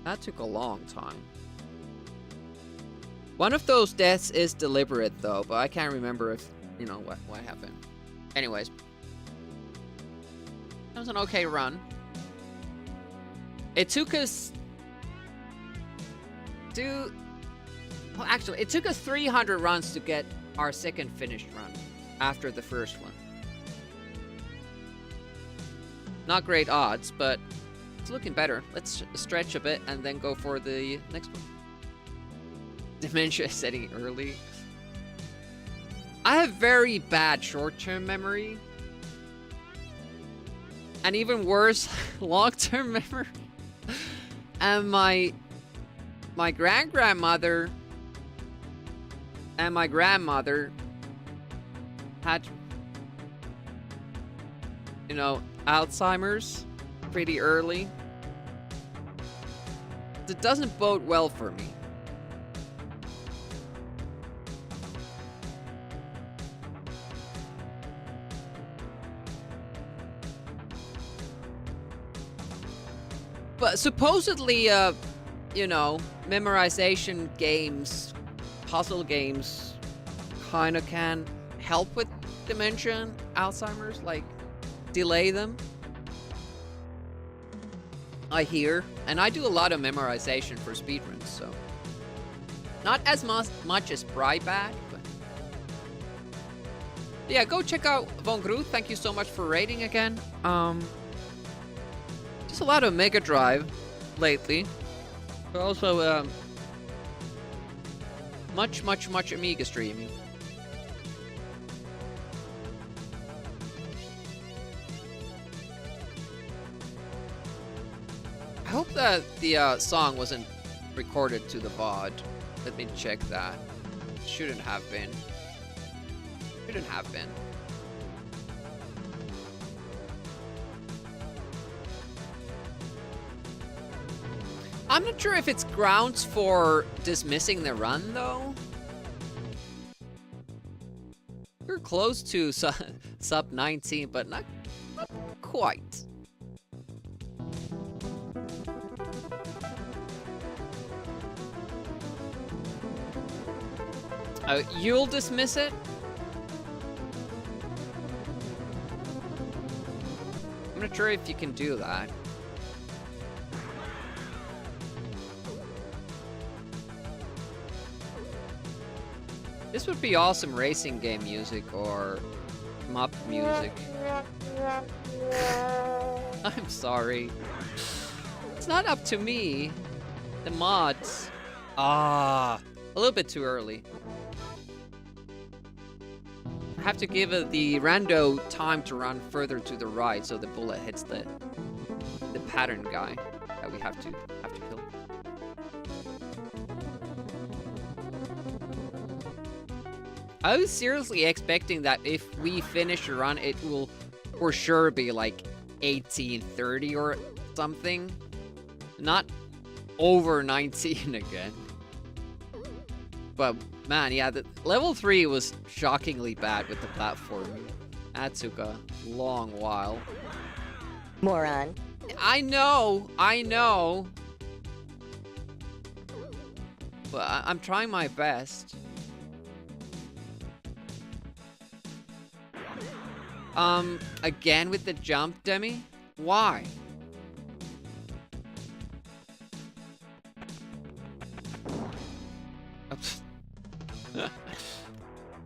That took a long time. One of those deaths is deliberate, though, but I can't remember if, you know, what happened. Anyways. That was an okay run. It took us... Well, actually, it took us 300 runs to get our second finished run after the first one. Not great odds, but it's looking better. Let's stretch a bit and then go for the next one. Dementia setting early. I have very bad short-term memory. And even worse, long-term memory. And my grandmother and my grandmother had, you know, Alzheimer's pretty early. It doesn't bode well for me. But supposedly, you know, memorization games, puzzle games, kind of can help with dementia and Alzheimer's, like, delay them. I hear. And I do a lot of memorization for speedruns, so. Not as much as 𝑨𝑴𝑰𝑮𝑦, but... Yeah, go check out Von Groot. Thank you so much for rating again. Just a lot of Mega Drive lately. But also, much Amiga streaming. I hope that the song wasn't recorded to the VOD. Let me check that. Shouldn't have been. Shouldn't have been. I'm not sure if it's grounds for dismissing the run, though. We're close to sub 19, but not quite. You'll dismiss it? I'm not sure if you can do that. This would be awesome racing game music or mop music. I'm sorry. It's not up to me. The mods. A little bit too early. I have to give the rando time to run further to the right so the bullet hits the pattern guy that we have to kill. I was seriously expecting that if we finish a run, it will for sure be like 18:30 or something. Not over 19 again. But man, yeah, the level 3 was shockingly bad with the platform. That took a long while. Moron. I know. But I'm trying my best. Again with the jump, Demi? Why?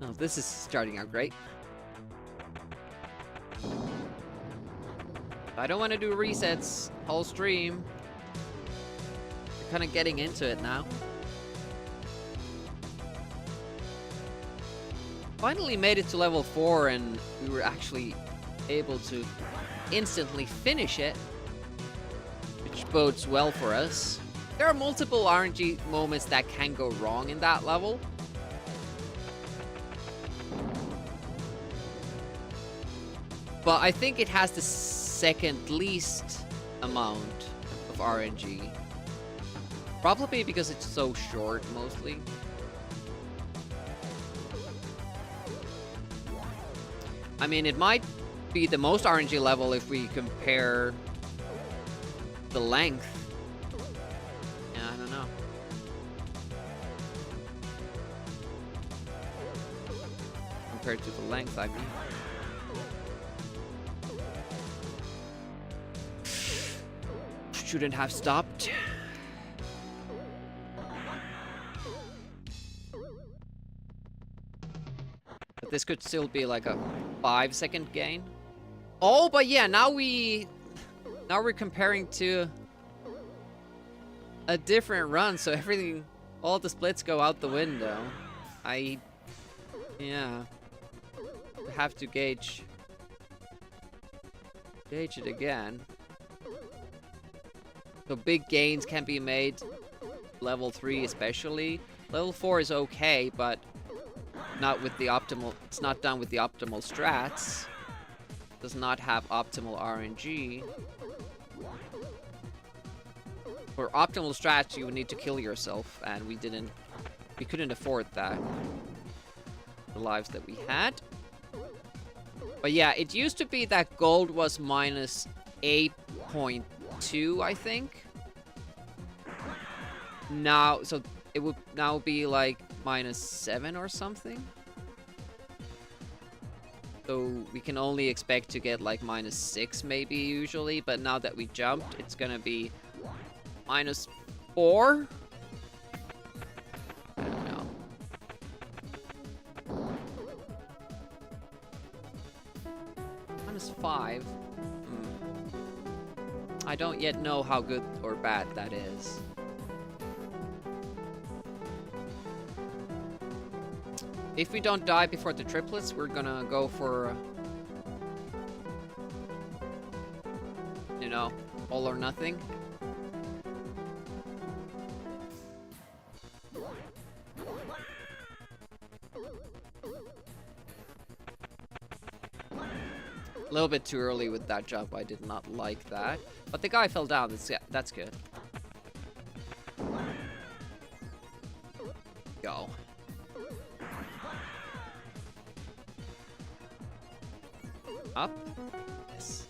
Oh, this is starting out great. I don't want to do resets whole stream. We're kind of getting into it now. Finally made it to level 4 and we were actually able to instantly finish it, which bodes well for us. There are multiple RNG moments that can go wrong in that level. But I think it has the second least amount of RNG. Probably because it's so short, mostly. I mean, it might be the most RNG level if we compare the length. Yeah, I don't know. Compared to the length, I mean. Shouldn't have stopped. But this could still be like a 5-second gain. Oh, but yeah, now we're comparing to a different run, so everything, all the splits go out the window. Yeah. We have to gauge it again. So big gains can be made, level 3 especially. Level 4 is okay, but not with the optimal, it's not done with the optimal strats. Does not have optimal RNG. For optimal strats, you would need to kill yourself, and we couldn't afford that. The lives that we had. But yeah, it used to be that gold was minus 8.2, I think. Now, so it would now be like minus 7 or something. So we can only expect to get like minus 6 maybe usually, but now that we jumped, it's gonna be minus 4? I don't know. Minus 5? I don't yet know how good or bad that is. If we don't die before the triplets, we're gonna go for, you know, all or nothing. A little bit too early with that jump. I did not like that. But the guy fell down. That's good. Go. Up? Yes.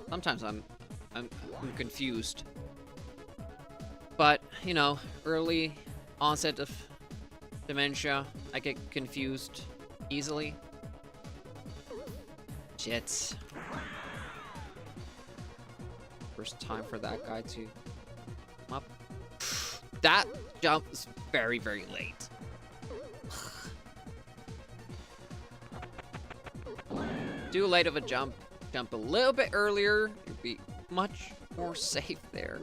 Sometimes I'm confused. But, you know, early onset of dementia, I get confused easily. Shit. First time for that guy to come up. That jump is very, very late. Too late of a jump. Jump a little bit earlier. You'd be much more safe there.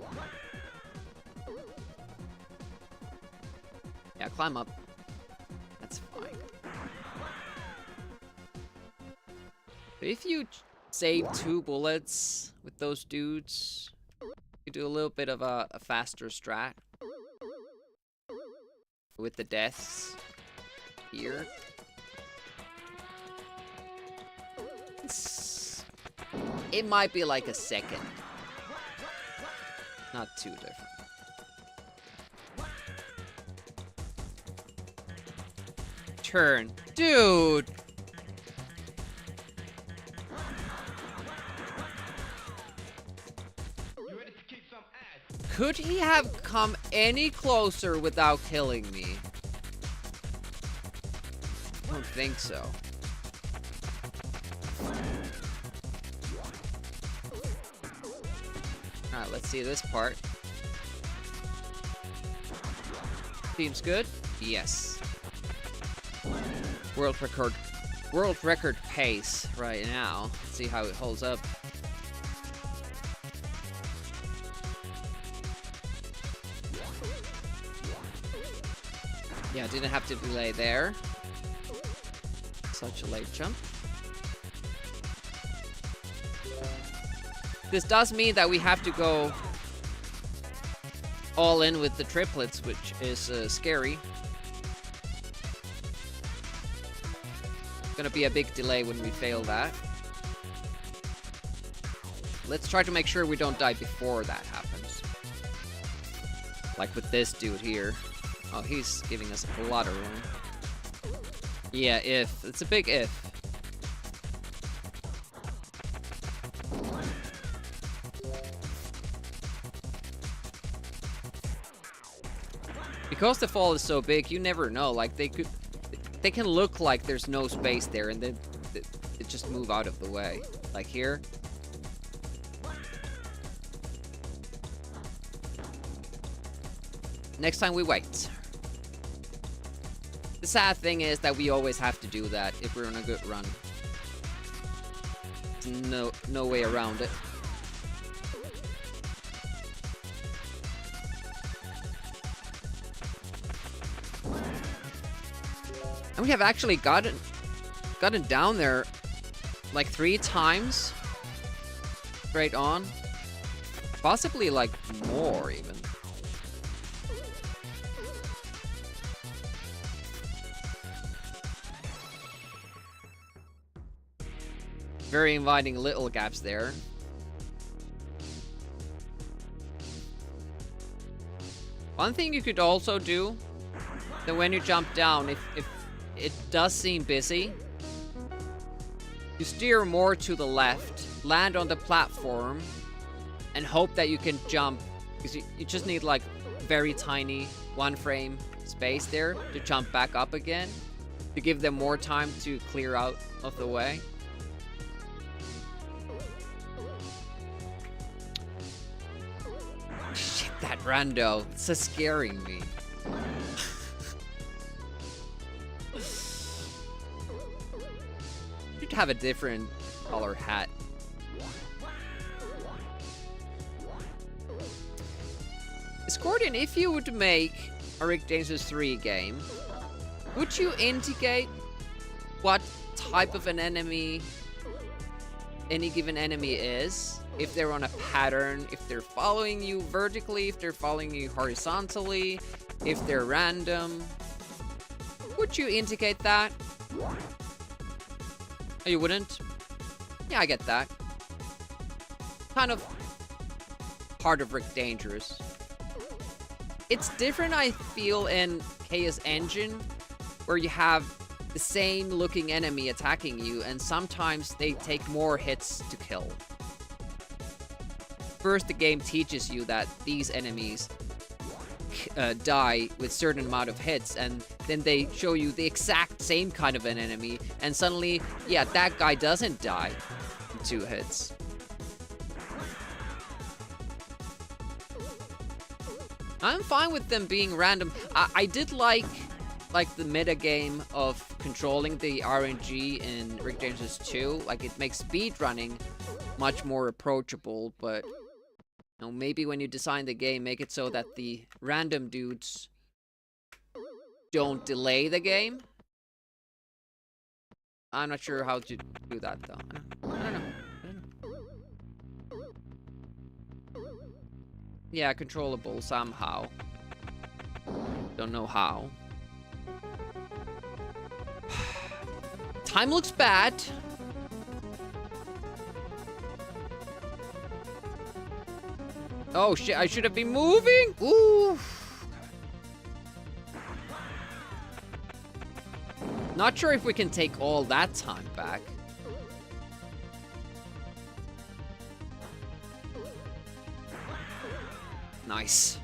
Yeah, climb up. That's fine. If you save 2 bullets with those dudes, you do a little bit of a faster strat with the deaths here. It might be like a second. Not too different. Turn. Dude! Could he have come any closer without killing me? I don't think so. Alright, let's see this part. Seems good? Yes. World record pace right now. Let's see how it holds up. Yeah, didn't have to delay there. Such a late jump. This does mean that we have to go all in with the triplets, which is scary. Gonna be a big delay when we fail that. Let's try to make sure we don't die before that happens. Like with this dude here. Oh, he's giving us a lot of room. Yeah, if. It's a big if. Because the fall is so big, you never know. Like, they can look like there's no space there, and then it just move out of the way. Like here. Next time we wait. The sad thing is that we always have to do that if we're on a good run. There's no way around it. And we have actually gotten down there like 3 times straight on. Possibly like more even. Very inviting little gaps there. One thing you could also do, that when you jump down, if it does seem busy, you steer more to the left, land on the platform, and hope that you can jump, because you just need like very tiny 1 frame space there to jump back up again, to give them more time to clear out of the way. Shit, that rando, it's so scaring me. You'd have a different color hat. Scorpion, if you would make a Rick Dangerous 3 game, would you indicate what type of an enemy any given enemy is? If they're on a pattern, if they're following you vertically, if they're following you horizontally, if they're random. Would you indicate that? Oh, you wouldn't? Yeah, I get that. Kind of part of Rick Dangerous. It's different, I feel, in Chaos Engine, where you have the same looking enemy attacking you, and sometimes they take more hits to kill. First, the game teaches you that these enemies die with certain amount of hits, and then they show you the exact same kind of an enemy, and suddenly, yeah, that guy doesn't die in 2 hits. I'm fine with them being random. I did like the meta game of controlling the RNG in Rick Dangerous 2. Like, it makes speedrunning much more approachable, but you know, maybe when you design the game, make it so that the random dudes don't delay the game. I'm not sure how to do that, though. I don't know. Yeah, controllable somehow. Don't know how. Time looks bad. Oh shit, I should have been moving. Ooh. Not sure if we can take all that time back. Nice.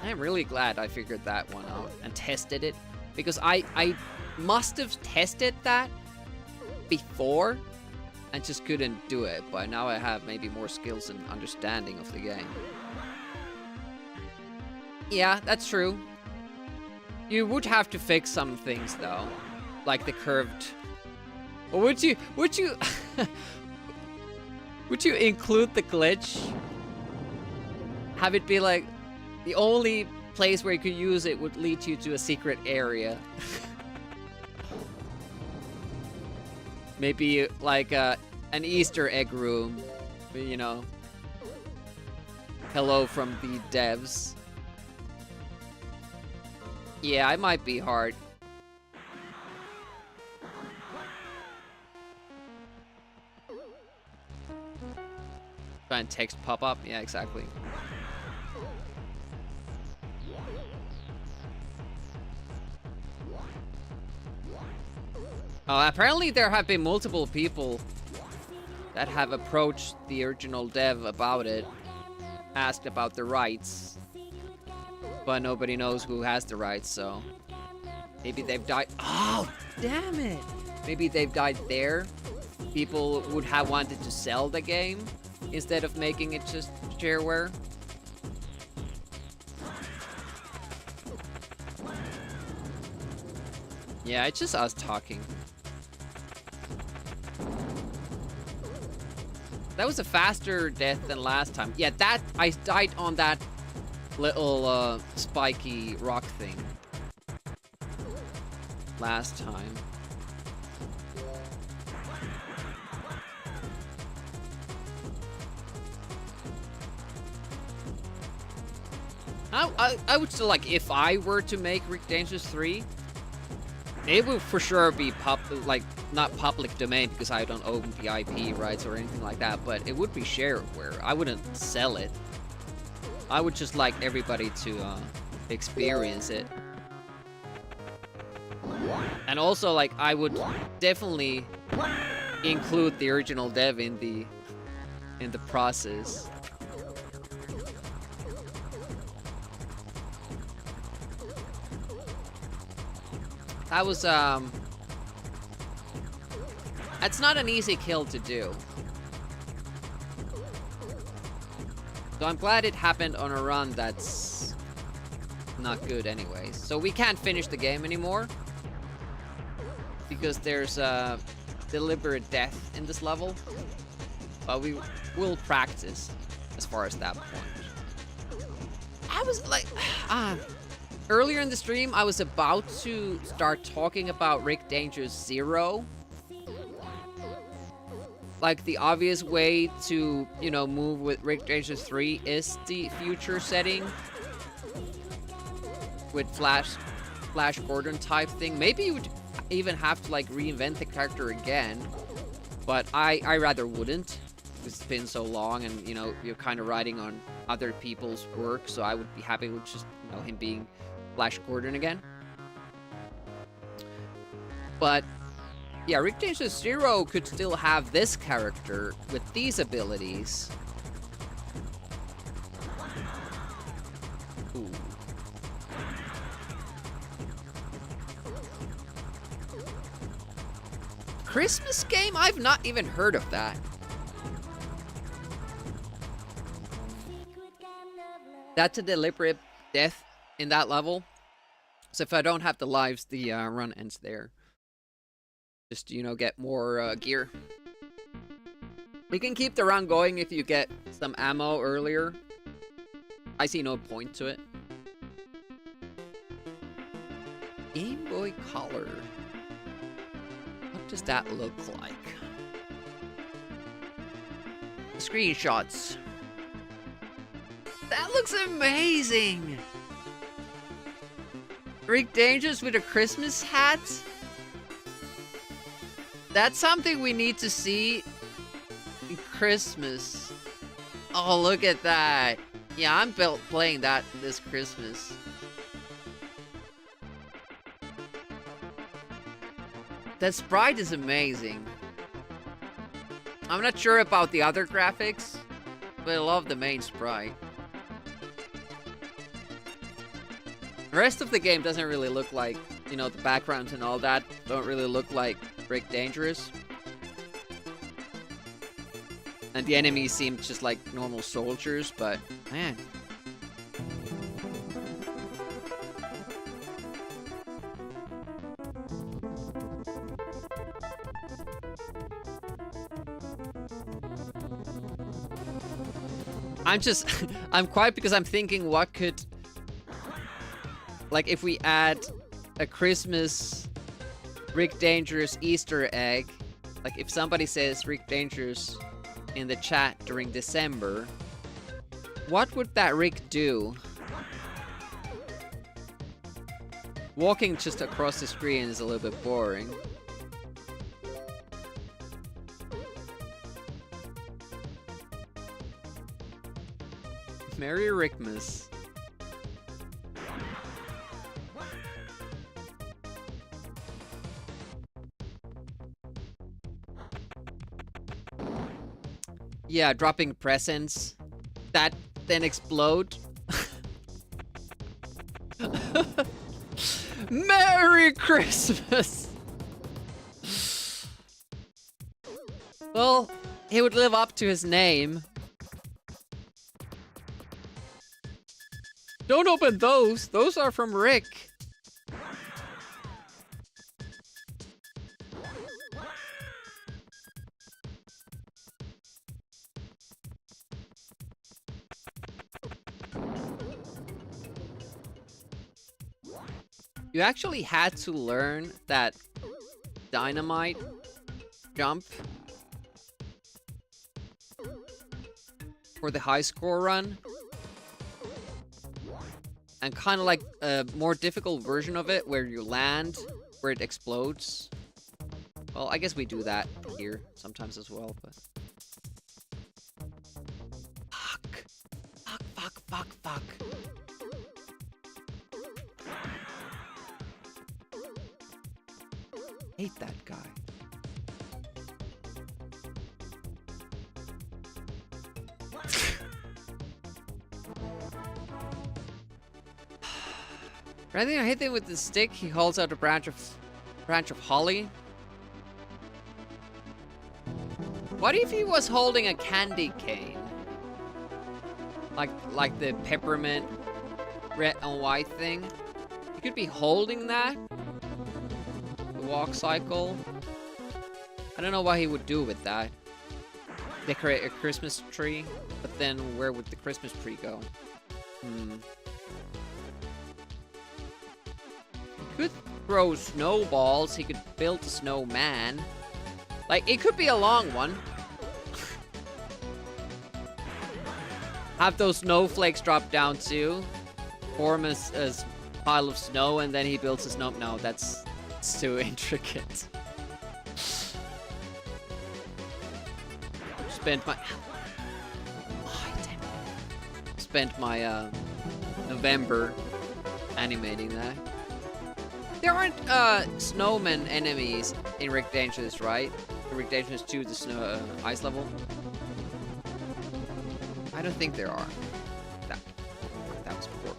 I'm really glad I figured that one out and tested it, because I must have tested that before and just couldn't do it, but now I have maybe more skills and understanding of the game. Yeah, that's true. You would have to fix some things though, like the curved. Or would you would you include the glitch? Have it be like the only place where you could use it would lead you to a secret area. Maybe like an Easter egg room, you know. Hello from the devs. Yeah, it might be hard. Try and text pop up. Yeah, exactly. Apparently there have been multiple people that have approached the original dev about it, asked about the rights, but nobody knows who has the rights, so maybe they've died. Oh, damn it! Maybe they've died there. People would have wanted to sell the game instead of making it just shareware. Yeah, it's just us talking. That was a faster death than last time. Yeah, that I died on that little spiky rock thing last time. I would still, like, if I were to make Rick Dangerous 3, it would for sure be not public domain, because I don't own the IP rights or anything like that, but it would be shareware. I wouldn't sell it. I would just like everybody to experience it. And also, like, I would definitely include the original dev in the process. That was that's not an easy kill to do. So I'm glad it happened on a run that's not good anyways. So we can't finish the game anymore, because there's a deliberate death in this level. But we will practice as far as that point. I was like, earlier in the stream, I was about to start talking about Rick Dangerous 0. Like, the obvious way to, you know, move with Rick Dangerous 3 is the future setting with Flash Gordon type thing. Maybe you would even have to, like, reinvent the character again, but I rather wouldn't. It's been so long, and, you know, you're kind of riding on other people's work, so I would be happy with just, you know, him being Flash Gordon again. But yeah, Rick Dangerous 0 could still have this character with these abilities. Ooh. Christmas game? I've not even heard of that. That's a deliberate death in that level. So if I don't have the lives, the run ends there. Just, you know, get more gear. We can keep the run going if you get some ammo earlier. I see no point to it. Game Boy Color. What does that look like? Screenshots. That looks amazing! Rick Dangerous with a Christmas hat? That's something we need to see in Christmas. Oh, look at that. Yeah, I'm playing that this Christmas. That sprite is amazing. I'm not sure about the other graphics, but I love the main sprite. The rest of the game doesn't really look like, you know, the backgrounds and all that don't really look like Rick Dangerous. And the enemies seem just like normal soldiers, but man. I'm quiet because I'm thinking what could, like if we add a Christmas Rick Dangerous Easter egg, like if somebody says Rick Dangerous in the chat during December, what would that Rick do? Walking just across the screen is a little bit boring. Merry Rickmas. Yeah, dropping presents that then explode. Merry Christmas! Well, he would live up to his name. Don't open those. Those are from Rick. You actually had to learn that dynamite jump for the high score run. And kind of like a more difficult version of it where you land where it explodes. Well, I guess we do that here sometimes as well, but... Fuck. Fuck, fuck, fuck, fuck. Hate that guy. I think I hit him with the stick. He holds out a branch of holly. What if he was holding a candy cane? Like the peppermint red and white thing. He could be holding that. The walk cycle. I don't know what he would do with that. Decorate a Christmas tree, but then where would the Christmas tree go? He could throw snowballs. He could build a snowman. Like, it could be a long one. Have those snowflakes drop down too. Form a pile of snow, and then he builds a snow. No, that's too intricate. Spent my November animating that. There aren't snowman enemies in Rick Dangerous, right? In Rick Dangerous 2, the snow ice level. I don't think there are. That was before.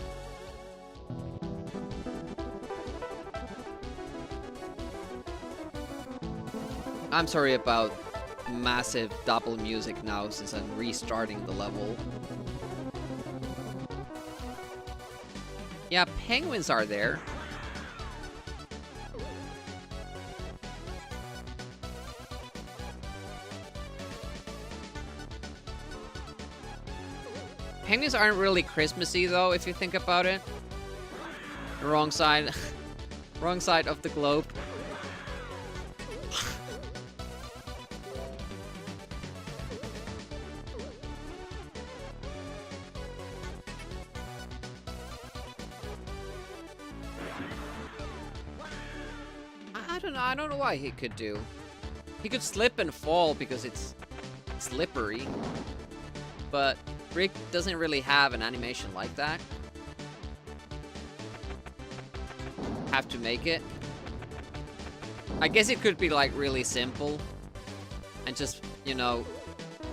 I'm sorry about massive double music now since I'm restarting the level. Yeah, penguins are there. Penguins aren't really Christmassy though, if you think about it. The wrong side, wrong side of the globe. I don't know why he could do. He could slip and fall because it's slippery. But Rick doesn't really have an animation like that. Have to make it. I guess it could be like really simple and just, you know,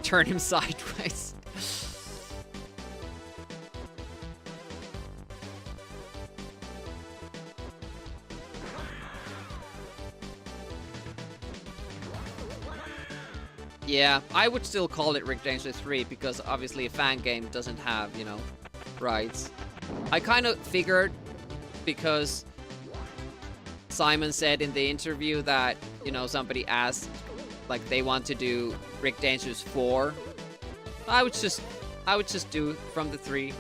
turn him sideways. Yeah, I would still call it Rick Dangerous 3 because obviously a fan game doesn't have, you know, rights. I kind of figured because Simon said in the interview that, you know, somebody asked, like, they want to do Rick Dangerous 4. I would just do from the 3.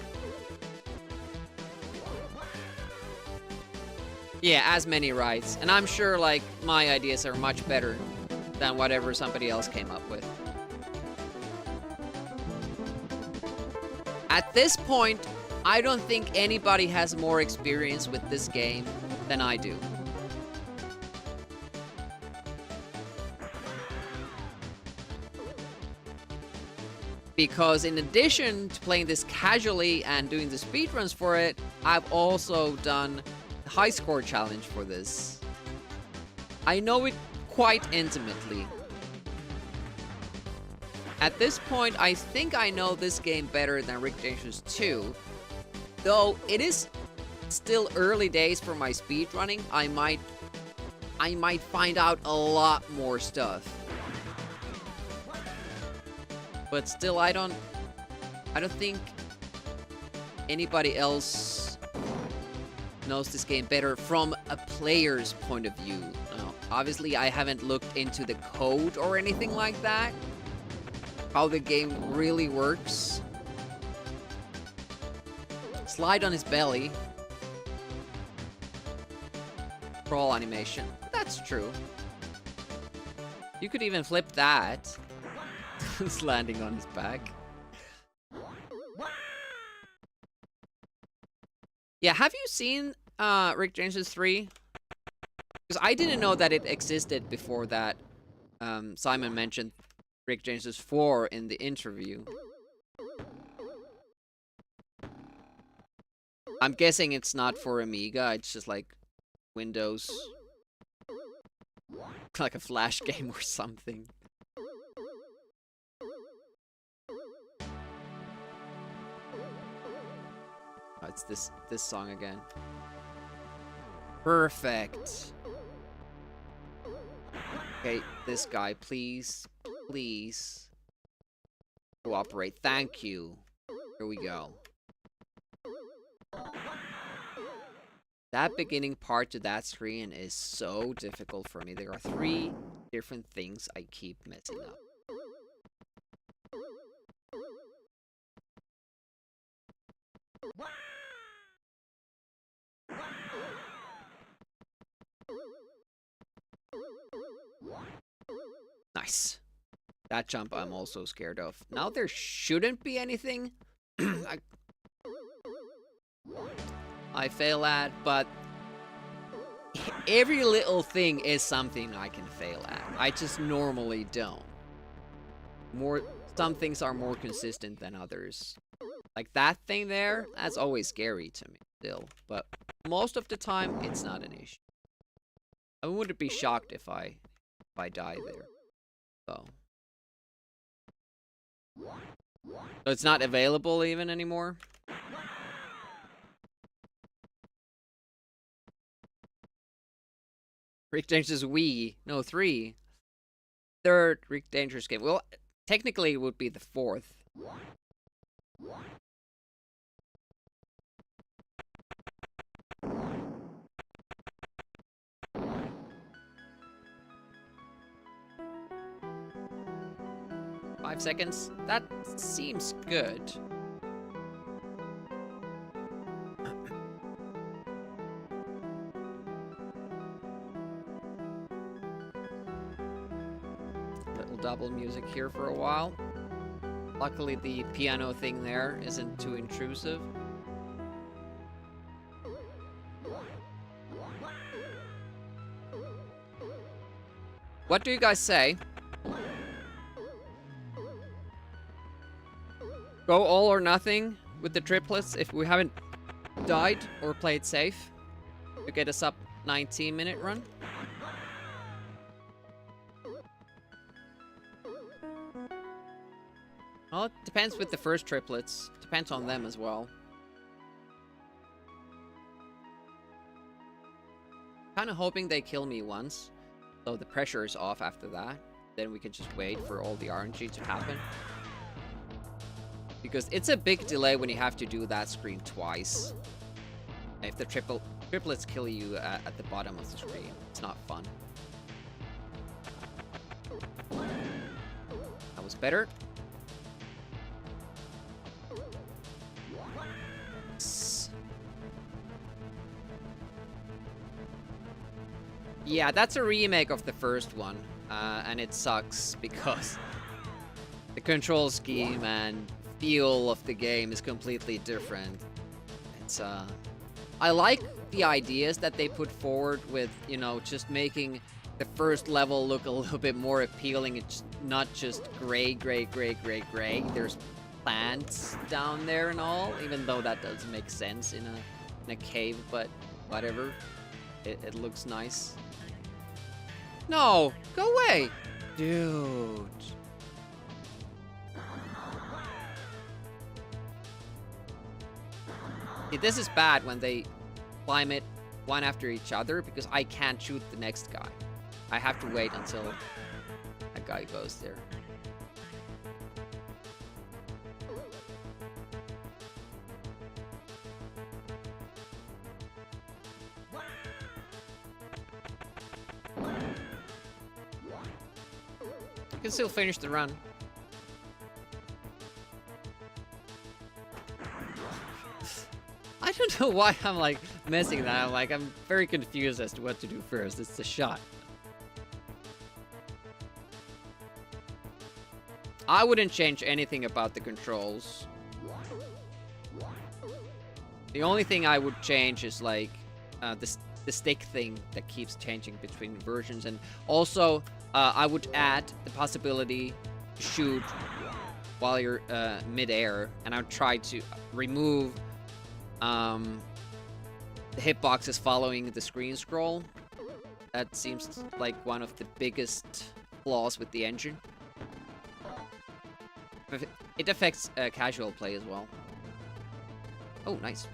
Yeah, as many rights. And I'm sure, like, my ideas are much better than whatever somebody else came up with. At this point, I don't think anybody has more experience with this game than I do. Because in addition to playing this casually and doing the speedruns for it, I've also done the high score challenge for this. I know it quite intimately. At this point, I think I know this game better than Rick Dangerous 2. Though it is still early days for my speedrunning, I might find out a lot more stuff. But still, I don't think anybody else knows this game better from a player's point of view. Now, obviously, I haven't looked into the code or anything like that. How the game really works. Slide on his belly. Crawl animation. That's true. You could even flip that. He's landing on his back. Yeah, have you seen Rick Dangerous 3? Because I didn't know that it existed before that Simon mentioned Rick Dangerous 4 in the interview. I'm guessing it's not for Amiga, it's just like Windows. Like a Flash game or something. Oh, it's this song again. Perfect. Okay, this guy, please cooperate. Thank you. Here we go. That beginning part to that screen is so difficult for me. There are 3 different things I keep messing up. Nice. That jump I'm also scared of. Now there shouldn't be anything I fail at, but every little thing is something I can fail at. I just normally don't. Some things are more consistent than others. Like that thing there, that's always scary to me still, but most of the time it's not an issue. I wouldn't be shocked if I die there. So it's not available even anymore? Rick Dangerous Wii. No, 3. 3rd Rick Dangerous game. Well, technically it would be the 4th. Five seconds? That seems good. Little double music here for a while. Luckily the piano thing there isn't too intrusive. What do you guys say? Go all or nothing with the triplets if we haven't died or played safe to get a sub 19-minute run. Well, it depends with the first triplets. Depends on them as well. Kind of hoping they kill me once, so the pressure is off after that. Then we can just wait for all the RNG to happen. Because it's a big delay when you have to do that screen twice. If the triplets kill you at the bottom of the screen, it's not fun. That was better. Yeah, that's a remake of the first one, and it sucks because the control scheme and feel of the game is completely different. It's I like the ideas that they put forward with, you know, just making the first level look a little bit more appealing. It's not just gray. There's plants down there and all, even though that doesn't make sense in a cave, but whatever. It looks nice. No, go away, dude. See, this is bad when they climb it one after each other because I can't shoot the next guy. I have to wait until that guy goes there. You can still finish the run. I don't know why I'm like messing that. I'm very confused as to what to do first. It's the shot. I wouldn't change anything about the controls. The only thing I would change is like the stick thing that keeps changing between versions, and also I would add the possibility to shoot while you're mid-air, and I would try to remove the hitboxes following the screen scroll. That seems like one of the biggest flaws with the engine. It affects casual play as well. Oh, nice.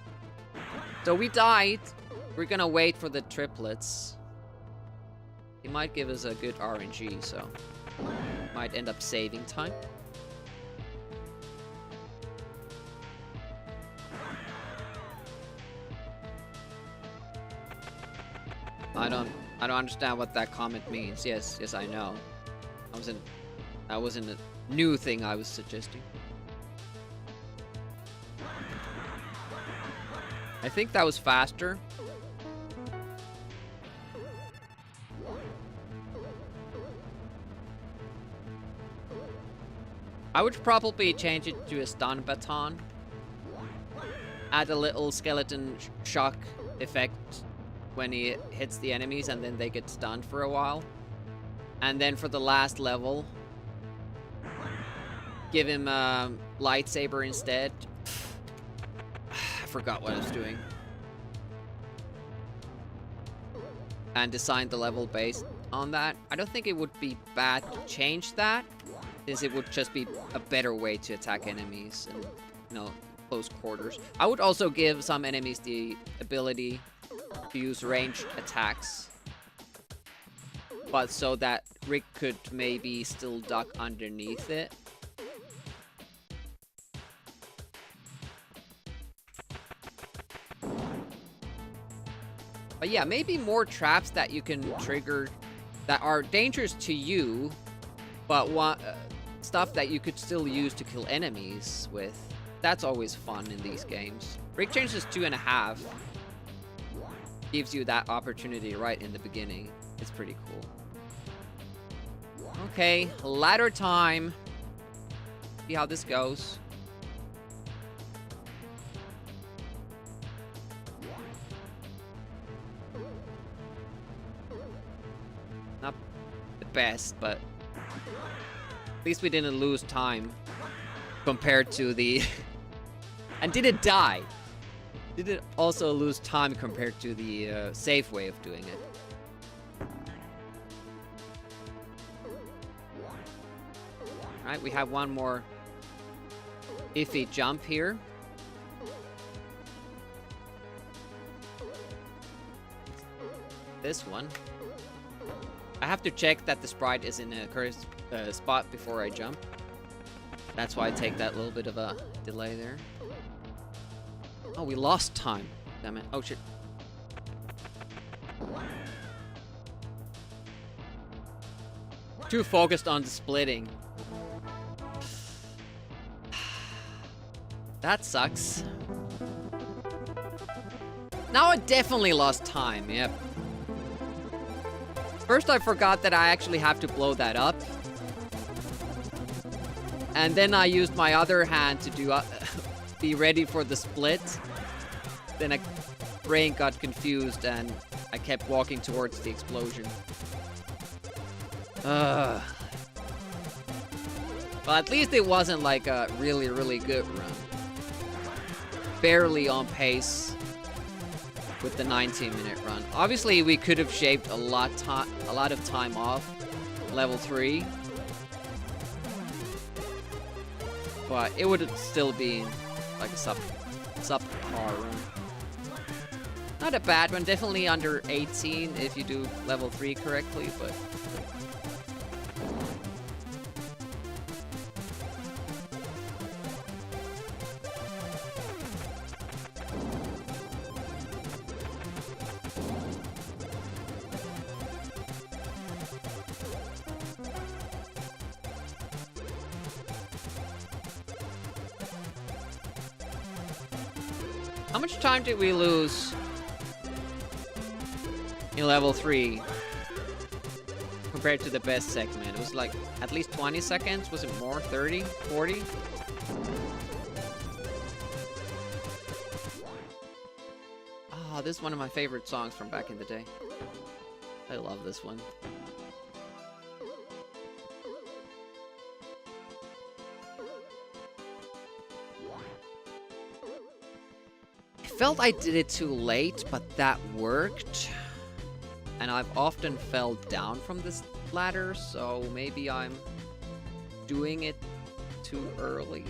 So we died. We're gonna wait for the triplets. He might give us a good RNG, so might end up saving time. I don't understand what that comment means. Yes, I know. That wasn't a new thing I was suggesting. I think that was faster. I would probably change it to a stun baton. Add a little skeleton shock effect when he hits the enemies, and then they get stunned for a while. And then for the last level, give him a lightsaber instead. I forgot what I was doing. And design the level based on that. I don't think it would be bad to change that, since it would just be a better way to attack enemies in, you know, close quarters. I would also give some enemies the ability to use ranged attacks, but so that Rick could maybe still duck underneath it. But yeah, maybe more traps that you can trigger that are dangerous to you, but stuff that you could still use to kill enemies with. That's always fun in these games. Rick changes 2.5. Gives you that opportunity right in the beginning. It's pretty cool. Okay, ladder time. See how this goes. Not the best, but at least we didn't lose time compared to the... And did it die? Did it also lose time compared to the safe way of doing it? Alright, we have one more iffy jump here. This one. I have to check that the sprite is in a correct spot before I jump. That's why I take that little bit of a delay there. Oh, we lost time. Damn it. Oh, shit. Too focused on the splitting. That sucks. Now I definitely lost time, yep. First I forgot that I actually have to blow that up. And then I used my other hand to do be ready for the split. Then my brain got confused and I kept walking towards the explosion. Well, at least it wasn't like a really, really good run. Barely on pace with the 19-minute run. Obviously, we could have shaved a lot of time off level 3. But it would have still been like a subpar run. Not a bad one, definitely under 18 if you do level 3 correctly, but... How much time did we lose in level 3 compared to the best segment? It was like at least 20 seconds. Was it more? 30? 40? Ah, this is one of my favorite songs from back in the day. I love this one. I felt I did it too late, but that worked. And I've often fell down from this ladder, so maybe I'm doing it too early.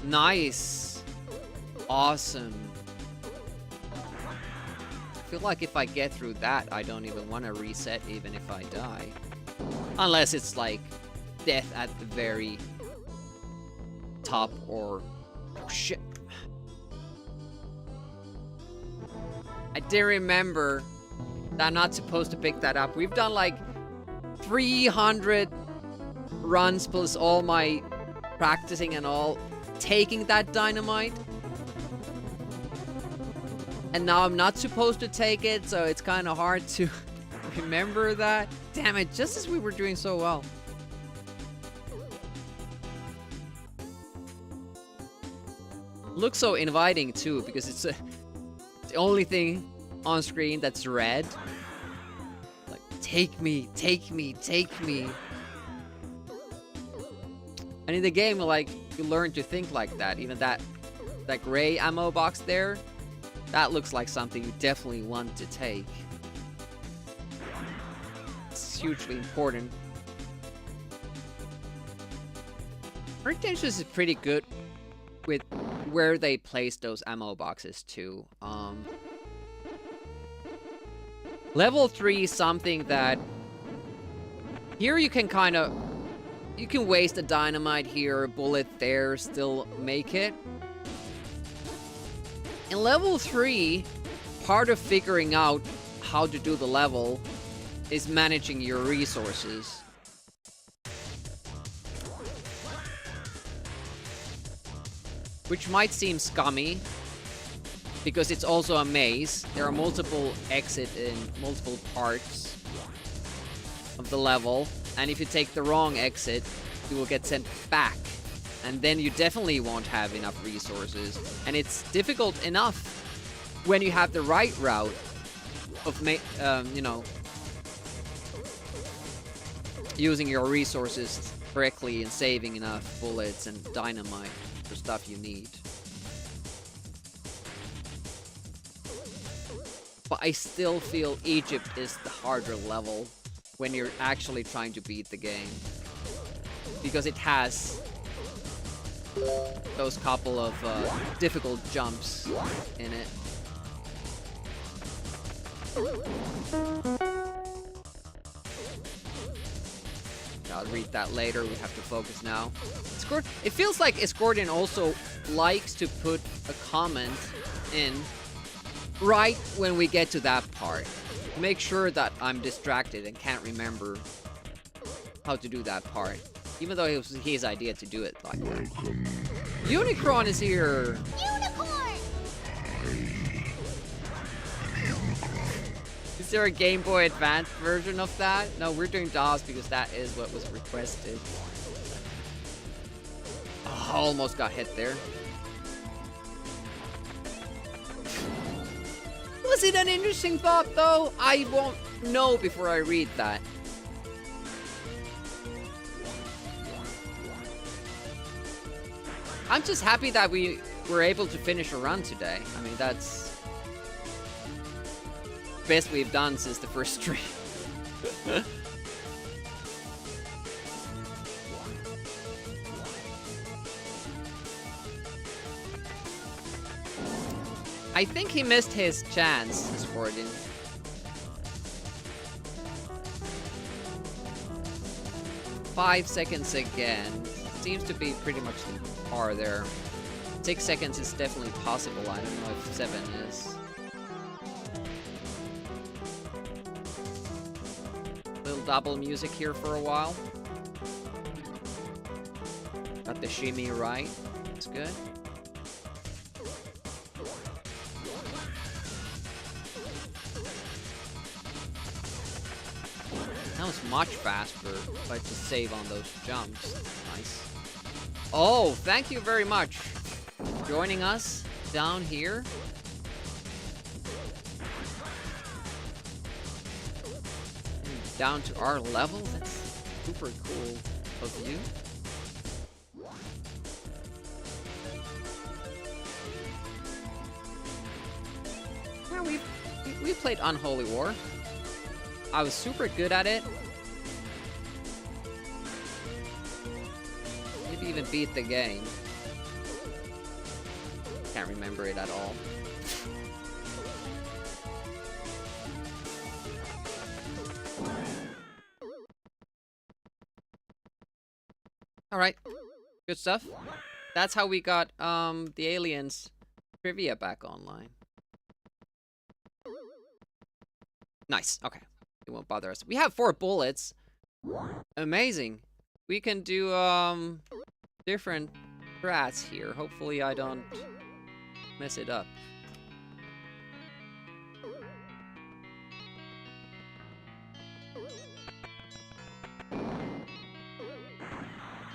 Nice. Awesome. I feel like if I get through that, I don't even want to reset even if I die. Unless it's like death at the very top or... Oh, shit. I did remember that I'm not supposed to pick that up. We've done like 300 runs plus all my practicing and all, taking that dynamite. And now I'm not supposed to take it, so it's kind of hard to remember that. Damn it, just as we were doing so well. Looks so inviting too, because it's the only thing on screen that's red. Like, take me, take me, take me. And in the game, like, you learn to think like that. Even that gray ammo box there, that looks like something you definitely want to take. It's hugely important. Arctantius is pretty good with where they place those ammo boxes too. Level 3 is something that here you can kind of, you can waste a dynamite here, a bullet there, still make it. In level 3, part of figuring out how to do the level is managing your resources. Which might seem scummy, because it's also a maze. There are multiple exits in multiple parts of the level, and if you take the wrong exit, you will get sent back. And then you definitely won't have enough resources. And it's difficult enough when you have the right route of, you know, using your resources correctly and saving enough bullets and dynamite for stuff you need. But I still feel Egypt is the harder level when you're actually trying to beat the game. Because it has those couple of difficult jumps in it. I'll read that later, we have to focus now. It feels like Escordian also likes to put a comment in right when we get to that part. To make sure that I'm distracted and can't remember how to do that part. Even though it was his idea to do it like that. Unicron is here! Unicorn! Is there a Game Boy Advance version of that? No, we're doing DOS because that is what was requested. Oh, almost got hit there. Was it an interesting thought though? I won't know before I read that. I'm just happy that we were able to finish a run today. I mean, that's the best we've done since the first stream. I think he missed his chance, Squirtin. Five seconds again. Seems to be pretty much the par there. 6 seconds is definitely possible. I don't know if 7 is. Little double music here for a while. Got the shimmy right. It's good. That was much faster if I just save on those jumps. Nice. Oh, thank you very much for joining us down here. And down to our level. That's super cool of you. Yeah, we played Unholy War. I was super good at it. Maybe even beat the game. Can't remember it at all. Alright. Good stuff. That's how we got the aliens trivia back online. Nice. Okay. It won't bother us. We have 4 bullets. Amazing. We can do different strats here. Hopefully I don't mess it up. We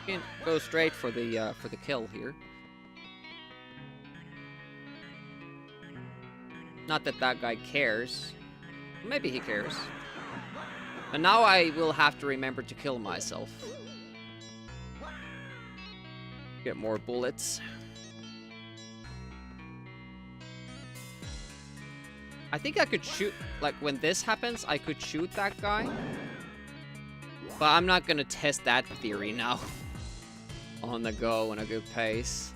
can go straight for the kill here. Not that that guy cares. Maybe he cares. And now I will have to remember to kill myself. Get more bullets. I think I could shoot, like when this happens, I could shoot that guy. But I'm not gonna test that theory now. On the go in a good pace.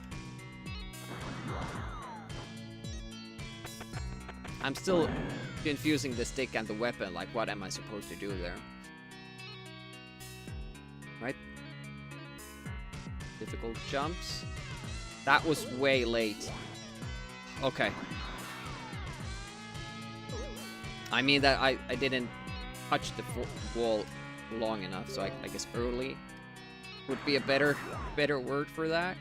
I'm still confusing the stick and the weapon, like what am I supposed to do there? Right? Difficult jumps. That was way late. Okay. I mean that I didn't touch the wall long enough, so I guess early would be a better word for that.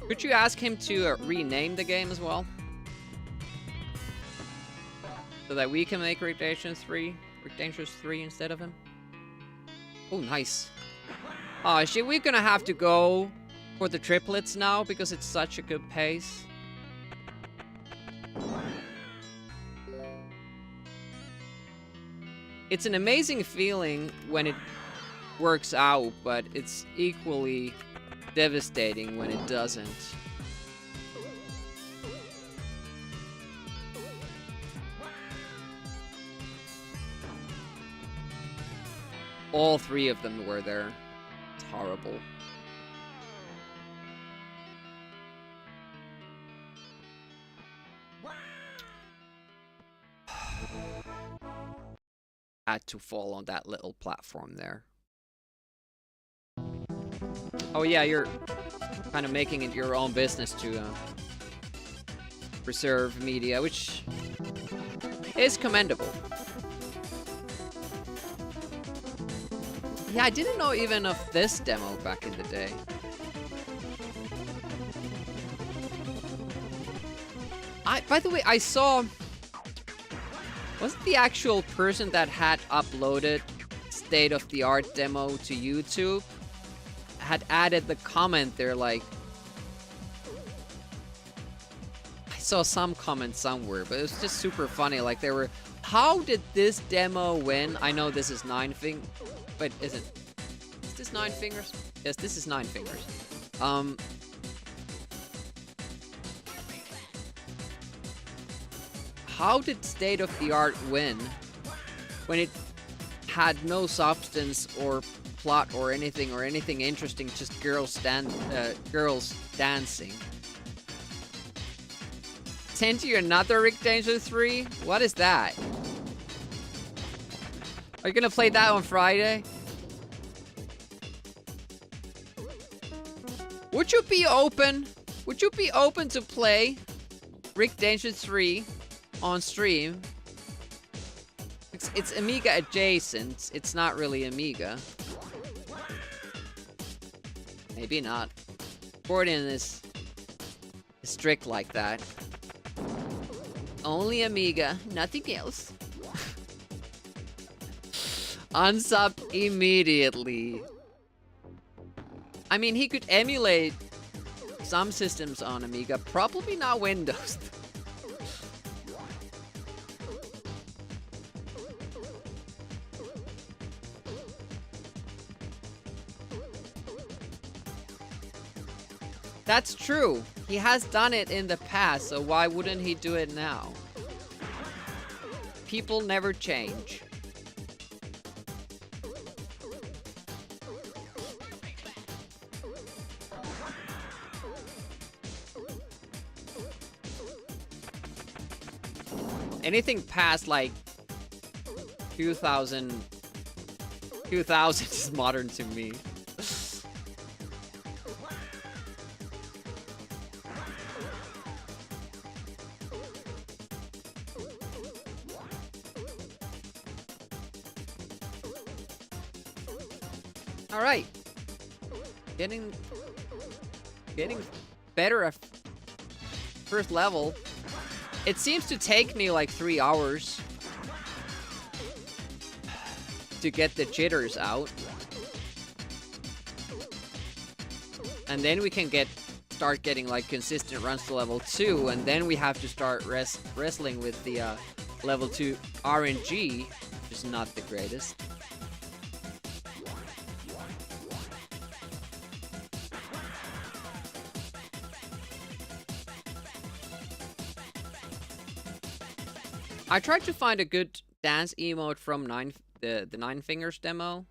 Could you ask him to rename the game as well? So that we can make Rick Dangerous 3 instead of him? Oh, nice. Oh, shit, we're gonna have to go for the triplets now because it's such a good pace. It's an amazing feeling when it works out, but it's equally devastating when it doesn't. all 3 of them were there. It's horrible. Had to fall on that little platform there. Oh yeah, you're kind of making it your own business to preserve media, which is commendable. Yeah, I didn't know even of this demo back in the day. By the way, I saw... Wasn't the actual person that had uploaded state-of-the-art demo to YouTube had added the comment there, like... I saw some comment somewhere, but it was just super funny. Like, they were... How did this demo win? I know this is 9 fingers. Wait, is this 9 fingers? Yes, this is 9 fingers. How did State of the Art win when it had no substance or plot or anything interesting, just girls dancing? Send you another Rick Danger 3? What is that? Are you gonna play that on Friday? Would you be open to play Rick Danger 3 on stream? It's Amiga adjacent. It's not really Amiga. Maybe not. Gordon is strict like that. Only Amiga, nothing else. Unsub immediately. I mean, he could emulate some systems on Amiga, probably not Windows. That's true. He has done it in the past, so why wouldn't he do it now? People never change. Anything past like 2000 is modern to me. All right, getting better at first level. It seems to take me like 3 hours to get the jitters out. And then we can start getting like consistent runs to level 2, and then we have to start wrestling with the level 2 RNG, which is not the greatest. I tried to find a good dance emote from the 9 Fingers demo.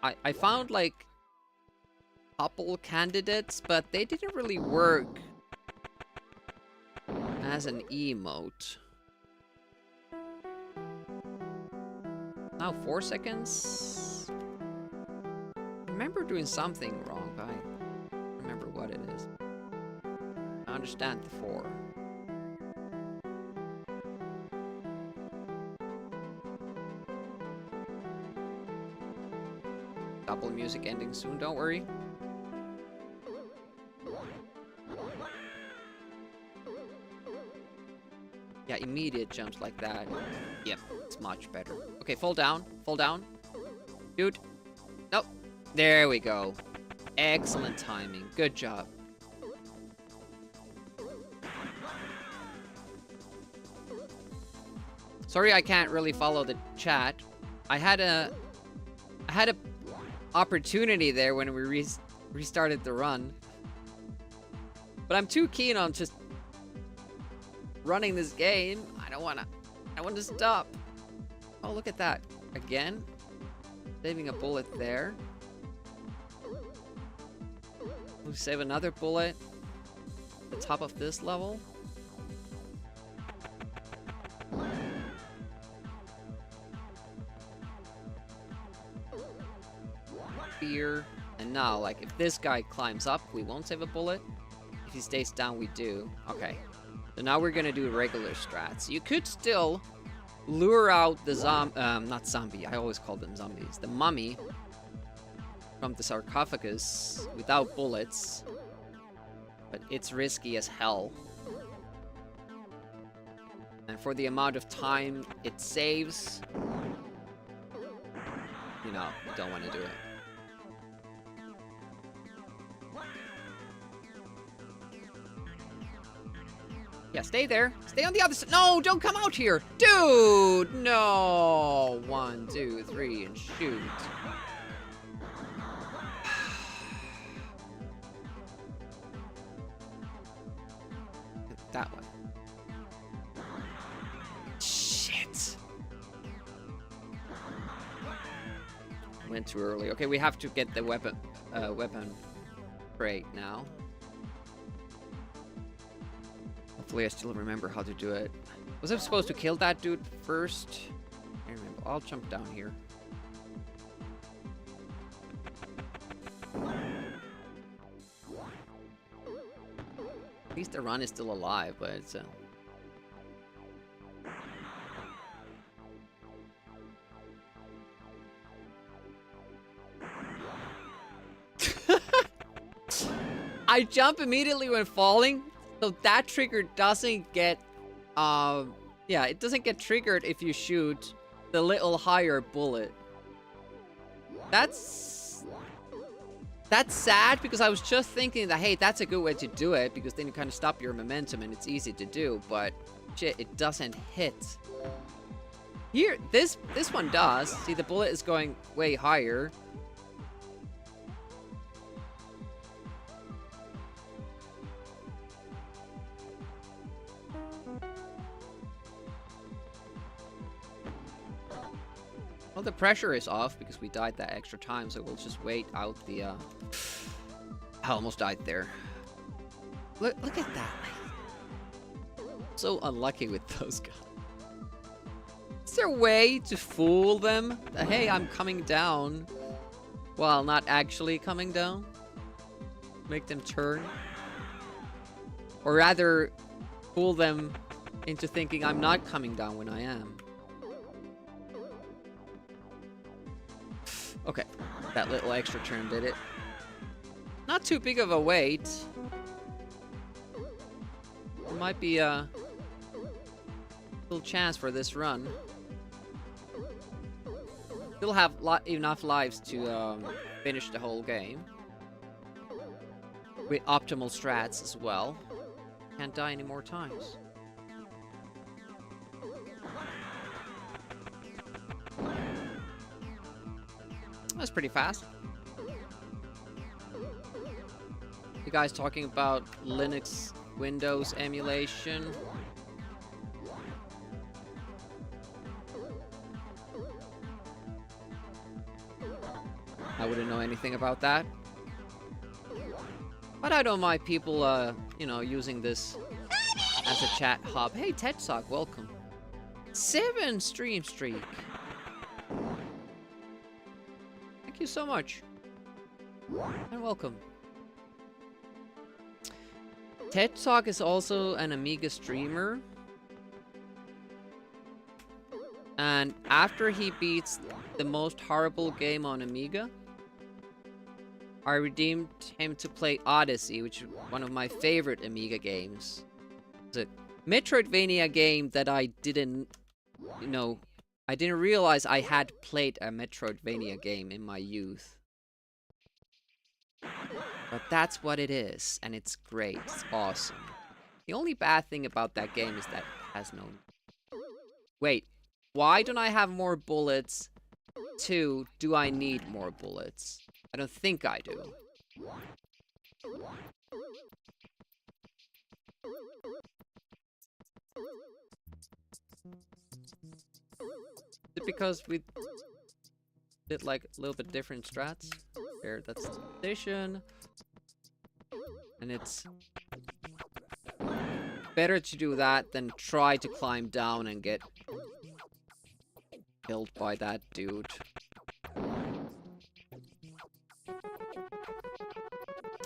I found like a couple candidates, but they didn't really work as an emote. Now 4 seconds. I remember doing something wrong, but I don't remember what it is. I understand the 4. Double music ending soon, don't worry. Yeah, immediate jumps like that. Yep, it's much better. Okay, fall down. Fall down. Dude. Nope. There we go. Excellent timing. Good job. Sorry I can't really follow the chat. I had a opportunity there when we restarted the run. But I'm too keen on just running this game. I want to stop. Oh, look at that. again. Saving a bullet there. We'll save another bullet at the top of this level. Here. And now, like, if this guy climbs up, we won't save a bullet. If he stays down, we do. Okay. So now we're gonna do regular strats. You could still lure out the not zombie, I always call them zombies. The mummy from the sarcophagus without bullets. But it's risky as hell. And for the amount of time it saves, you know, you don't want to do it. Yeah, stay there. Stay on the other side. No, don't come out here. Dude, no. 1, 2, 3, and shoot. That one. Shit. Went too early. Okay, we have to get the weapon crate now. Hopefully I still remember how to do it. Was I supposed to kill that dude first? I don't remember. I'll jump down here. At least the run is still alive, but it's I jump immediately when falling. So that trigger doesn't get, yeah, it doesn't get triggered if you shoot the little higher bullet. That's sad because I was just thinking that, hey, that's a good way to do it because then you kind of stop your momentum and it's easy to do, but shit, it doesn't hit. Here, this one does. See, the bullet is going way higher. Well, the pressure is off because we died that extra time, so we'll just wait out the, I almost died there. Look at that. So unlucky with those guys. Is there a way to fool them? That, hey, I'm coming down, while not actually coming down? Make them turn? Or rather, fool them into thinking I'm not coming down when I am. Okay, that little extra turn did it. Not too big of a wait. There might be a little chance for this run. Still have enough lives to finish the whole game. With optimal strats as well. Can't die any more times. That's pretty fast. You guys talking about Linux Windows emulation? I wouldn't know anything about that. But I don't mind people, you know, using this as a chat hub. Hey, TEDSock, welcome. 7 stream streak. Thank you so much. And welcome. TEDSock is also an Amiga streamer. And after he beats the most horrible game on Amiga, I redeemed him to play Odyssey, which is one of my favorite Amiga games. It's a Metroidvania game that I didn't, you know, I didn't realize I had played a Metroidvania game in my youth. But that's what it is, and it's great, it's awesome. The only bad thing about that game is that it has no... Wait, why don't I have more bullets? 2, do I need more bullets? I don't think I do. Is it because we did like a little bit different strats. There, that's the station. And it's better to do that than try to climb down and get killed by that dude.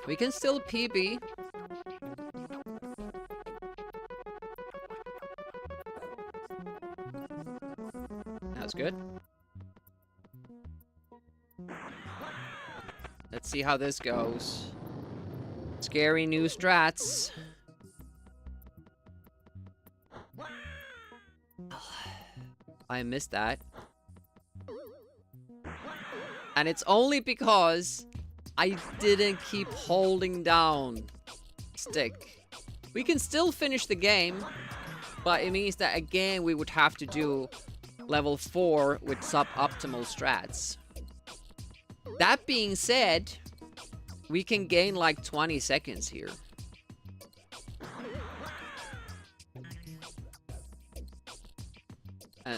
We can still PB. That's good. Let's see how this goes. Scary new strats. I missed that. And it's only because I didn't keep holding down stick. We can still finish the game, but it means that again we would have to do level 4 with suboptimal strats. That being said, we can gain like 20 seconds here.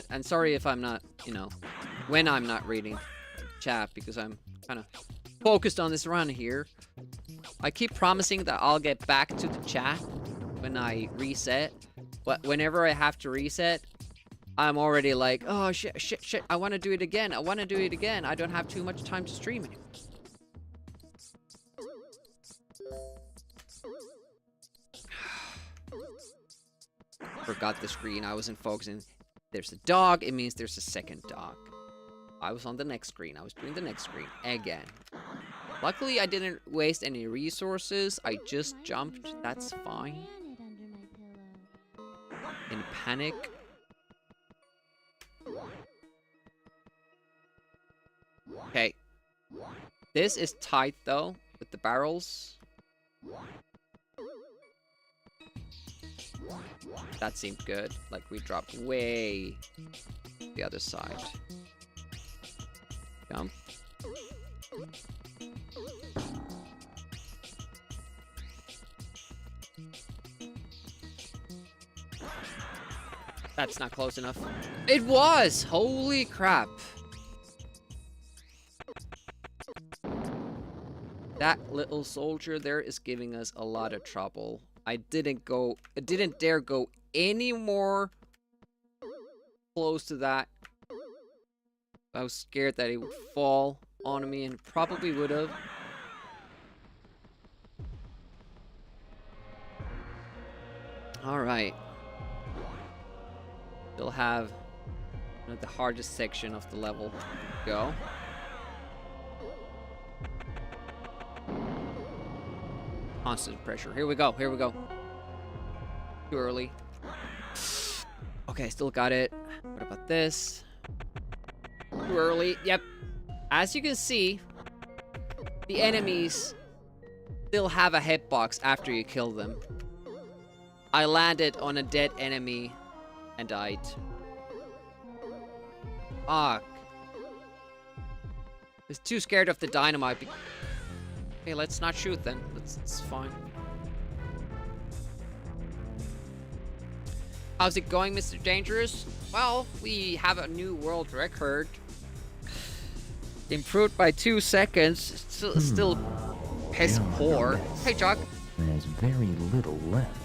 And sorry if I'm not, you know, when I'm not reading chat, because I'm kind of focused on this run here. I keep promising that I'll get back to the chat when I reset, but whenever I have to reset, I'm already like, oh shit, I want to do it again, I don't have too much time to stream anymore. Forgot the screen, I wasn't focusing. There's a dog, it means there's a second dog. I was on the next screen, I was doing the next screen again. Luckily, I didn't waste any resources, I just jumped, that's fine. In panic. Okay. This is tight though, with the barrels. That seemed good. Like we dropped way the other side. Jump. That's not close enough. It was! Holy crap. That little soldier there is giving us a lot of trouble. I didn't dare go any more close to that. I was scared that it would fall on me, and probably would have. Alright. Still have the hardest section of the level to go. Constant pressure. Here we go. Here we go. Too early. Okay, still got it. What about this? Too early. Yep. As you can see, the enemies still have a hitbox after you kill them. I landed on a dead enemy and died. Fuck. I was too scared of the dynamite. Okay, let's not shoot then. It's fine. How's it going, Mr. Dangerous? Well, we have a new world record. Improved by 2 seconds. Still piss poor. Hey, Chuck. There's very little left.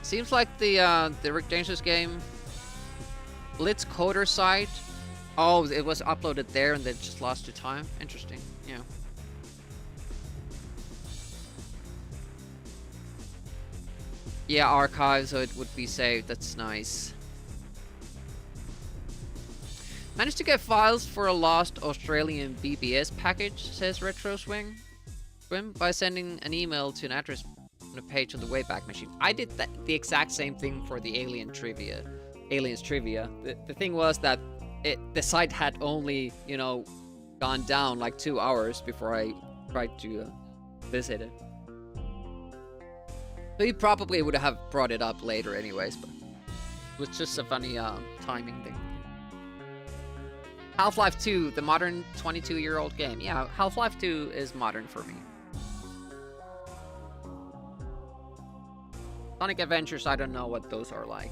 Seems like the Rick Dangerous game, Blitz Coder site. Oh, it was uploaded there and then just lost to time. Interesting. Yeah. Yeah, archive, so it would be saved. That's nice. Managed to get files for a lost Australian BBS package, says Retro Swim, by sending an email to an address on a page on the Wayback Machine. I did the exact same thing for the Aliens Trivia. The thing was that the site had only, you know, gone down like 2 hours before I tried to visit it. So he probably would have brought it up later anyways, but it was just a funny timing thing. Half-Life 2, the modern 22-year-old game. Yeah, Half-Life 2 is modern for me. Sonic Adventures, I don't know what those are like.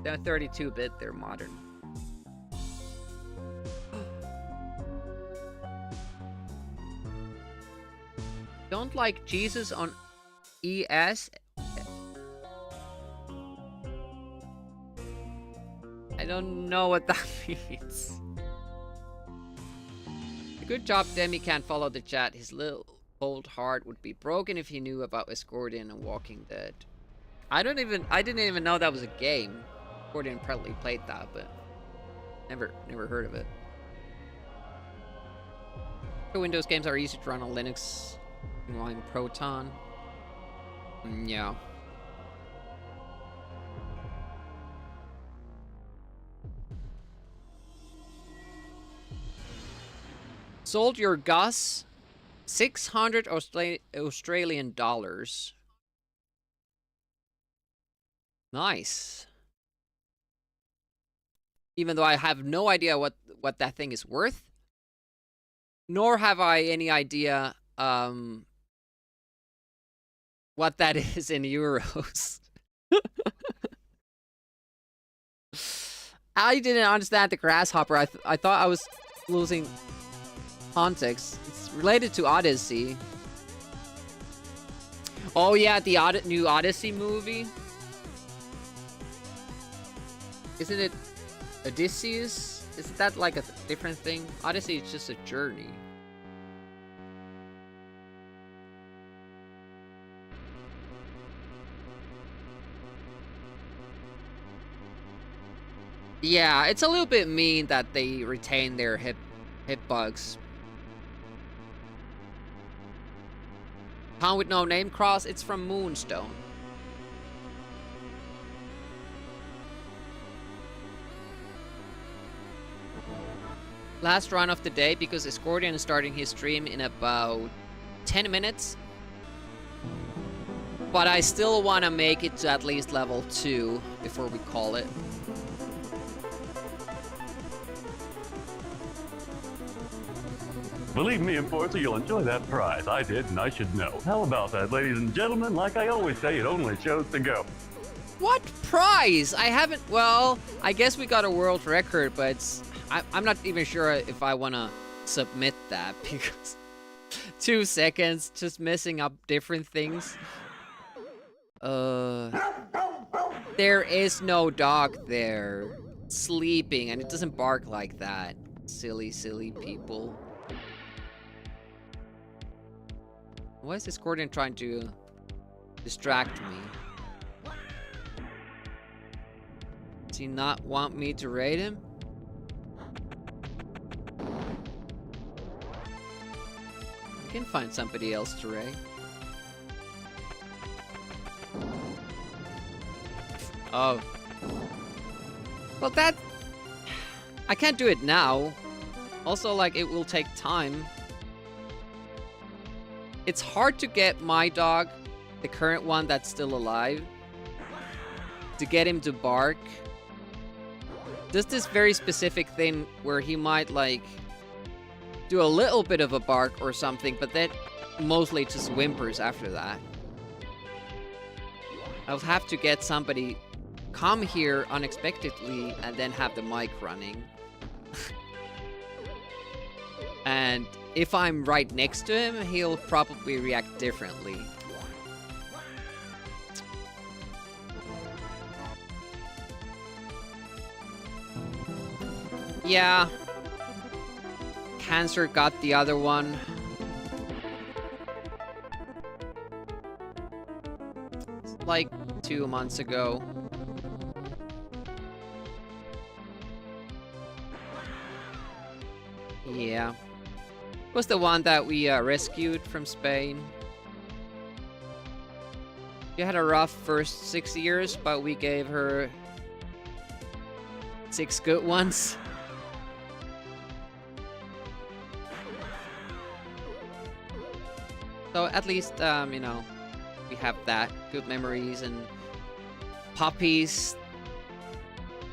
They're 32-bit, they're modern. Don't like Jesus on ES? I don't know what that means. Good job, Demi can't follow the chat. His little old heart would be broken if he knew about Escordian and Walking Dead. I didn't even know that was a game. Escordian probably played that, but never heard of it. Windows games are easy to run on Linux. I'm Proton. Yeah. Sold your Gus 600 Australian dollars. Nice. Even though I have no idea what that thing is worth, nor have I any idea what that is in euros. I didn't understand the grasshopper. I thought I was losing context. It's related to Odyssey. Oh yeah, the new Odyssey movie. Isn't it Odysseus? Isn't that like a different thing? Odyssey is just a journey. Yeah, it's a little bit mean that they retain their hitbugs. Town with no name cross, it's from Moonstone. Last run of the day because Escordian is starting his stream in about 10 minutes. But I still want to make it to at least level 2 before we call it. Believe me, Enforcer, you'll enjoy that prize. I did, and I should know. How about that, ladies and gentlemen? Like I always say, it only shows to go. What prize? I haven't... Well, I guess we got a world record, but it's... I'm not even sure if I want to submit that, because 2 seconds just messing up different things. There is no dog there. It's sleeping, and it doesn't bark like that. Silly, silly people. Why is this Escordian trying to distract me? Does he not want me to raid him? I can find somebody else to raid. Oh. Well, that... I can't do it now. Also, like, it will take time. It's hard to get my dog, the current one that's still alive, to get him to bark. Does this very specific thing where he might, like, do a little bit of a bark or something, but then mostly just whimpers after that. I'll have to get somebody come here unexpectedly and then have the mic running. And if I'm right next to him, he'll probably react differently. Yeah. Cancer got the other one. Like 2 months ago. Yeah. Was the one that we rescued from Spain. She had a rough first 6 years, but we gave her 6 good ones. So at least, you know, we have that. Good memories and puppies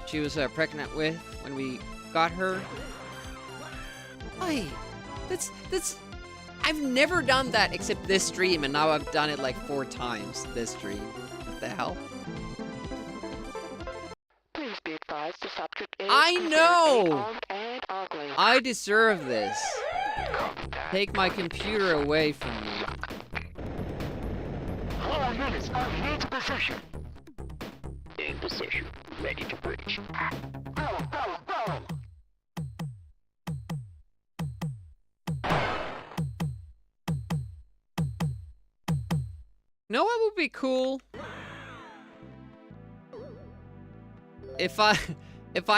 she was pregnant with when we got her. Hey, that's... I've never done that except this stream, and now I've done it like 4 times this stream. the hell? Please be advised the subject is I considered know! armed and ugly. I deserve this. Take my computer away from me. 4 minutes of heat position. In position. Ready to bridge. Go, go, go! Know what would be cool? If I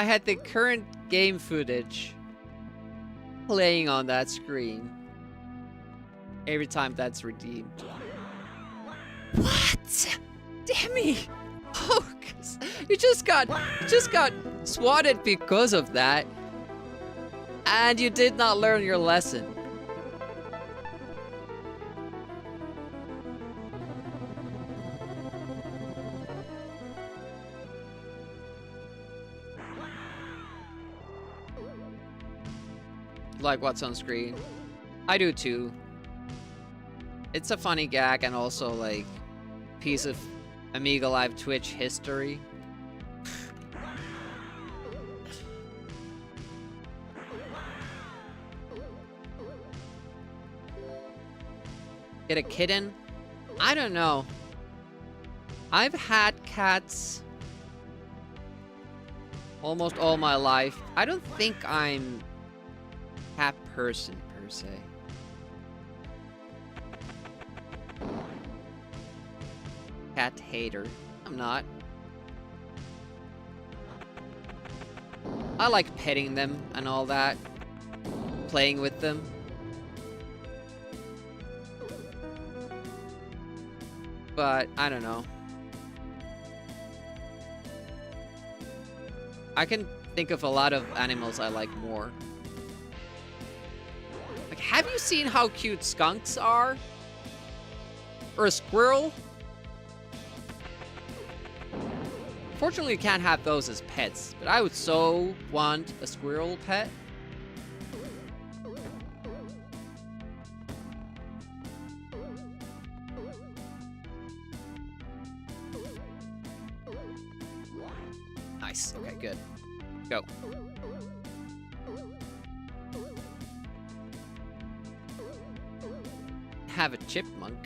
had the current game footage playing on that screen every time that's redeemed. What? Demi! Oh, you just got swatted because of that, and you did not learn your lesson. Like what's on screen. I do too. It's a funny gag and also like piece of Amiga Live Twitch history. Get a kitten? I don't know. I've had cats almost all my life. I don't think I'm cat person per se. Cat hater. I'm not. I like petting them and all that. Playing with them. But I don't know. I can think of a lot of animals I like more. Like, have you seen how cute skunks are? Or a squirrel? Fortunately, you can't have those as pets, but I would so want a squirrel pet. Nice. Okay, good. Go. Have a chipmunk.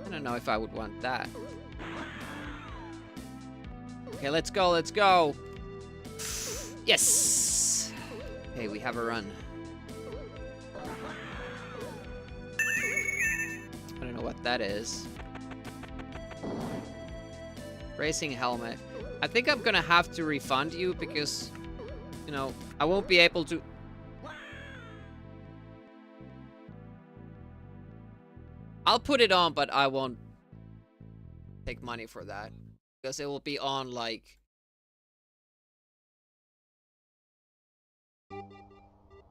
I don't know if I would want that. Okay, let's go, let's go. Yes! Okay, we have a run. I don't know what that is. Racing helmet. I think I'm gonna have to refund you because, you know, I won't be able to... I'll put it on, but I won't take money for that. Because it will be on, like...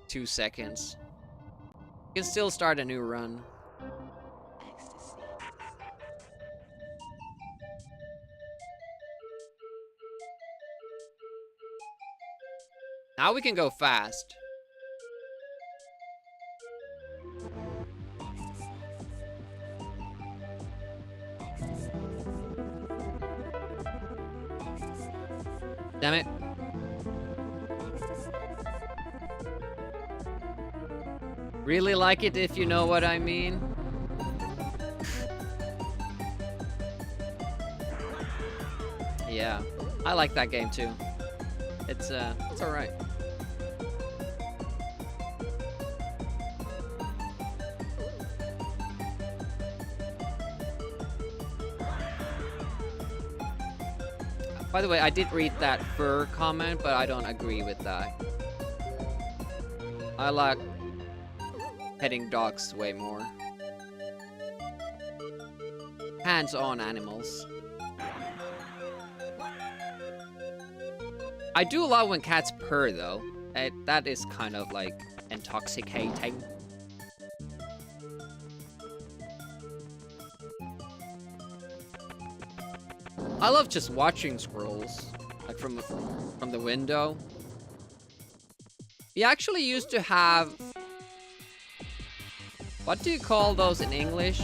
2 seconds. You can still start a new run. Now we can go fast. Damn it. Really like it if you know what I mean. Yeah, I like that game too. It's alright. By the way, I did read that fur comment, but I don't agree with that. I like petting dogs way more. Hands-on animals. I do love when cats purr, though. That is kind of, like, intoxicating. I love just watching squirrels, like from the window. We actually used to have... What do you call those in English?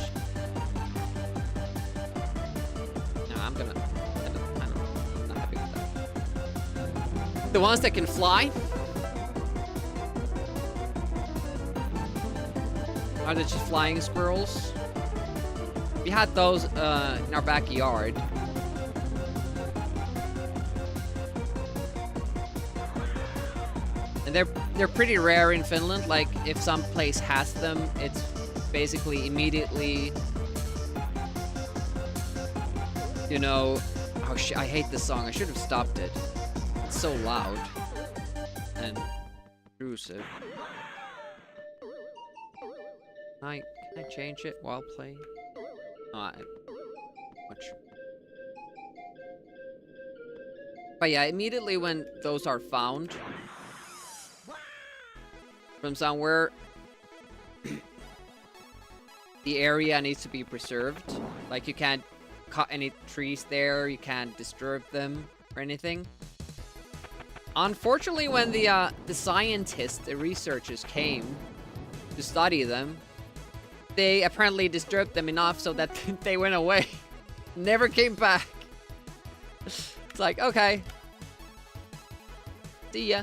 The ones that can fly are the just flying squirrels. We had those in our backyard. And they're pretty rare in Finland. Like, if some place has them, it's basically immediately, you know... Oh, I hate this song. I should have stopped it. It's so loud and intrusive. Can I change it while playing? Much. But yeah, immediately when those are found from somewhere, the area needs to be preserved. Like, you can't cut any trees there, you can't disturb them or anything. Unfortunately, when the scientists, the researchers came to study them, they apparently disturbed them enough so that they went away. Never came back. It's like, okay. See ya.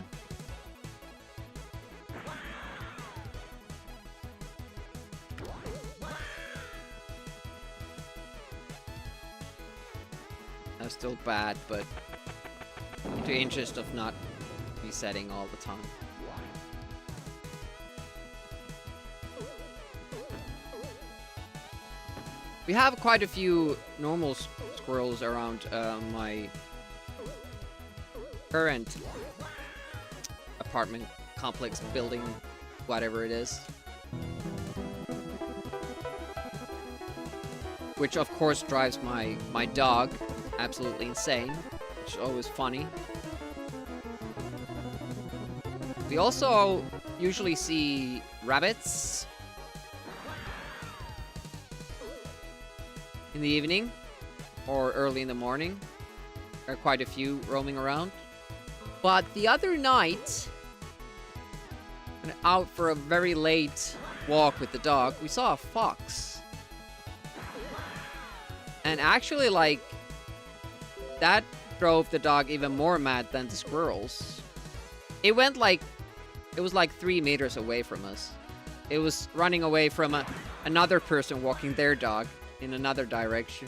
That's still bad, but in the interest of not resetting all the time. We have quite a few normal squirrels around my current apartment complex building, whatever it is. Which of course drives my dog absolutely insane, which is always funny. We also usually see rabbits in the evening or early in the morning. There are quite a few roaming around. But the other night, when out for a very late walk with the dog, we saw a fox. And actually, like, that drove the dog even more mad than the squirrels. It went like, it was like 3 meters away from us. It was running away from another person walking their dog in another direction.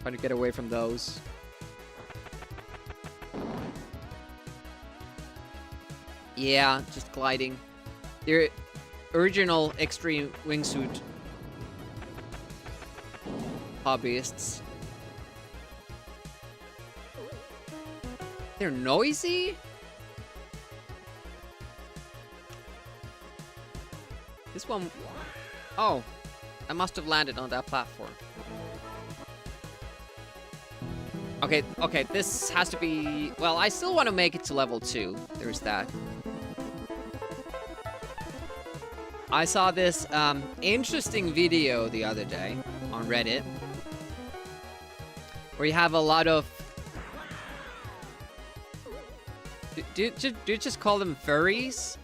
Trying to get away from those. Yeah, just gliding. The original extreme wingsuit hobbyists. They're noisy? This one... Oh, I must have landed on that platform. Okay, this has to be... Well, I still want to make it to level 2. There's that. I saw this interesting video the other day on Reddit, where you have a lot of... Do you just call them furries?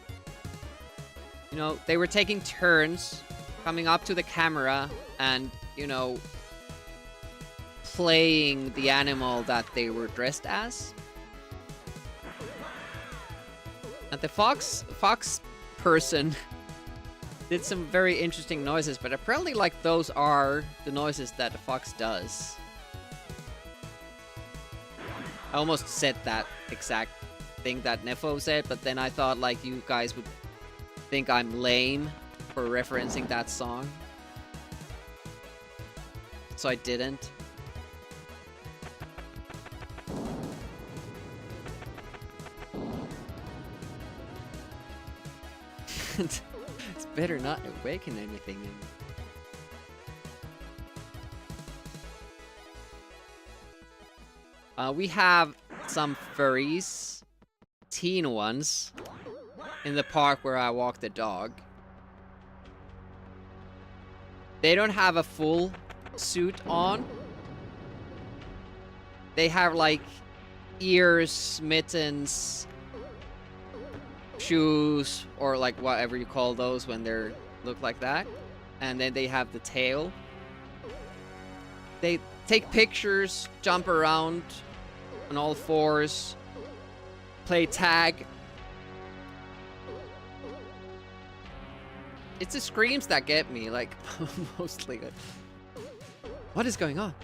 You know, they were taking turns coming up to the camera and, you know, playing the animal that they were dressed as. And the fox person did some very interesting noises, but apparently, like, those are the noises that a fox does. I almost said that exact thing that Nefo said, but then I thought, like, you guys would think I'm lame for referencing that song. So I didn't. It's better not awaken anything in. We have some furries, teen ones, in the park where I walk the dog. They don't have a full suit on. They have, like, ears, mittens, shoes, or like whatever you call those when they look like that. And then they have the tail. They take pictures, jump around on all fours, play tag. It's the screams that get me, like, mostly. What is going on?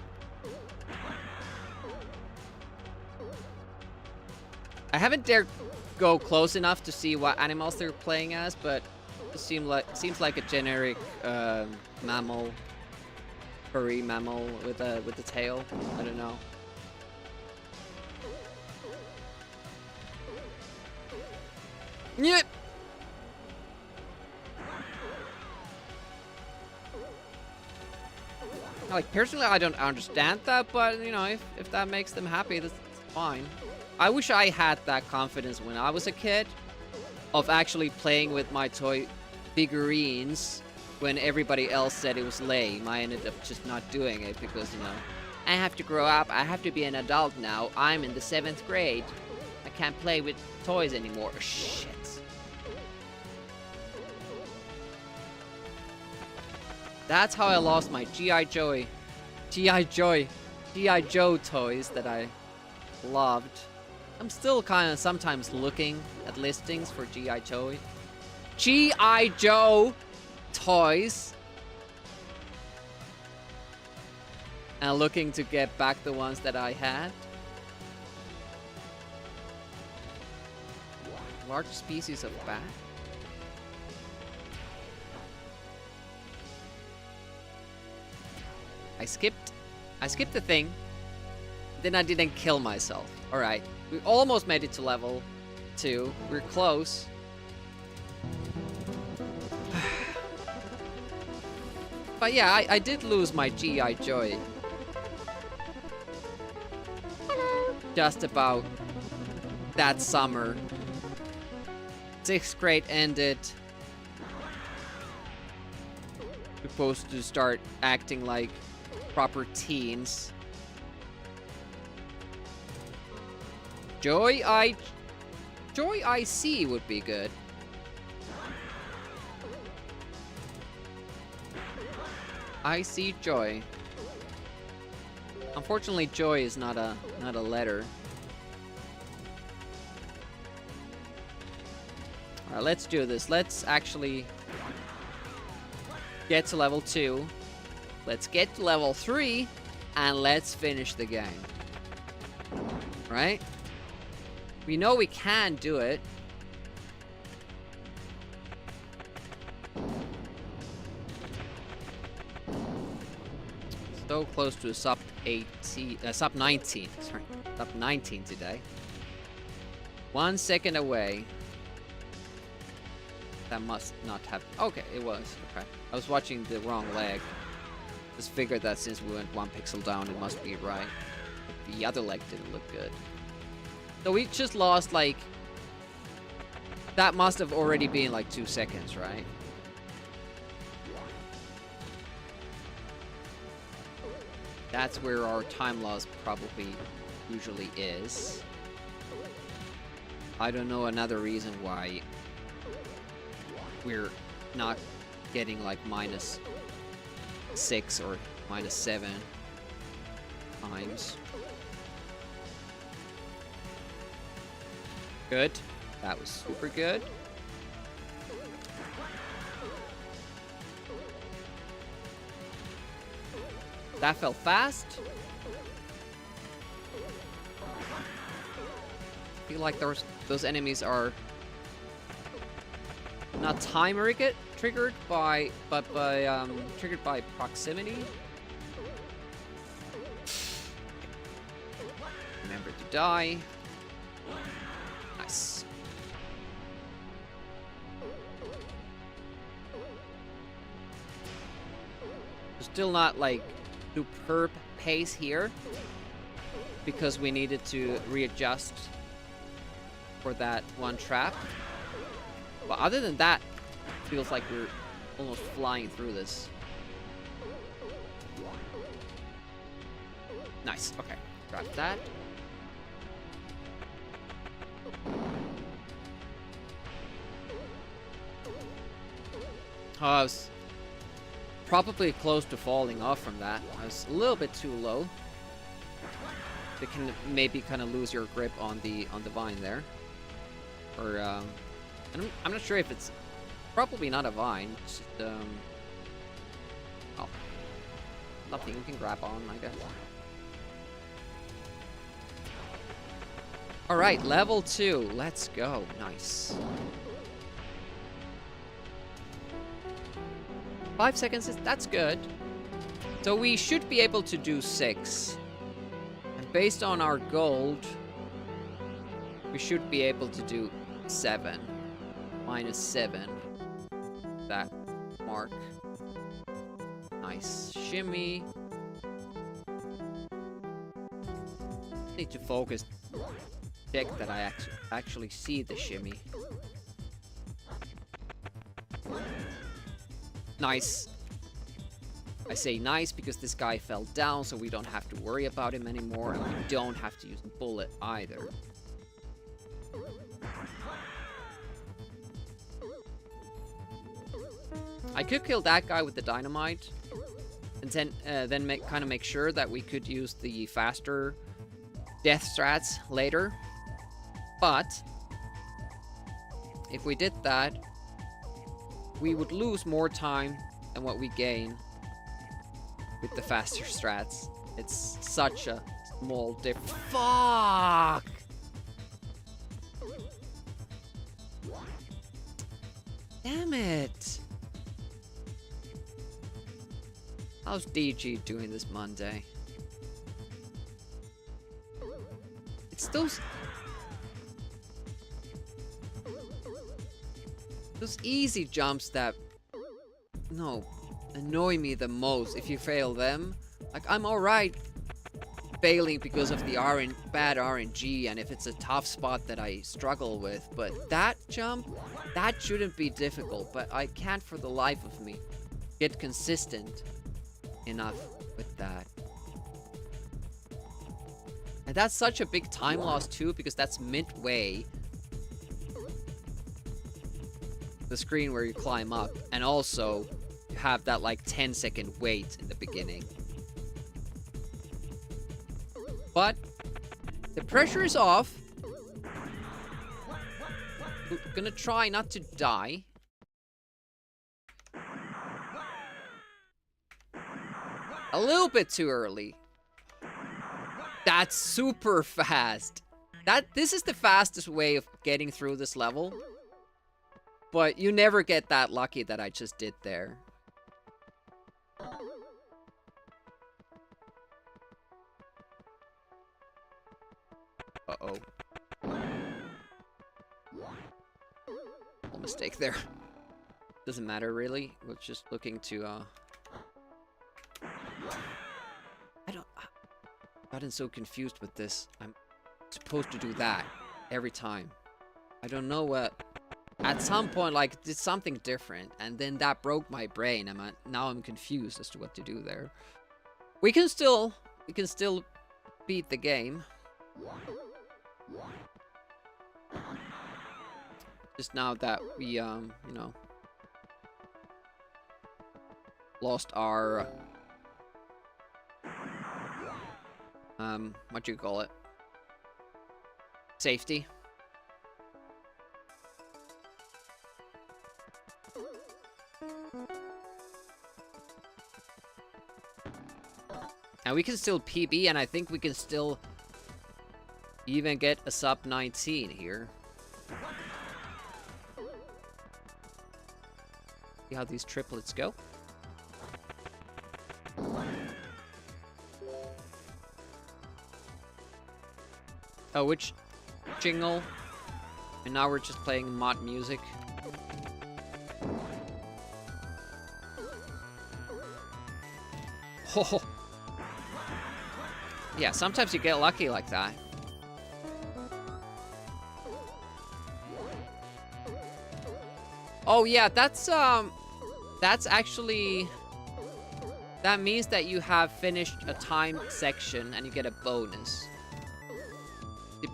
I haven't dared go close enough to see what animals they're playing as, but it seems like a generic mammal, furry mammal with a tail. I don't know. Yep. Like, personally, I don't understand that, but, you know, if that makes them happy, that's fine. I wish I had that confidence when I was a kid of actually playing with my toy figurines when everybody else said it was lame. I ended up just not doing it because, you know, I have to grow up, I have to be an adult now, I'm in the 7th grade. I can't play with toys anymore. Shit. That's how I lost my G.I. Joe toys that I loved. I'm still kind of sometimes looking at listings for G.I. Joe toys. And looking to get back the ones that I had. Large species of bat. I skipped the thing. Then I didn't kill myself. Alright. We almost made it to level 2. We're close. But yeah, I did lose my G.I. Joy. Just about that summer. 6th grade ended. Supposed to start acting like proper teens. Joy IC would be good. IC Joy. Unfortunately, Joy is not a letter. All right, let's do this. Let's actually get to level 2. Let's get to level 3, and let's finish the game. Right? We know we can do it. So close to sub 19. Sorry, sub 19 today. 1 second away. That must not have. Okay, it was. Okay, I was watching the wrong leg. Just figured that since we went 1 pixel down, it must be right. The other leg didn't look good. So we just lost, like... That must have already been, like, 2 seconds, right? That's where our time loss probably usually is. I don't know another reason why we're not getting, like, -6 or -7 times. Good. That was super good. That fell fast. I feel like those enemies are not triggered by proximity. Remember to die. Nice. Still not like superb pace here because we needed to readjust for that one trap. But other than that, feels like we're almost flying through this. Nice. Okay. Grab that. Oh, I was probably close to falling off from that. I was a little bit too low. You can maybe kind of lose your grip on the vine there. Or, and I'm not sure if it's probably not a vine. It's just, oh, nothing we can grab on, I guess. Alright, level 2. Let's go. Nice. 5 seconds, that's good. So we should be able to do 6. And based on our gold, we should be able to do 7. -7. That mark. Nice. Shimmy. Need to focus. Check that I actually see the shimmy. Nice. I say nice because this guy fell down, so we don't have to worry about him anymore, and we don't have to use a bullet either. I could kill that guy with the dynamite, and then make sure that we could use the faster death strats later. But if we did that, we would lose more time than what we gain with the faster strats. It's such a small difference. Fuck! Damn it! How's DG doing this Monday? It's those easy jumps that annoy me the most. If you fail them, like, I'm alright failing because of the bad RNG and if it's a tough spot that I struggle with, but that jump, that shouldn't be difficult, but I can't for the life of me get consistent enough with that. And that's such a big time loss too, because that's midway the screen where you climb up, and also you have that like 10-second wait in the beginning. But the pressure is off. We're gonna try not to die. A little bit too early. That's super fast. This is the fastest way of getting through this level. But you never get that lucky that I just did there. Uh-oh. Little mistake there. Doesn't matter really. We're just looking to I've gotten so confused with this. I'm supposed to do that every time. I don't know what. At some point, like, did something different, and then that broke my brain. Now I'm confused as to what to do there. We can still beat the game. Just now that we, you know, lost our, what do you call it? Safety. And we can still PB, and I think we can still even get a sub 19 here. See how these triplets go. Oh, which jingle? And now we're just playing mod music. Oh. Yeah, sometimes you get lucky like that. Oh yeah, that's actually, that means that you have finished a timed section and you get a bonus.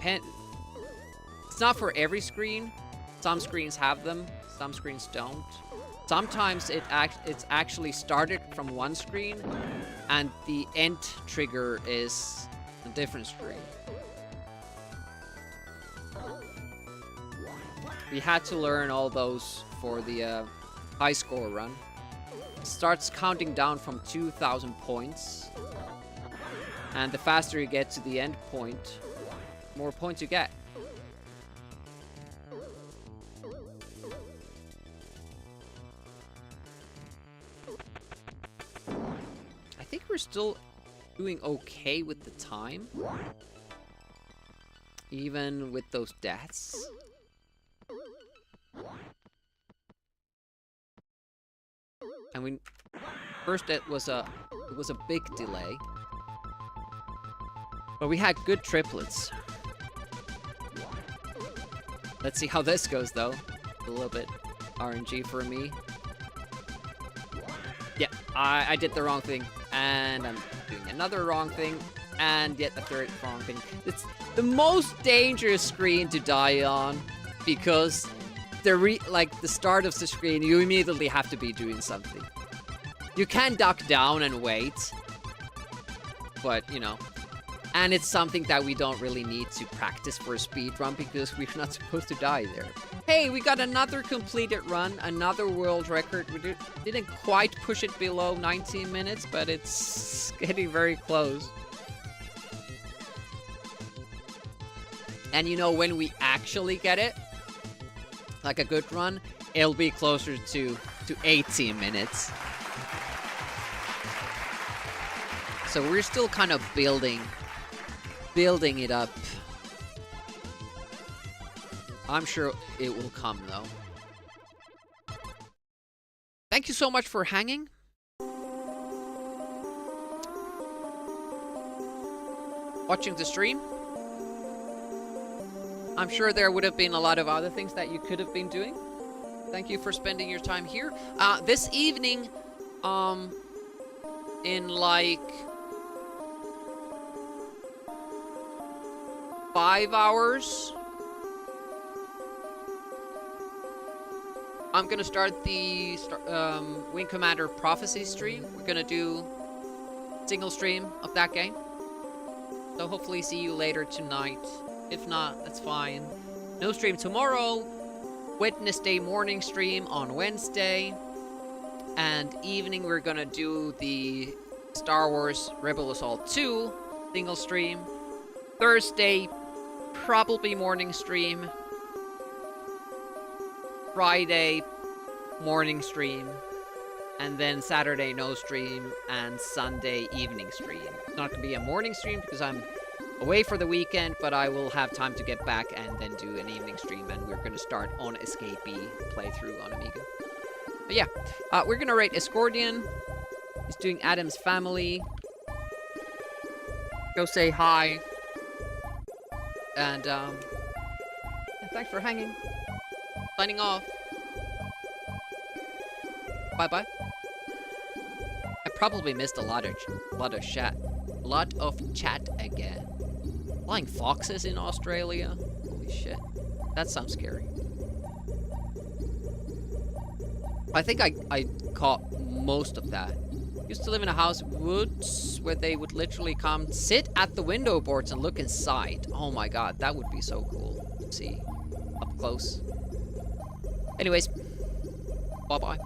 It's not for every screen. Some screens have them, some screens don't. Sometimes it's actually started from one screen and the end trigger is a different screen. We had to learn all those for the high score run. It starts counting down from 2,000 points. And the faster you get to the end point, the more points you get. I think we're still doing okay with the time. Even with those deaths. And we first it was a big delay. But we had good triplets. Let's see how this goes though. A little bit RNG for me. Yeah, I did the wrong thing. And I'm doing another wrong thing. And yet the third wrong thing. It's the most dangerous screen to die on. Because the start of the screen, you immediately have to be doing something. You can duck down and wait. But, you know. And it's something that we don't really need to practice for a speedrun because we're not supposed to die there. Hey, we got another completed run, another world record. We didn't quite push it below 19 minutes, but it's getting very close. And you know, when we actually get it, like a good run, it'll be closer to 18 minutes. So we're still kind of building it up. I'm sure it will come though. Thank you so much for hanging. Watching the stream. I'm sure there would have been a lot of other things that you could have been doing. Thank you for spending your time here. This evening, in like 5 hours, I'm gonna start the Wing Commander Prophecy stream. We're gonna do single stream of that game. So hopefully see you later tonight. If not, that's fine. No stream tomorrow. Wednesday morning stream on Wednesday. And evening we're gonna do the Star Wars Rebel Assault 2 single stream. Thursday, probably morning stream. Friday, morning stream. And then Saturday, no stream. And Sunday, evening stream. It's not going to be a morning stream because I'm away for the weekend, but I will have time to get back and then do an evening stream. And we're going to start on Escapee playthrough on Amiga. But yeah, we're going to rate Escordian. He's doing Adam's Family. Go say hi. And, yeah, thanks for hanging. Signing off. Bye-bye. I probably missed a lot of chat again. Flying foxes in Australia? Holy shit. That sounds scary. I think I caught most of that. Used to live in a house in woods where they would literally come sit at the window boards and look inside. Oh my god, that would be so cool to see up close. Anyways, bye-bye.